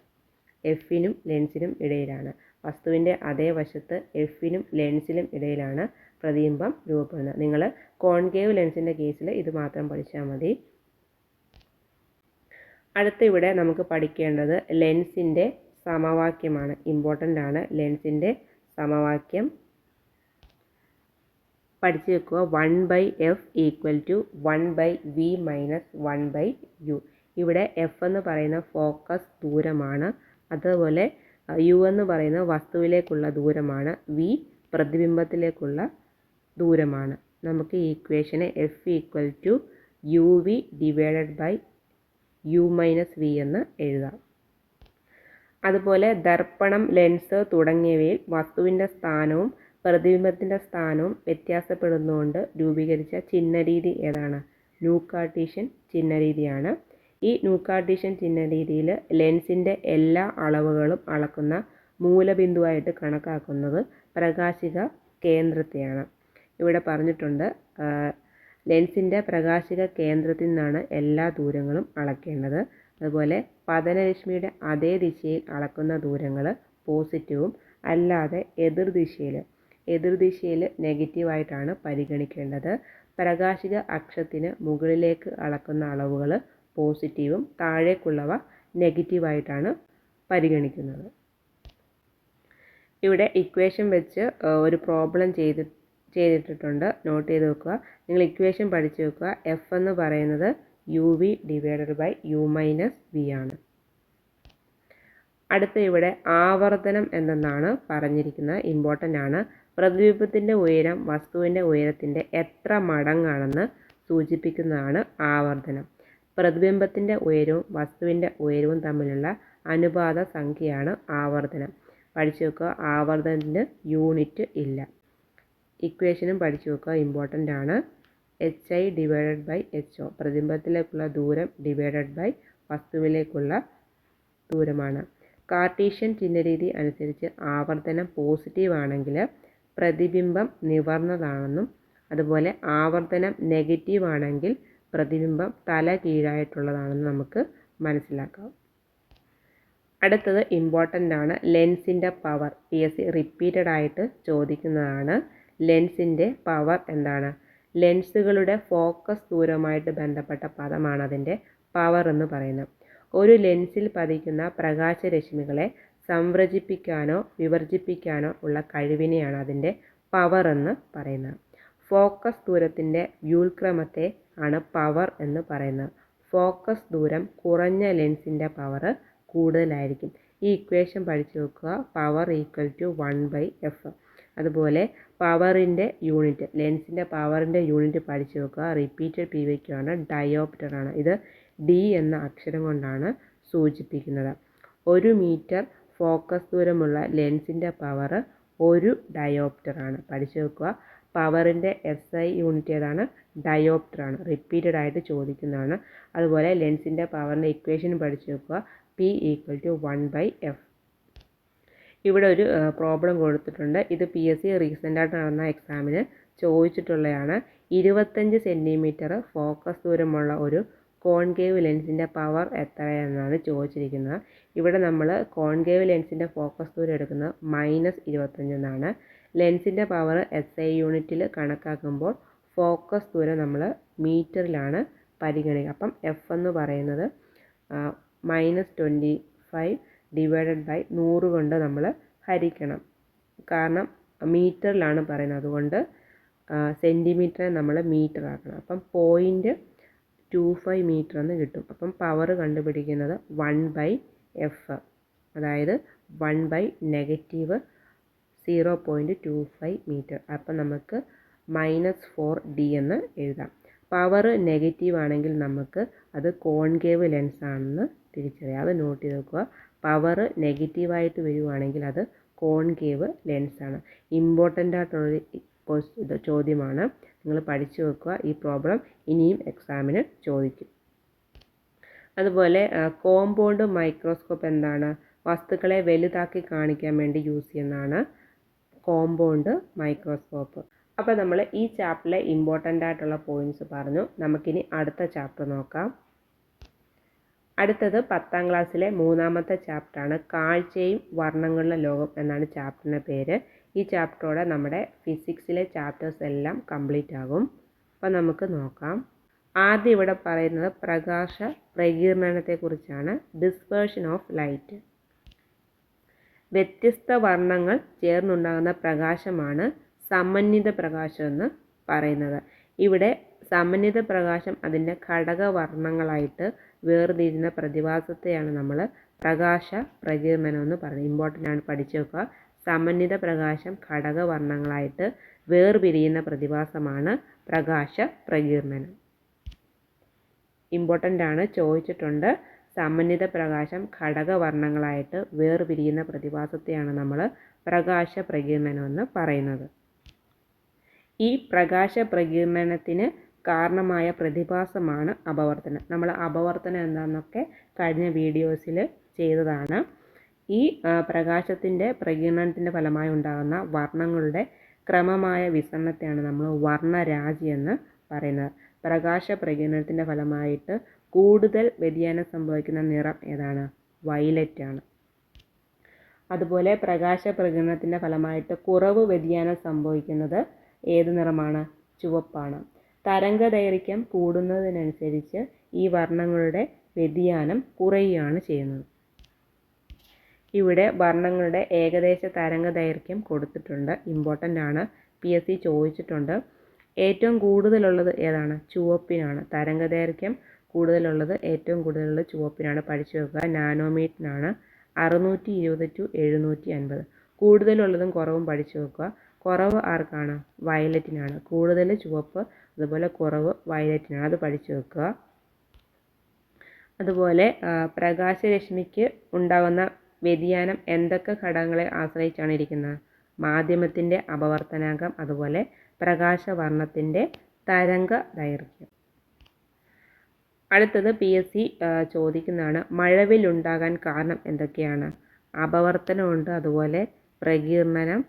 എഫിനും ലെൻസിനും ഇടയിലാണ്. വസ്തുവിൻ്റെ അതേ വശത്ത് എഫിനും ലെൻസിനും ഇടയിലാണ് പ്രതിബിംബം രൂപപ്പെടുന്നത്. നിങ്ങൾ കോൺകേവ് ലെൻസിൻ്റെ കേസിൽ ഇത് മാത്രം പഠിച്ചാൽ മതി. അടുത്ത ഇവിടെ നമുക്ക് പഠിക്കേണ്ടത് ലെൻസിൻ്റെ സമവാക്യമാണ്. ഇമ്പോർട്ടൻ്റ് ആണ്. ലെൻസിൻ്റെ സമവാക്യം പഠിച്ചു വെക്കുക. 1/f = 1/v - 1/u. ഇവിടെ എഫ് എന്ന് പറയുന്ന ഫോക്കസ് ദൂരമാണ്, അതുപോലെ യു എന്ന് പറയുന്ന വസ്തുവിലേക്കുള്ള ദൂരമാണ്, വി പ്രതിബിംബത്തിലേക്കുള്ള ദൂരമാണ്. നമുക്ക് ഈ ഇക്വേഷനെ എഫ് = uv / u - v എന്ന് എഴുതാം. അതുപോലെ ദർപ്പണം, ലെൻസ് തുടങ്ങിയവയിൽ വസ്തുവിൻ്റെ സ്ഥാനവും പ്രതിബിംബത്തിൻ്റെ സ്ഥാനവും വ്യത്യാസപ്പെടുന്നതുകൊണ്ട് രൂപീകരിച്ച ചിഹ്നരീതി ഏതാണ്? ന്യൂ-കാർട്ടീഷ്യൻ ചിഹ്നരീതിയാണ്. ഈ ന്യൂ-കാർട്ടീഷ്യൻ ചിഹ്നരീതിയിൽ ലെൻസിൻ്റെ എല്ലാ അളവുകളും അളക്കുന്ന മൂലബിന്ദുവായിട്ട് കണക്കാക്കുന്നത് പ്രകാശിക കേന്ദ്രത്തെയാണ്. ഇവിടെ പറഞ്ഞിട്ടുണ്ട് ലെൻസിൻ്റെ പ്രകാശിക കേന്ദ്രത്തിൽ നിന്നാണ് എല്ലാ ദൂരങ്ങളും അളക്കേണ്ടത്. അതുപോലെ പതനരശ്മിയുടെ അതേ ദിശയിൽ അളക്കുന്ന ദൂരങ്ങൾ പോസിറ്റീവും അല്ലാതെ എതിർദിശയിൽ നെഗറ്റീവായിട്ടാണ് പരിഗണിക്കേണ്ടത്. പ്രകാശിക അക്ഷത്തിന് മുകളിലേക്ക് അളക്കുന്ന അളവുകൾ പോസിറ്റീവും താഴേക്കുള്ളവ നെഗറ്റീവായിട്ടാണ് പരിഗണിക്കുന്നത്. ഇവിടെ ഇക്വേഷൻ വെച്ച് ഒരു പ്രോബ്ലം ചെയ്തിട്ടുണ്ട്, നോട്ട് ചെയ്ത് വെക്കുക. നിങ്ങൾ ഇക്വേഷൻ പഠിച്ചു വെക്കുക. എഫ് എന്ന് പറയുന്നത് uv / u - v ആണ്. അടുത്ത ഇവിടെ ആവർത്തനം എന്തെന്നാണ് പറഞ്ഞിരിക്കുന്നത്, ഇമ്പോർട്ടൻ്റ് ആണ്. പ്രതിബിംബത്തിൻ്റെ ഉയരം വസ്തുവിൻ്റെ ഉയരത്തിൻ്റെ എത്ര മടങ്ങാണെന്ന് സൂചിപ്പിക്കുന്നതാണ് ആവർത്തനം. പ്രതിബിംബത്തിൻ്റെ ഉയരവും വസ്തുവിൻ്റെ ഉയരവും തമ്മിലുള്ള അനുപാത സംഖ്യയാണ് ആവർത്തനം. പഠിച്ചു വെക്കുക. ആവർത്തനത്തിന് യൂണിറ്റ് ഇല്ല. ഇക്വേഷനും പഠിച്ചു വെക്കുക, ഇമ്പോർട്ടൻ്റ് ആണ്. hi / ho പ്രതിബിംബത്തിലേക്കുള്ള ദൂരം / വസ്തുവിലേക്കുള്ള ദൂരമാണ്. കാർട്ടീഷ്യൻ ചിഹ്നരീതി അനുസരിച്ച് ആവർത്തനം പോസിറ്റീവ് ആണെങ്കിൽ പ്രതിബിംബം നിവർന്നതാണെന്നും, അതുപോലെ ആവർത്തനം നെഗറ്റീവ് ആണെങ്കിൽ പ്രതിബിംബം തല കീഴായിട്ടുള്ളതാണെന്ന് നമുക്ക് മനസ്സിലാക്കാം. അടുത്തത് ഇമ്പോർട്ടൻ്റ് ആണ്. ലെൻസിൻ്റെ പവർ PSC റിപ്പീറ്റഡ് ആയിട്ട് ചോദിക്കുന്നതാണ്. ലെൻസിൻ്റെ പവർ എന്താണ്? ലെൻസുകളുടെ ഫോക്കസ് ദൂരവുമായിട്ട് ബന്ധപ്പെട്ട പദമാണ് അതിൻ്റെ പവർ എന്ന് പറയുന്നത്. ഒരു ലെൻസിൽ പതിക്കുന്ന പ്രകാശരശ്മികളെ സംവ്രജിപ്പിക്കാനോ വിവർജിപ്പിക്കാനോ ഉള്ള കഴിവിനെയാണ് അതിൻ്റെ പവർ എന്ന് പറയുന്നത്. ഫോക്കസ് ദൂരത്തിൻ്റെ വ്യുൽക്രമത്തെ ആണ് പവർ എന്ന് പറയുന്നത്. ഫോക്കസ് ദൂരം കുറഞ്ഞ ലെൻസിൻ്റെ പവർ കൂടുതലായിരിക്കും. ഈ ഇക്വേഷൻ പഠിച്ചു വെക്കുക. Power = 1/f. അതുപോലെ പവറിൻ്റെ യൂണിറ്റ്, ലെൻസിൻ്റെ പവറിൻ്റെ യൂണിറ്റ് പഠിച്ചു വെക്കുക. റിപ്പീറ്റഡ് PYQ ആണ്, ഡയോപ്റ്റർ ആണ്. ഇത് D എന്ന അക്ഷരം കൊണ്ടാണ് സൂചിപ്പിക്കുന്നത്. 1 മീറ്റർ ഫോക്കസ് ദൂരമുള്ള ലെൻസിൻ്റെ പവർ 1 ഡയോപ്റ്റർ ആണ്. പഠിച്ചു വെക്കുക. പവറിൻ്റെ SI യൂണിറ്റ് ഏതാണ്? ഡയോപ്റ്റർ ആണ്. റിപ്പീറ്റഡ് ആയിട്ട് ചോദിക്കുന്നതാണ്. അതുപോലെ ലെൻസിൻ്റെ പവറിൻ്റെ ഇക്വേഷൻ പഠിച്ചു വെക്കുക. P = 1/f. ഇവിടെ ഒരു പ്രോബ്ലം കൊടുത്തിട്ടുണ്ട്. ഇത് PSC റീസെൻ്റായിട്ട് നടന്ന എക്സാമിന് ചോദിച്ചിട്ടുള്ളതാണ്. 25 സെൻറ്റിമീറ്റർ ഫോക്കസ് ദൂരമുള്ള ഒരു കോൺകേവ് ലെൻസിൻ്റെ പവർ എത്രയെന്നാണ് ചോദിച്ചിരിക്കുന്നത്. ഇവിടെ നമ്മൾ കോൺകേവ് ലെൻസിൻ്റെ ഫോക്കസ് ദൂരം എടുക്കുന്നത് -25 എന്നാണ്. ലെൻസിൻ്റെ പവർ SI യൂണിറ്റിൽ കണക്കാക്കുമ്പോൾ ഫോക്കസ് ദൂരം നമ്മൾ മീറ്ററിലാണ് പരിഗണിക്കുക. അപ്പം F എന്ന് പറയുന്നത് -25 0.25/100 കൊണ്ട് നമ്മൾ ഹരിക്കണം. കാരണം മീറ്ററിലാണ് പറയുന്നത്, അതുകൊണ്ട് സെൻറ്റിമീറ്ററെ നമ്മൾ മീറ്റർ ആക്കണം. അപ്പം 0.25 മീറ്റർ എന്ന് കിട്ടും. അപ്പം പവർ കണ്ടുപിടിക്കുന്നത് 1/f, അതായത് 1/-0.25 മീറ്റർ. അപ്പം നമുക്ക് -4d എന്ന് എഴുതാം. പവർ നെഗറ്റീവ് ആണെങ്കിൽ നമുക്ക് അത് കോൺകേവ് ലെൻസ് ആണെന്ന് തിരിച്ചറിയാം. അത് നോട്ട് ചെയ്ത് വെക്കുക. പവർ നെഗറ്റീവായിട്ട് വരുവാണെങ്കിൽ അത് കോൺകേവ് ലെൻസ് ആണ്. ഇമ്പോർട്ടൻ്റ് ആയിട്ടുള്ളൊരു ചോദ്യമാണ്, നിങ്ങൾ പഠിച്ചു വെക്കുക. ഈ പ്രോബ്ലം ഇനിയും എക്സാമിന് ചോദിക്കും. അതുപോലെ കോമ്പൗണ്ട് മൈക്രോസ്കോപ്പ് എന്താണ്? വസ്തുക്കളെ വലുതാക്കി കാണിക്കാൻ വേണ്ടി യൂസ് ചെയ്യുന്നതാണ് കോമ്പൗണ്ട് മൈക്രോസ്കോപ്പ്. അപ്പോൾ നമ്മൾ ഈ ചാപ്റ്ററിലെ ഇമ്പോർട്ടൻ്റ് ആയിട്ടുള്ള പോയിൻറ്റ്സ് പറഞ്ഞു. നമുക്കിനി അടുത്ത ചാപ്റ്റർ നോക്കാം. അടുത്തത് 10ാം ക്ലാസ്സിലെ 3ാമത്തെ ചാപ്റ്ററാണ്. കാഴ്ചയും വർണ്ണങ്ങളുടെ ലോകം എന്നാണ് ചാപ്റ്ററിൻ്റെ പേര്. ഈ ചാപ്റ്ററോടെ നമ്മുടെ ഫിസിക്സിലെ ചാപ്റ്റേഴ്സ് എല്ലാം കംപ്ലീറ്റ് ആകും. അപ്പോൾ നമുക്ക് നോക്കാം. ആദ്യം ഇവിടെ പറയുന്നത് പ്രകാശ പ്രകീർണനത്തെക്കുറിച്ചാണ്. Dispersion of light. വ്യത്യസ്ത വർണ്ണങ്ങൾ ചേർന്നുണ്ടാകുന്ന പ്രകാശമാണ് സമന്വിത പ്രകാശം എന്ന് പറയുന്നത്. ഇവിടെ സമന്വിത പ്രകാശം അതിൻ്റെ ഘടകവർണ്ണങ്ങളായിട്ട് വേർതിരിയുന്ന പ്രതിഭാസത്തെയാണ് നമ്മൾ പ്രകാശ പ്രകീർണനം എന്ന് പറയുന്നത്. ഇമ്പോർട്ടൻ്റ് ആണ്, പഠിച്ചു വെക്കുക. സമന്വിത പ്രകാശം ഘടകവർണ്ണങ്ങളായിട്ട് വേർപിരിയുന്ന പ്രതിഭാസമാണ് പ്രകാശ പ്രകീർണനം. ഇമ്പോർട്ടൻ്റ് ആണ്, ചോദിച്ചിട്ടുണ്ട്. സമന്വിത പ്രകാശം ഘടകവർണ്ണങ്ങളായിട്ട് വേർപിരിയുന്ന പ്രതിഭാസത്തെയാണ് നമ്മൾ പ്രകാശ പ്രകീർണനം എന്ന് പറയുന്നത്. ഈ പ്രകാശ പ്രകീർണനത്തിന് കാരണമായ പ്രതിഭാസമാണ് അപവർത്തനം. നമ്മൾ അപവർത്തനം എന്താണെന്നൊക്കെ കഴിഞ്ഞ വീഡിയോസിൽ ചെയ്തതാണ്. ഈ പ്രകാശത്തിൻ്റെ പ്രകീർണനത്തിൻ്റെ ഫലമായി ഉണ്ടാകുന്ന വർണ്ണങ്ങളുടെ ക്രമമായ വിസരണത്തെയാണ് നമ്മൾ വർണ്ണരാജി എന്ന് പറയുന്നത്. പ്രകാശ പ്രകീർണനത്തിൻ്റെ ഫലമായിട്ട് കൂടുതൽ വ്യതിയാനം സംഭവിക്കുന്ന നിറം ഏതാണ്? വയലറ്റ് ആണ്. അതുപോലെ പ്രകാശ പ്രകീർണനത്തിൻ്റെ ഫലമായിട്ട് കുറവ് വ്യതിയാനം സംഭവിക്കുന്നത് ഏത് നിറമാണ്? ചുവപ്പാണ്. തരംഗദൈർഘ്യം കൂടുന്നതിനനുസരിച്ച് ഈ വർണ്ണങ്ങളുടെ വ്യതിയാനം കുറയുകയാണ് ചെയ്യുന്നത്. ഇവിടെ വർണ്ണങ്ങളുടെ ഏകദേശ തരംഗദൈർഘ്യം കൊടുത്തിട്ടുണ്ട്. ഇമ്പോർട്ടൻ്റ് ആണ്, PSC ചോദിച്ചിട്ടുണ്ട്. ഏറ്റവും കൂടുതലുള്ളത് ഏതാണ്? ചുവപ്പിനാണ്. തരംഗദൈർഘ്യം കൂടുതലുള്ളത് ഏറ്റവും കൂടുതലുള്ളത് ചുവപ്പിനാണ്. പഠിച്ചു വെക്കുക. നാനോമീറ്ററിനാണ്. 620 to 750. കൂടുതലുള്ളതും കുറവും പഠിച്ചു വെക്കുക. കുറവ് ആർക്കാണ്? വയലറ്റിനാണ്. കൂടുതൽ ചുവപ്പ്, അതുപോലെ കുറവ് വയലറ്റിനാണ്. അത് പഠിച്ചു വെക്കുക. അതുപോലെ പ്രകാശരശ്മിക്ക് ഉണ്ടാകുന്ന വ്യതിയാനം എന്തൊക്കെ ഘടകങ്ങളെ ആശ്രയിച്ചാണ് ഇരിക്കുന്നത്? മാധ്യമത്തിൻ്റെ അപവർത്തനാങ്കം, അതുപോലെ പ്രകാശവർണ്ണത്തിൻ്റെ തരംഗ ദൈർഘ്യം. അടുത്തത് PSC ചോദിക്കുന്നതാണ്, മഴവില്ലുണ്ടാകാൻ കാരണം എന്തൊക്കെയാണ്? അപവർത്തനമുണ്ട്, അതുപോലെ പ്രകീർണനം,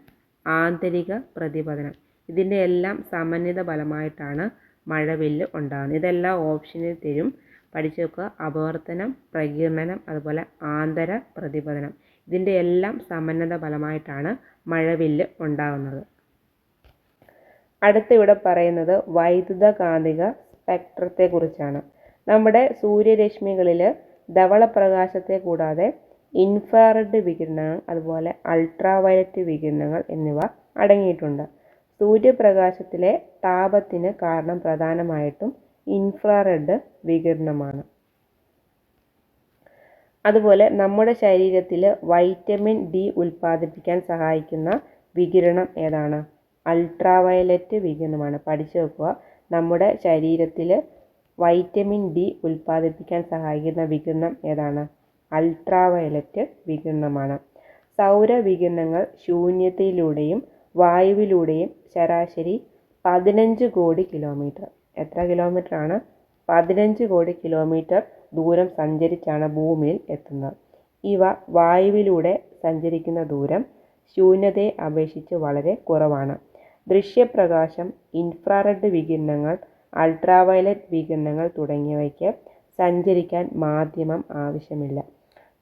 ആന്തരിക പ്രതിപതനം. ഇതിൻ്റെ എല്ലാം സമന്വിത ഫലമായിട്ടാണ് മഴവില്ല് ഉണ്ടാകുന്നത്. ഇതെല്ലാം ഓപ്ഷനിൽ തരും, പഠിച്ചു വെക്കുക. അപവർത്തനം, പ്രകീർണനം, അതുപോലെ ആന്തര പ്രതിപതനം. ഇതിൻ്റെ എല്ലാം സമന്വിത ഫലമായിട്ടാണ് മഴവില്ല് ഉണ്ടാകുന്നത്. അടുത്തിവിടെ പറയുന്നത് വൈദ്യുതകാന്തിക സ്പെക്ട്രത്തെക്കുറിച്ചാണ്. നമ്മുടെ സൂര്യരശ്മികളിൽ ധവളപ്രകാശത്തെ കൂടാതെ ഇൻഫ്രാറെഡ് വികിരണങ്ങൾ, അതുപോലെ അൾട്രാവയലറ്റ് വികിരണങ്ങൾ എന്നിവ അടങ്ങിയിട്ടുണ്ട്. സൂര്യപ്രകാശത്തിലെ താപത്തിന് കാരണം പ്രധാനമായിട്ടും ഇൻഫ്രാറെഡ് വികിരണമാണ്. അതുപോലെ നമ്മുടെ ശരീരത്തിൽ വൈറ്റമിൻ D ഉൽപ്പാദിപ്പിക്കാൻ സഹായിക്കുന്ന വികിരണം ഏതാണ്? അൾട്രാവയലറ്റ് വികിരണമാണ്. പഠിച്ചു വെക്കുക. നമ്മുടെ ശരീരത്തിൽ വൈറ്റമിൻ D ഉൽപ്പാദിപ്പിക്കാൻ സഹായിക്കുന്ന വികിരണം ഏതാണ്? അൾട്രാവയലറ്റ് വികിരണമാണ്. സൗരവികിരണങ്ങൾ ശൂന്യതയിലൂടെയും വായുവിലൂടെയും ശരാശരി 15 കോടി കിലോമീറ്റർ. എത്ര കിലോമീറ്ററാണ്? 15 കോടി കിലോമീറ്റർ ദൂരം സഞ്ചരിച്ചാണ് ഭൂമിയിൽ എത്തുന്നത്. ഇവ വായുവിലൂടെ സഞ്ചരിക്കുന്ന ദൂരം ശൂന്യതയെ അപേക്ഷിച്ച് വളരെ കുറവാണ്. ദൃശ്യപ്രകാശം, ഇൻഫ്രാറെഡ് വികിരണങ്ങൾ, അൾട്രാവയലറ്റ് വികിരണങ്ങൾ തുടങ്ങിയവയ്ക്ക് സഞ്ചരിക്കാൻ മാധ്യമം ആവശ്യമില്ല.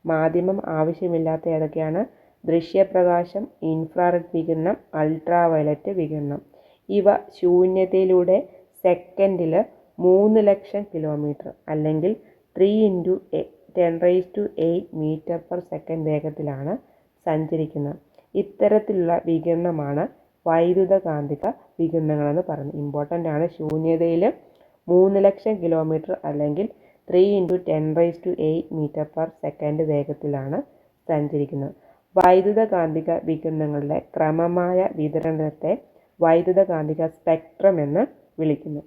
മാധ്യമം ആവശ്യമില്ലാത്ത ഏതൊക്കെയാണ്? ദൃശ്യപ്രകാശം, ഇൻഫ്രാറെഡ് വികിരണം, അൾട്രാവയലറ്റ് വികിരണം. ഇവ ശൂന്യതയിലൂടെ സെക്കൻഡിൽ 3 ലക്ഷം കിലോമീറ്റർ അല്ലെങ്കിൽ 3 × 10⁸ മീറ്റർ/സെക്കൻഡ് വേഗത്തിലാണ് സഞ്ചരിക്കുന്നത്. ഇത്തരത്തിലുള്ള വികിരണമാണ് വൈദ്യുതകാന്തിക വികിരണങ്ങളെന്ന് പറയുന്നത്. ഇമ്പോർട്ടൻ്റ് ആണ്. ശൂന്യതയിൽ 3,00,000 കിലോമീറ്റർ അല്ലെങ്കിൽ 3 × 10⁸ മീറ്റർ/സെക്കൻഡ് വേഗത്തിലാണ് സഞ്ചരിക്കുന്നത്. വൈദ്യുതകാന്തിക വികിരണങ്ങളുടെ ക്രമമായ വിതരണത്തെ വൈദ്യുതകാന്തിക സ്പെക്ട്രം എന്ന് വിളിക്കുന്നു.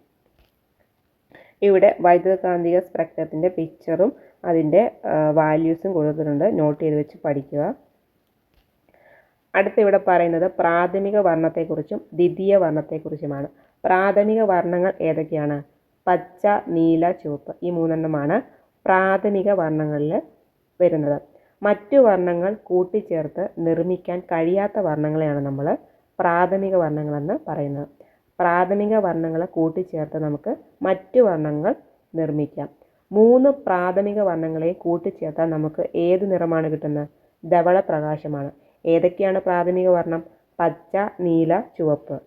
ഇവിടെ വൈദ്യുതകാന്തിക സ്പെക്ട്രത്തിൻ്റെ പിക്ചറും അതിൻ്റെ വാല്യൂസും കൊടുത്തിട്ടുണ്ട്. നോട്ട് ചെയ്ത് വെച്ച് പഠിക്കുക. അടുത്ത ഇവിടെ പറയുന്നത് പ്രാഥമിക വർണ്ണത്തെക്കുറിച്ചും ദ്വിതീയ വർണ്ണത്തെക്കുറിച്ചുമാണ്. പ്രാഥമിക വർണ്ണങ്ങൾ ഏതൊക്കെയാണ്? പച്ച, നീല, ചുവപ്പ്. ഈ 3 പ്രാഥമിക വർണ്ണങ്ങളിൽ വരുന്നത്. മറ്റു വർണ്ണങ്ങൾ കൂട്ടിച്ചേർത്ത് നിർമ്മിക്കാൻ കഴിയാത്ത വർണ്ണങ്ങളെയാണ് നമ്മൾ പ്രാഥമിക വർണ്ണങ്ങളെന്ന് പറയുന്നത്. പ്രാഥമിക വർണ്ണങ്ങളെ കൂട്ടിച്ചേർത്ത് നമുക്ക് മറ്റു വർണ്ണങ്ങൾ നിർമ്മിക്കാം. 3 പ്രാഥമിക വർണ്ണങ്ങളെയും കൂട്ടിച്ചേർത്താൽ നമുക്ക് ഏത് നിറമാണ് കിട്ടുന്നത്? ധവള പ്രകാശമാണ്. ഏതൊക്കെയാണ് പ്രാഥമിക വർണ്ണം? പച്ച, നീല, ചുവപ്പ്.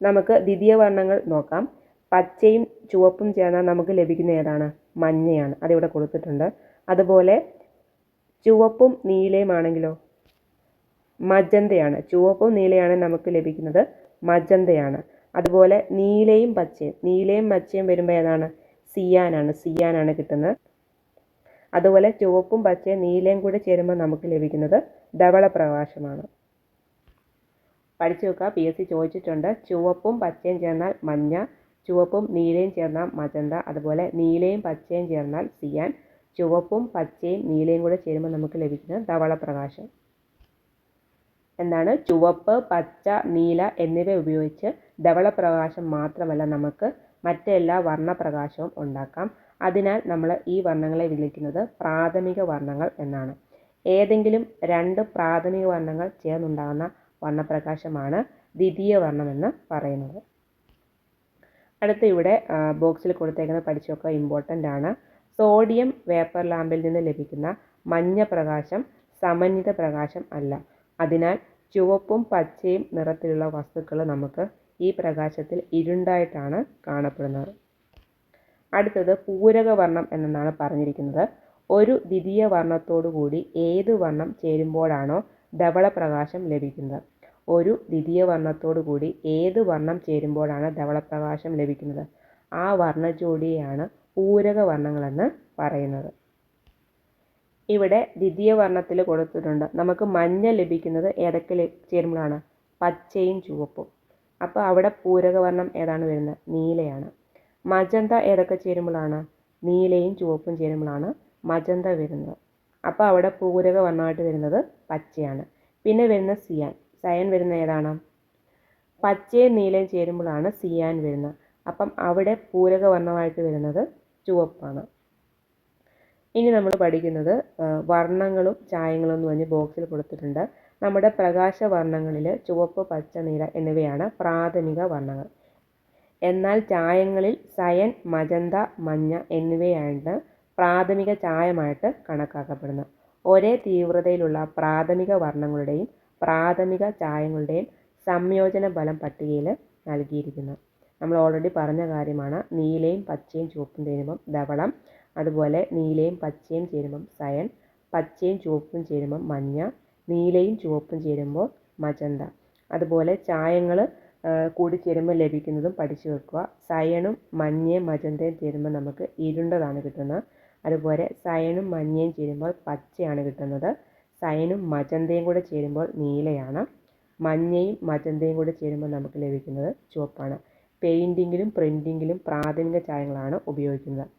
നമുക്ക് ദ്വിതീയ വർണ്ണങ്ങൾ നോക്കാം. പച്ചയും ചുവപ്പും ചേർന്നാൽ നമുക്ക് ലഭിക്കുന്ന ഏതാണ്? മഞ്ഞയാണ്. അതിവിടെ കൊടുത്തിട്ടുണ്ട്. അതുപോലെ ചുവപ്പും നീലയും ആണെങ്കിലോ? മജന്തയാണ്. ചുവപ്പും നീലയാണ് നമുക്ക് ലഭിക്കുന്നത് മജന്തയാണ്. അതുപോലെ നീലയും പച്ചയും വരുമ്പോൾ ഏതാണ്? സിയാനാണ് കിട്ടുന്നത്. അതുപോലെ ചുവപ്പും പച്ചയും നീലയും കൂടെ ചേരുമ്പോൾ നമുക്ക് ലഭിക്കുന്നത് ധവള പ്രകാശമാണ്. പഠിച്ചു വെക്കുക. PSC ചോദിച്ചിട്ടുണ്ട്. ചുവപ്പും പച്ചയും ചേർന്നാൽ മഞ്ഞ, ചുവപ്പും നീലയും ചേർന്നാൽ മജന്ത, അതുപോലെ നീലയും പച്ചയും ചേർന്നാൽ സിയാൻ, ചുവപ്പും പച്ചയും നീലയും കൂടെ ചേരുമ്പോൾ നമുക്ക് ലഭിക്കുന്നത് ധവള പ്രകാശം. എന്താണ്? ചുവപ്പ്, പച്ച, നീല എന്നിവ ഉപയോഗിച്ച് ധവള പ്രകാശം മാത്രമല്ല നമുക്ക് മറ്റെല്ലാ വർണ്ണപ്രകാശവും ഉണ്ടാക്കാം. അതിനാൽ നമ്മൾ ഈ വർണ്ണങ്ങളെ വിളിക്കുന്നത് പ്രാഥമിക വർണ്ണങ്ങൾ എന്നാണ്. ഏതെങ്കിലും 2 പ്രാഥമിക വർണ്ണങ്ങൾ ചേർന്നുണ്ടാകുന്ന വർണ്ണപ്രകാശമാണ് ദ്വിതീയ വർണ്ണം എന്ന് പറയുന്നത്. അടുത്ത ഇവിടെ ബോക്സിൽ കൊടുത്തേക്കുന്നത് പഠിച്ചു നോക്കുക. ഇമ്പോർട്ടൻ്റ് ആണ്. സോഡിയം വേപ്പർ ലാമ്പിൽ നിന്ന് ലഭിക്കുന്ന മഞ്ഞ പ്രകാശം സമന്വിത പ്രകാശം അല്ല. അതിനാൽ ചുവപ്പും പച്ചയും നിറത്തിലുള്ള വസ്തുക്കൾ നമുക്ക് ഈ പ്രകാശത്തിൽ ഇരുണ്ടായിട്ടാണ് കാണപ്പെടുന്നത്. അടുത്തത് പൂരക വർണ്ണം എന്നാണ് പറഞ്ഞിരിക്കുന്നത്. ഒരു ദ്വിതീയ വർണ്ണത്തോടു കൂടി ഏത് വർണ്ണം ചേരുമ്പോഴാണോ ധവള പ്രകാശം ലഭിക്കുന്നത്? ഒരു ദ്വിതീയ വർണ്ണത്തോടു കൂടി ഏത് വർണ്ണം ചേരുമ്പോഴാണ് ധവള പ്രകാശം ലഭിക്കുന്നത്? ആ വർണ്ണജോഡിയെയാണ് പൂരക വർണ്ണങ്ങളെന്ന് പറയുന്നത്. ഇവിടെ ദ്വിതീയ വർണ്ണത്തിൽ കൊടുത്തിട്ടുണ്ട്. നമുക്ക് മഞ്ഞ ലഭിക്കുന്നത് ഏതൊക്കെ ചേരുമ്പോഴാണ്? പച്ചയും ചുവപ്പും. അപ്പോൾ അവിടെ പൂരക വർണ്ണം ഏതാണ് വരുന്നത്? നീലയാണ്. മജന്ത ഏതൊക്കെ ചേരുമ്പോഴാണ്? നീലയും ചുവപ്പും ചേരുമ്പോഴാണ് മജന്ത വരുന്നത്. അപ്പോൾ അവിടെ പൂരക വർണ്ണമായിട്ട് വരുന്നത് പച്ചയാണ്. പിന്നെ വരുന്ന സയൻ വരുന്ന ഏതാണ്? പച്ചയും നീലയും ചേരുമ്പോഴാണ് സിയാൻ വരുന്നത്. അപ്പം അവിടെ പൂരക വർണ്ണമായിട്ട് വരുന്നത് ചുവപ്പാണ്. ഇനി നമ്മൾ പഠിക്കുന്നത് വർണ്ണങ്ങളും ചായങ്ങളും എന്ന് പറഞ്ഞ് ബോക്സിൽ കൊടുത്തിട്ടുണ്ട്. നമ്മുടെ പ്രകാശവർണ്ണങ്ങളിൽ ചുവപ്പ്, പച്ച, നീല എന്നിവയാണ് പ്രാഥമിക വർണ്ണങ്ങൾ. എന്നാൽ ചായങ്ങളിൽ സയൻ, മജന്ത, മഞ്ഞ എന്നിവയാണ് പ്രാഥമിക ചായമായിട്ട് കണക്കാക്കപ്പെടുന്നത്. ഒരേ തീവ്രതയിലുള്ള പ്രാഥമിക വർണ്ണങ്ങളുടെയും പ്രാഥമിക ചായങ്ങളുടെയും സംയോജന ഫലം പട്ടികയിൽ നൽകിയിരിക്കുന്നു. നമ്മൾ ഓൾറെഡി പറഞ്ഞ കാര്യമാണ്. നീലയും പച്ചയും ചുവപ്പും ചേരുമ്പം ധവളം, അതുപോലെ നീലയും പച്ചയും ചേരുമ്പം സയൻ, പച്ചയും ചുവപ്പും ചേരുമ്പം മഞ്ഞ, നീലയും ചുവപ്പും ചേരുമ്പോൾ മജന്ത. അതുപോലെ ചായങ്ങൾ കൂടി ചേരുമ്പോൾ ലഭിക്കുന്നതും പഠിച്ചു വെക്കുക. സയനും മഞ്ഞയും മജന്തയും ചേരുമ്പോൾ നമുക്ക് ഇരുണ്ടതാണ് കിട്ടുന്നത്. അതുപോലെ സയനും മഞ്ഞയും ചേരുമ്പോൾ പച്ചയാണ് കിട്ടുന്നത്. സയനും മജന്തയും കൂടെ ചേരുമ്പോൾ നീലയാണ്. മഞ്ഞയും മജന്തയും കൂടെ ചേരുമ്പോൾ നമുക്ക് ലഭിക്കുന്നത് ചുവപ്പാണ്. പെയിൻറ്റിങ്ങിലും പ്രിൻറ്റിങ്ങിലും പ്രാഥമിക ചായങ്ങളാണ് ഉപയോഗിക്കുന്നത്.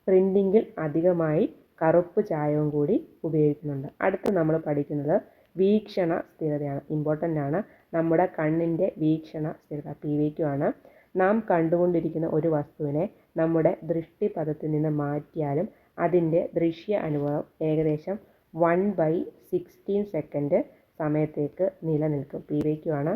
പ്രിൻറ്റിങ്ങിൽ അധികമായി കറുപ്പ് ചായവും കൂടി ഉപയോഗിക്കുന്നുണ്ട്. അടുത്ത് നമ്മൾ പഠിക്കുന്നത് വീക്ഷണ സ്ഥിരതയാണ്. ഇമ്പോർട്ടൻ്റ് ആണ്. നമ്മുടെ കണ്ണിൻ്റെ വീക്ഷണ സ്ഥിരത PVQ ആണ്. നാം കണ്ടുകൊണ്ടിരിക്കുന്ന ഒരു വസ്തുവിനെ നമ്മുടെ ദൃഷ്ടിപഥത്തിൽ നിന്ന് മാറ്റിയാലും അതിൻ്റെ ദൃശ്യ അനുഭവം ഏകദേശം 1/16 സെക്കൻഡ് സമയത്തേക്ക് നിലനിൽക്കും. PVQ ആണ്.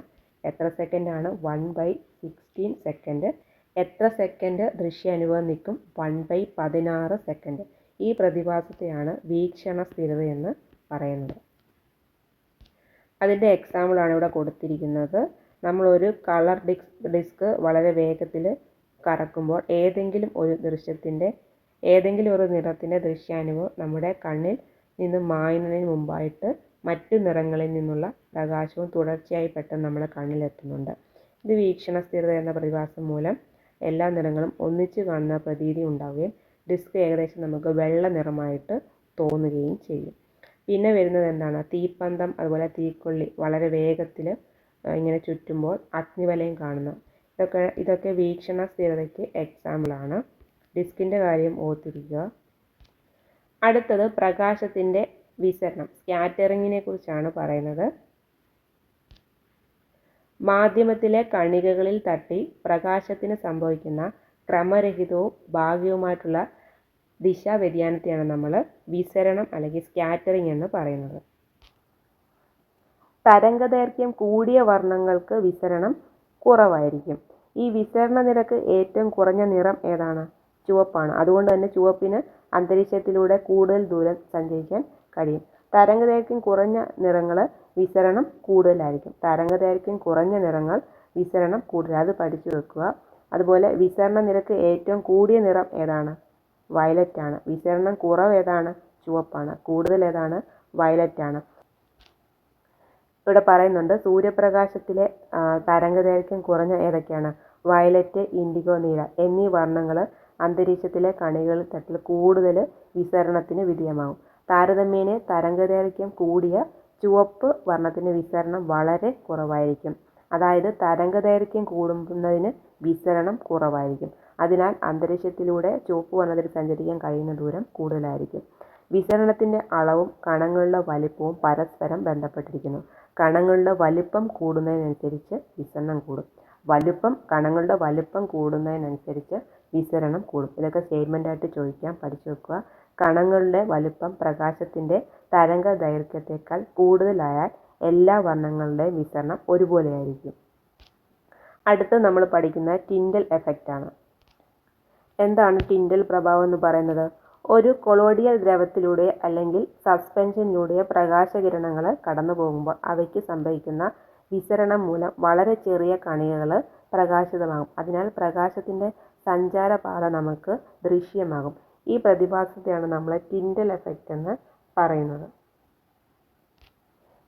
എത്ര സെക്കൻഡാണ്? 1/16 സെക്കൻഡ്. എത്ര സെക്കൻഡ് ദൃശ്യാനുഭവം നിൽക്കും? 1/16 സെക്കൻഡ്. ഈ പ്രതിഭാസത്തെയാണ് വീക്ഷണ സ്ഥിരത എന്ന് പറയുന്നത്. അതിൻ്റെ എക്സാമ്പിളാണ് ഇവിടെ കൊടുത്തിരിക്കുന്നത്. നമ്മളൊരു കളർ ഡിസ്ക് വളരെ വേഗത്തിൽ കറക്കുമ്പോൾ ഏതെങ്കിലും ഒരു ദൃശ്യത്തിൻ്റെ ഏതെങ്കിലും ഒരു നിറത്തിൻ്റെ ദൃശ്യാനുഭവം നമ്മുടെ കണ്ണിൽ നിന്ന് മായുന്നതിന് മുമ്പായിട്ട് മറ്റു നിറങ്ങളിൽ നിന്നുള്ള പ്രകാശവും തുടർച്ചയായി പെട്ടെന്ന് നമ്മുടെ കണ്ണിലെത്തുന്നുണ്ട്. ഇത് വീക്ഷണ സ്ഥിരത എന്ന പ്രതിഭാസം മൂലം എല്ലാ നിറങ്ങളും ഒന്നിച്ച് കാണുന്ന പ്രതീതി ഉണ്ടാവുകയും ഡിസ്ക് ഏകദേശം നമുക്ക് വെള്ള നിറമായിട്ട് തോന്നുകയും ചെയ്യും. പിന്നെ വരുന്നത് എന്താണ്? തീപ്പന്തം, അതുപോലെ തീക്കൊള്ളി വളരെ വേഗത്തിൽ ഇങ്ങനെ ചുറ്റുമ്പോൾ അഗ്നിവലയം കാണുന്നു. ഇതൊക്കെ വീക്ഷണ സ്ഥിരതയ്ക്ക് എക്സാമ്പിളാണ്. ഡിസ്കിൻ്റെ കാര്യം ഓർത്തിരിക്കുക. അടുത്തത് പ്രകാശത്തിൻ്റെ വിസരണം, സ്കാറ്ററിങ്ങിനെ കുറിച്ചാണ് പറയുന്നത്. മാധ്യമത്തിലെ കണികകളിൽ തട്ടി പ്രകാശത്തിന് സംഭവിക്കുന്ന ക്രമരഹിതവും ഭാഗികവുമായിട്ടുള്ള ദിശാ വ്യതിയാനത്തെയാണ് നമ്മൾ വിസരണം അല്ലെങ്കിൽ സ്കാറ്ററിംഗ് എന്ന് പറയുന്നത്. തരംഗദൈർഘ്യം കൂടിയ വർണ്ണങ്ങൾക്ക് വിസരണം കുറവായിരിക്കും. ഈ വിസരണ നിരക്ക് ഏറ്റവും കുറഞ്ഞ നിറം ഏതാണ്? ചുവപ്പാണ്. അതുകൊണ്ട് തന്നെ ചുവപ്പിന് അന്തരീക്ഷത്തിലൂടെ കൂടുതൽ ദൂരം സഞ്ചരിക്കാൻ കഴിയും. തരംഗദൈർഘ്യം കുറഞ്ഞ നിറങ്ങൾ വിസരണം കൂടുതലായിരിക്കും. തരംഗദൈർഘ്യം കുറഞ്ഞ നിറങ്ങൾ വിസരണം കൂടുതൽ, അത് പഠിച്ചു വെക്കുക. അതുപോലെ വിസരണ നിരക്ക് ഏറ്റവും കൂടിയ നിറം ഏതാണ്? വയലറ്റ് ആണ്. വിസരണം കുറവ് ഏതാണ്? ചുവപ്പാണ്. കൂടുതൽ ഏതാണ്? വയലറ്റ് ആണ്. ഇവിടെ പറയുന്നുണ്ട് സൂര്യപ്രകാശത്തിലെ തരംഗദൈർഘ്യം കുറഞ്ഞ ഏതൊക്കെയാണ്? വയലറ്റ്, ഇൻഡിഗോ, നീല എന്നീ വർണ്ണങ്ങൾ അന്തരീക്ഷത്തിലെ കണികളിൽ തട്ടിൽ കൂടുതൽ വിസരണത്തിന് വിധേയമാകും. താരതമ്യേന തരംഗദൈർഘ്യം കൂടിയ ചുവപ്പ് വർണ്ണത്തിന് വിസരണം വളരെ കുറവായിരിക്കും. അതായത് തരംഗദൈർഘ്യം കൂടുന്നതിന് വിസരണം കുറവായിരിക്കും. അതിനാൽ അന്തരീക്ഷത്തിലൂടെ ചുവപ്പ് വർണ്ണത്തിൽ സഞ്ചരിക്കാൻ കഴിയുന്ന ദൂരം കൂടുതലായിരിക്കും. വിസരണത്തിൻ്റെ അളവും കണങ്ങളുടെ വലിപ്പവും പരസ്പരം ബന്ധപ്പെട്ടിരിക്കുന്നു. കണങ്ങളുടെ വലിപ്പം കൂടുന്നതിനനുസരിച്ച് വിസരണം കൂടും. കണങ്ങളുടെ വലിപ്പം കൂടുന്നതിനനുസരിച്ച് വിസരണം കൂടും. ഇതൊക്കെ സ്റ്റേറ്റ്മെൻ്റായിട്ട് ചോദിക്കാം, പഠിച്ചു വെക്കുക. കണങ്ങളുടെ വലിപ്പം പ്രകാശത്തിൻ്റെ തരംഗ ദൈർഘ്യത്തേക്കാൾ കൂടുതലായാൽ എല്ലാ വർണ്ണങ്ങളുടെയും വിസരണം ഒരുപോലെയായിരിക്കും. അടുത്ത് നമ്മൾ പഠിക്കുന്ന ടിൻഡൽ എഫക്റ്റ് ആണ്. എന്താണ് ടിൻഡൽ പ്രഭാവം എന്ന് പറയുന്നത്? ഒരു കൊളോയിഡൽ ദ്രവത്തിലൂടെ അല്ലെങ്കിൽ സസ്പെൻഷനിലൂടെ പ്രകാശകിരണങ്ങൾ കടന്നു പോകുമ്പോൾ അവയ്ക്ക് സംഭവിക്കുന്ന വിസരണം മൂലം വളരെ ചെറിയ കണികകൾ പ്രകാശിതമാകും. അതിനാൽ പ്രകാശത്തിൻ്റെ സഞ്ചാരപാത നമുക്ക് ദൃശ്യമാകും. ഈ പ്രതിഭാസത്തെയാണ് നമ്മൾ ടിൻഡൽ എഫക്റ്റ് എന്ന് പറയുന്നത്.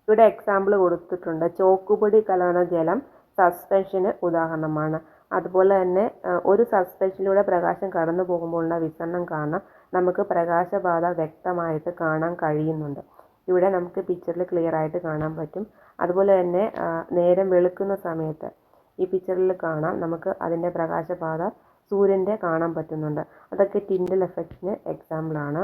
ഇവിടെ എക്സാമ്പിൾ കൊടുത്തിട്ടുണ്ട്. ചോക്കുപൊടി കലർന്ന ജലം സസ്പെൻഷന് ഉദാഹരണമാണ്. അതുപോലെ തന്നെ ഒരു സസ്പെൻഷനിലൂടെ പ്രകാശം കടന്നു പോകുമ്പോഴുള്ള വിസരണം കാരണം നമുക്ക് പ്രകാശപാത വ്യക്തമായിട്ട് കാണാൻ കഴിയുന്നുണ്ട്. ഇവിടെ നമുക്ക് പിക്ചറിൽ ക്ലിയർ ആയിട്ട് കാണാൻ പറ്റും. അതുപോലെ തന്നെ നേരം വെളുക്കുന്ന സമയത്ത് ഈ പിക്ചറിൽ കാണാം, നമുക്ക് അതിൻ്റെ പ്രകാശപാത സൂര്യൻ്റെ കാണാൻ പറ്റുന്നുണ്ട്. അതൊക്കെ ടിൻഡൽ എഫക്റ്റിന് എക്സാമ്പിളാണ്.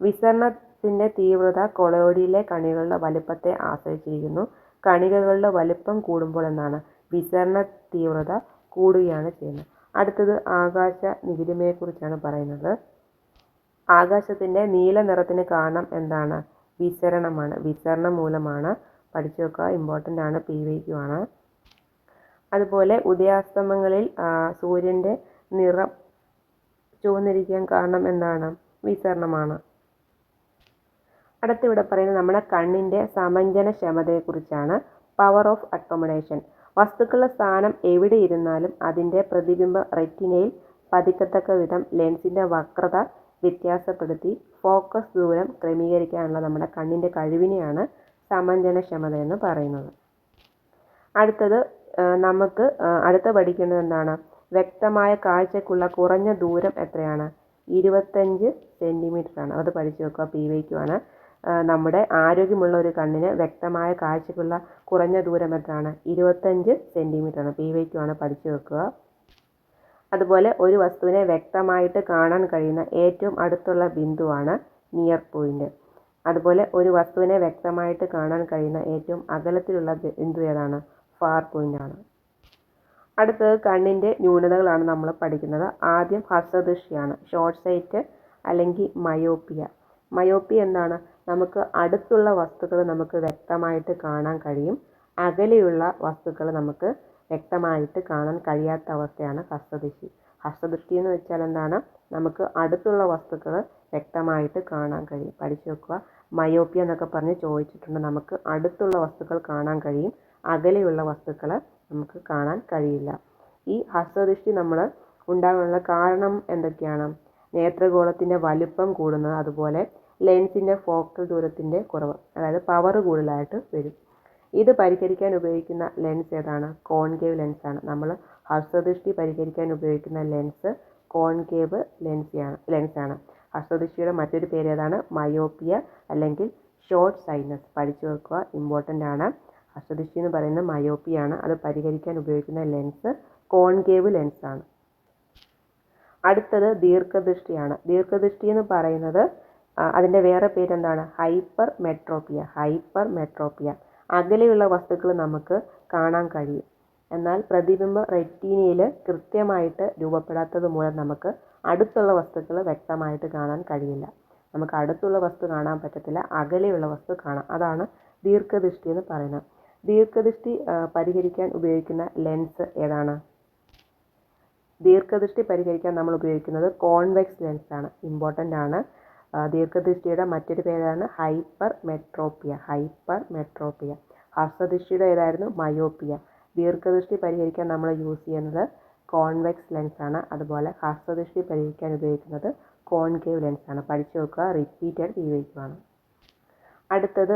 വിസരണത്തിൻ്റെ തീവ്രത കൊളോയിഡിലെ കണികളുടെ വലുപ്പത്തെ ആശ്രയിച്ചിരിക്കുന്നു. കണികകളുടെ വലുപ്പം കൂടുമ്പോൾ എന്താണ്? വിസരണ തീവ്രത കൂടുകയാണ് ചെയ്യുന്നത്. അടുത്തത് ആകാശ നികുതിമയെക്കുറിച്ചാണ് പറയുന്നത്. ആകാശത്തിൻ്റെ നീല നിറത്തിന് കാരണം എന്താണ്? വിസരണമാണ്. വിസരണം മൂലമാണ്. പഠിച്ചു വെക്കുക, ഇമ്പോർട്ടൻ്റ് ആണ്, PYQ ആണ്. അതുപോലെ ഉദയാസ്തമങ്ങളിൽ സൂര്യൻ്റെ നിറം ചുവന്നിരിക്കാൻ കാരണം എന്താണ്? വിസരണമാണ്. അടുത്തിവിടെ പറയുന്നത് നമ്മുടെ കണ്ണിൻ്റെ സമഞ്ജനക്ഷമതയെക്കുറിച്ചാണ്. Power of accommodation. വസ്തുക്കളുടെ സ്ഥാനം എവിടെ ഇരുന്നാലും അതിൻ്റെ പ്രതിബിംബം റെറ്റിനയിൽ പതിക്കത്തക്ക വിധം ലെൻസിൻ്റെ വക്രത വ്യത്യാസപ്പെടുത്തി ഫോക്കസ് ദൂരം ക്രമീകരിക്കാനുള്ള നമ്മുടെ കണ്ണിൻ്റെ കഴിവിനെയാണ് സമഞ്ജനക്ഷമത എന്ന് പറയുന്നത്. അടുത്തത് നമുക്ക് അടുത്ത പഠിക്കേണ്ടത് എന്താണ്? വ്യക്തമായ കാഴ്ചയ്ക്കുള്ള കുറഞ്ഞ ദൂരം എത്രയാണ്? 25 സെൻറ്റിമീറ്റർ ആണ്. അത് പഠിച്ചു വെക്കുക, PYQ ആണ്. നമ്മുടെ ആരോഗ്യമുള്ള ഒരു കണ്ണിന് വ്യക്തമായ കാഴ്ചയ്ക്കുള്ള കുറഞ്ഞ ദൂരം എത്രയാണ്? 25 സെൻറ്റിമീറ്റർ ആണ്. PYQ ആണ്, പഠിച്ചു വെക്കുക. അതുപോലെ ഒരു വസ്തുവിനെ വ്യക്തമായിട്ട് കാണാൻ കഴിയുന്ന ഏറ്റവും അടുത്തുള്ള ബിന്ദുവാണ് നിയർ പോയിന്റ്. അതുപോലെ ഒരു വസ്തുവിനെ വ്യക്തമായിട്ട് കാണാൻ കഴിയുന്ന ഏറ്റവും അകലത്തിലുള്ള ബിന്ദു ഏതാണ്? ഫാർ പോയിന്റ് ആണ്. അടുത്തത് കണ്ണിൻ്റെ ന്യൂനതകളാണ് നമ്മൾ പഠിക്കുന്നത്. ആദ്യം ഹ്രസ്വദൃഷ്ടിയാണ്, ഷോർട്ട് സൈറ്റ് അല്ലെങ്കിൽ മയോപ്പിയ. മയോപ്പിയ എന്താണ്? നമുക്ക് അടുത്തുള്ള വസ്തുക്കൾ നമുക്ക് വ്യക്തമായിട്ട് കാണാൻ കഴിയും, അകലെയുള്ള വസ്തുക്കൾ നമുക്ക് വ്യക്തമായിട്ട് കാണാൻ കഴിയാത്ത അവസ്ഥയാണ് ഹ്രസ്വദൃഷ്ടി. ഹ്രസ്വദൃഷ്ടി എന്ന് വെച്ചാൽ എന്താണ്? നമുക്ക് അടുത്തുള്ള വസ്തുക്കൾ വ്യക്തമായിട്ട് കാണാൻ കഴിയും. പഠിച്ചു വെക്കുക. മയോപ്പിയ എന്നൊക്കെ പറഞ്ഞ് ചോദിച്ചിട്ടുണ്ട്. നമുക്ക് അടുത്തുള്ള വസ്തുക്കൾ കാണാൻ കഴിയും, അകലെയുള്ള വസ്തുക്കൾ നമുക്ക് കാണാൻ കഴിയില്ല. ഈ ഹ്രസ്വദൃഷ്ടി നമ്മൾ ഉണ്ടാകാനുള്ള കാരണം എന്തൊക്കെയാണ്? നേത്രഗോളത്തിൻ്റെ വലുപ്പം കൂടുന്നത്, അതുപോലെ ലെൻസിൻ്റെ ഫോക്കൽ ദൂരത്തിൻ്റെ കുറവ്, അതായത് പവർ കൂടുതലായിട്ട് വരും. ഇത് പരിഹരിക്കാൻ ഉപയോഗിക്കുന്ന ലെൻസ് ഏതാണ്? കോൺകേവ് ലെൻസാണ്. നമ്മൾ ഹ്രസ്വദൃഷ്ടി പരിഹരിക്കാൻ ഉപയോഗിക്കുന്ന ലെൻസ് കോൺകേവ് ലെൻസാണ്. ഹ്രസ്വദൃഷ്ടിയുടെ മറ്റൊരു പേര് ഏതാണ്? മയോപ്പിയ അല്ലെങ്കിൽ ഷോർട്ട് സൈറ്റ്നെസ്. പഠിച്ചു വെക്കുക, ഇമ്പോർട്ടൻ്റ് ആണ്. ഹ്രസ്വദൃഷ്ടി എന്ന് പറയുന്നത് മയോപ്പിയാണ്. അത് പരിഹരിക്കാൻ ഉപയോഗിക്കുന്ന ലെൻസ് കോൺകേവ് ലെൻസാണ്. അടുത്തത് ദീർഘദൃഷ്ടിയാണ്. ദീർഘദൃഷ്ടി എന്ന് പറയുന്നത് അതിൻ്റെ വേറെ പേരെന്താണ്? ഹൈപ്പർ മെട്രോപ്പിയ. അകലെയുള്ള വസ്തുക്കൾ നമുക്ക് കാണാൻ കഴിയും, എന്നാൽ പ്രതിബിംബം റെറ്റീനയിൽ കൃത്യമായിട്ട് രൂപപ്പെടാത്തത് മൂലം നമുക്ക് അടുത്തുള്ള വസ്തുക്കൾ വ്യക്തമായിട്ട് കാണാൻ കഴിയില്ല. നമുക്ക് അടുത്തുള്ള വസ്തു കാണാൻ പറ്റത്തില്ല, അകലെയുള്ള വസ്തു കാണാം. അതാണ് ദീർഘദൃഷ്ടി എന്ന് പറയുന്നത്. ദീർഘദൃഷ്ടി പരിഹരിക്കാൻ ഉപയോഗിക്കുന്ന ലെൻസ് ഏതാണ്? ദീർഘദൃഷ്ടി പരിഹരിക്കാൻ നമ്മൾ ഉപയോഗിക്കുന്നത് കോൺവെക്സ് ലെൻസാണ്. ഇമ്പോർട്ടൻ്റ് ആണ്. ദീർഘദൃഷ്ടിയുടെ മറ്റൊരു പേരാണ് ഹൈപ്പർ മെട്രോപ്പിയ. ഹ്രസ്വദൃഷ്ടിയുടെ ഏതായിരുന്നു? മയോപ്പിയ. ദീർഘദൃഷ്ടി പരിഹരിക്കാൻ നമ്മൾ യൂസ് ചെയ്യുന്നത് കോൺവെക്സ് ലെൻസാണ്. അതുപോലെ ഹ്രസ്വദൃഷ്ടി പരിഹരിക്കാൻ ഉപയോഗിക്കുന്നത് കോൺകേവ് ലെൻസാണ്. പഠിച്ചു വെക്കുക, റിപ്പീറ്റഡ് കീവേഡാണ്. അടുത്തത്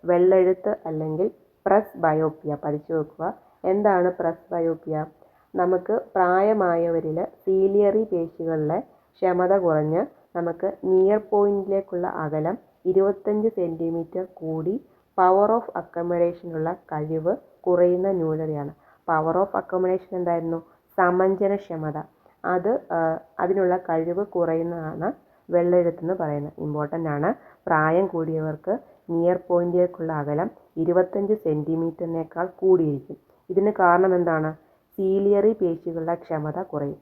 വെള്ളെഴുത്ത് അല്ലെങ്കിൽ പ്രസ് ബയോപ്പിയ. പഠിച്ചു വെക്കുക. എന്താണ് പ്രസ് ബയോപ്പിയ? നമുക്ക് പ്രായമായവരിൽ സീലിയറി പേശികളിലെ ക്ഷമത കുറഞ്ഞ് നമുക്ക് നിയർ പോയിന്റിലേക്കുള്ള അകലം 25 സെൻറ്റിമീറ്റർ കൂടി പവർ ഓഫ് അക്കോമഡേഷനുള്ള കഴിവ് കുറയുന്ന ന്യൂനതയാണ്. പവർ ഓഫ് അക്കോമഡേഷൻ എന്തായിരുന്നു? സമഞ്ജനക്ഷമത. അതിനുള്ള കഴിവ് കുറയുന്നതാണ് വെള്ളെഴുത്തെന്ന് പറയുന്നത്. ഇമ്പോർട്ടൻ്റ് ആണ്. പ്രായം കൂടിയവർക്ക് നിയർ പോയിന്റിലേക്കുള്ള അകലം 25 സെൻറ്റിമീറ്ററിനേക്കാൾ കൂടിയിരിക്കും. ഇതിന് കാരണം എന്താണ്? സീലിയറി പേശികളുടെ ക്ഷമത കുറയും.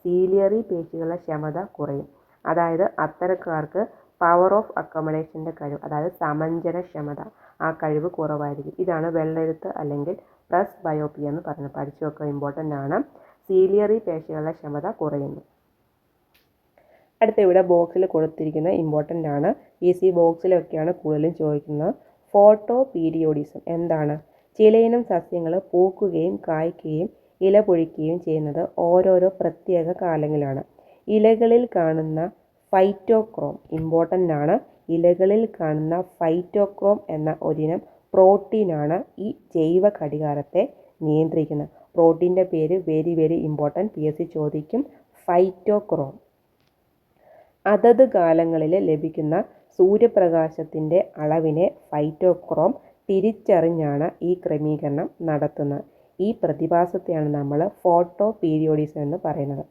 സീലിയറി പേശികളുടെ ക്ഷമത കുറയും. അതായത് അത്തരക്കാർക്ക് പവർ ഓഫ് അക്കോമഡേഷൻ്റെ കഴിവ്, അതായത് സമഞ്ജനക്ഷമത, ആ കഴിവ് കുറവായിരിക്കും. ഇതാണ് വെള്ളെഴുത്ത് അല്ലെങ്കിൽ പ്രസ് ബയോപ്പിയ എന്ന് പറയുന്നത്. പഠിച്ചു വെക്കുക, ഇമ്പോർട്ടൻ്റ് ആണ്. സീലിയറി പേശികളുടെ ക്ഷമത കുറയുന്നു. അടുത്ത ഇവിടെ ബോക്സിൽ കൊടുത്തിരിക്കുന്ന ഇമ്പോർട്ടൻ്റ് ആണ്. ഈസി ബോക്സിലൊക്കെയാണ് കൂടുതലും ചോദിക്കുന്നത്. ഫോട്ടോ പീരിയോഡിസം എന്താണ്? ചിലയിനം സസ്യങ്ങൾ പൂക്കുകയും കായ്ക്കുകയും ഇല പൊഴിക്കുകയും ചെയ്യുന്നത് ഓരോരോ പ്രത്യേക കാലങ്ങളിലാണ്. ഇലകളിൽ കാണുന്ന ഫൈറ്റോക്രോം ഇമ്പോർട്ടൻ്റ് ആണ്. ഇലകളിൽ കാണുന്ന ഫൈറ്റോക്രോം എന്ന ഒരിനം പ്രോട്ടീനാണ് ഈ ജൈവ ഘടികാരത്തെ നിയന്ത്രിക്കുന്നത്. പ്രോട്ടീൻ്റെ പേര് വെരി വെരി ഇമ്പോർട്ടൻറ്റ്, PSC ചോദിക്കും. ഫൈറ്റോക്രോം. അതത് കാലങ്ങളിൽ ലഭിക്കുന്ന സൂര്യപ്രകാശത്തിൻ്റെ അളവിനെ ഫൈറ്റോക്രോം തിരിച്ചറിഞ്ഞാണ് ഈ ക്രമീകരണം നടത്തുന്നത്. ഈ പ്രതിഭാസത്തെയാണ് നമ്മൾ ഫോട്ടോ പീരിയോഡിസം എന്ന് പറയുന്നത്.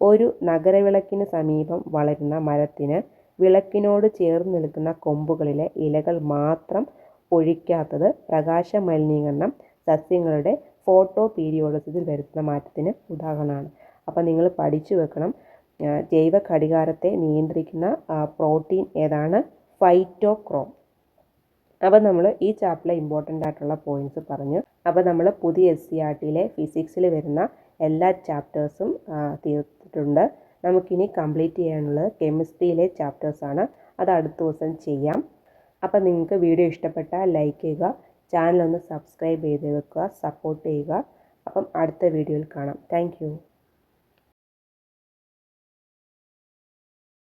ഒരു നഗരവിളക്കിന് സമീപം വളരുന്ന മരത്തിന് വിളക്കിനോട് ചേർന്ന് നിൽക്കുന്ന കൊമ്പുകളിലെ ഇലകൾ മാത്രം പൊഴിക്കാത്തത് പ്രകാശ മലിനീകരണം സസ്യങ്ങളുടെ ഫോട്ടോ പീരിയോഡിസത്തിൽ വരുത്തുന്ന മാറ്റത്തിന് ഉദാഹരണമാണ്. അപ്പോൾ നിങ്ങൾ പഠിച്ചു വെക്കണം. ജൈവ ഘടികാരത്തെ നിയന്ത്രിക്കുന്ന പ്രോട്ടീൻ ഏതാണ്? ഫൈറ്റോക്രോം. അപ്പോൾ നമ്മൾ ഈ ചാപ്റ്ററിലെ ഇമ്പോർട്ടൻ്റ് ആയിട്ടുള്ള പോയിൻറ്റ്സ് പറഞ്ഞു. അപ്പോൾ നമ്മൾ പുതിയ SCERTയിലെ ഫിസിക്സിൽ വരുന്ന എല്ലാ ചാപ്റ്റേഴ്സും തീർത്തിട്ടുണ്ട്. നമുക്കിനി കംപ്ലീറ്റ് ചെയ്യാനുള്ളത് കെമിസ്ട്രിയിലെ ചാപ്റ്റേഴ്സാണ്. അത് അടുത്ത ദിവസം ചെയ്യാം. അപ്പോൾ നിങ്ങൾക്ക് വീഡിയോ ഇഷ്ടപ്പെട്ടാൽ ലൈക്ക് ചെയ്യുക, ചാനലൊന്ന് സബ്സ്ക്രൈബ് ചെയ്ത് വെക്കുക, സപ്പോർട്ട് ചെയ്യുക. അപ്പം അടുത്ത വീഡിയോയിൽ കാണാം. താങ്ക്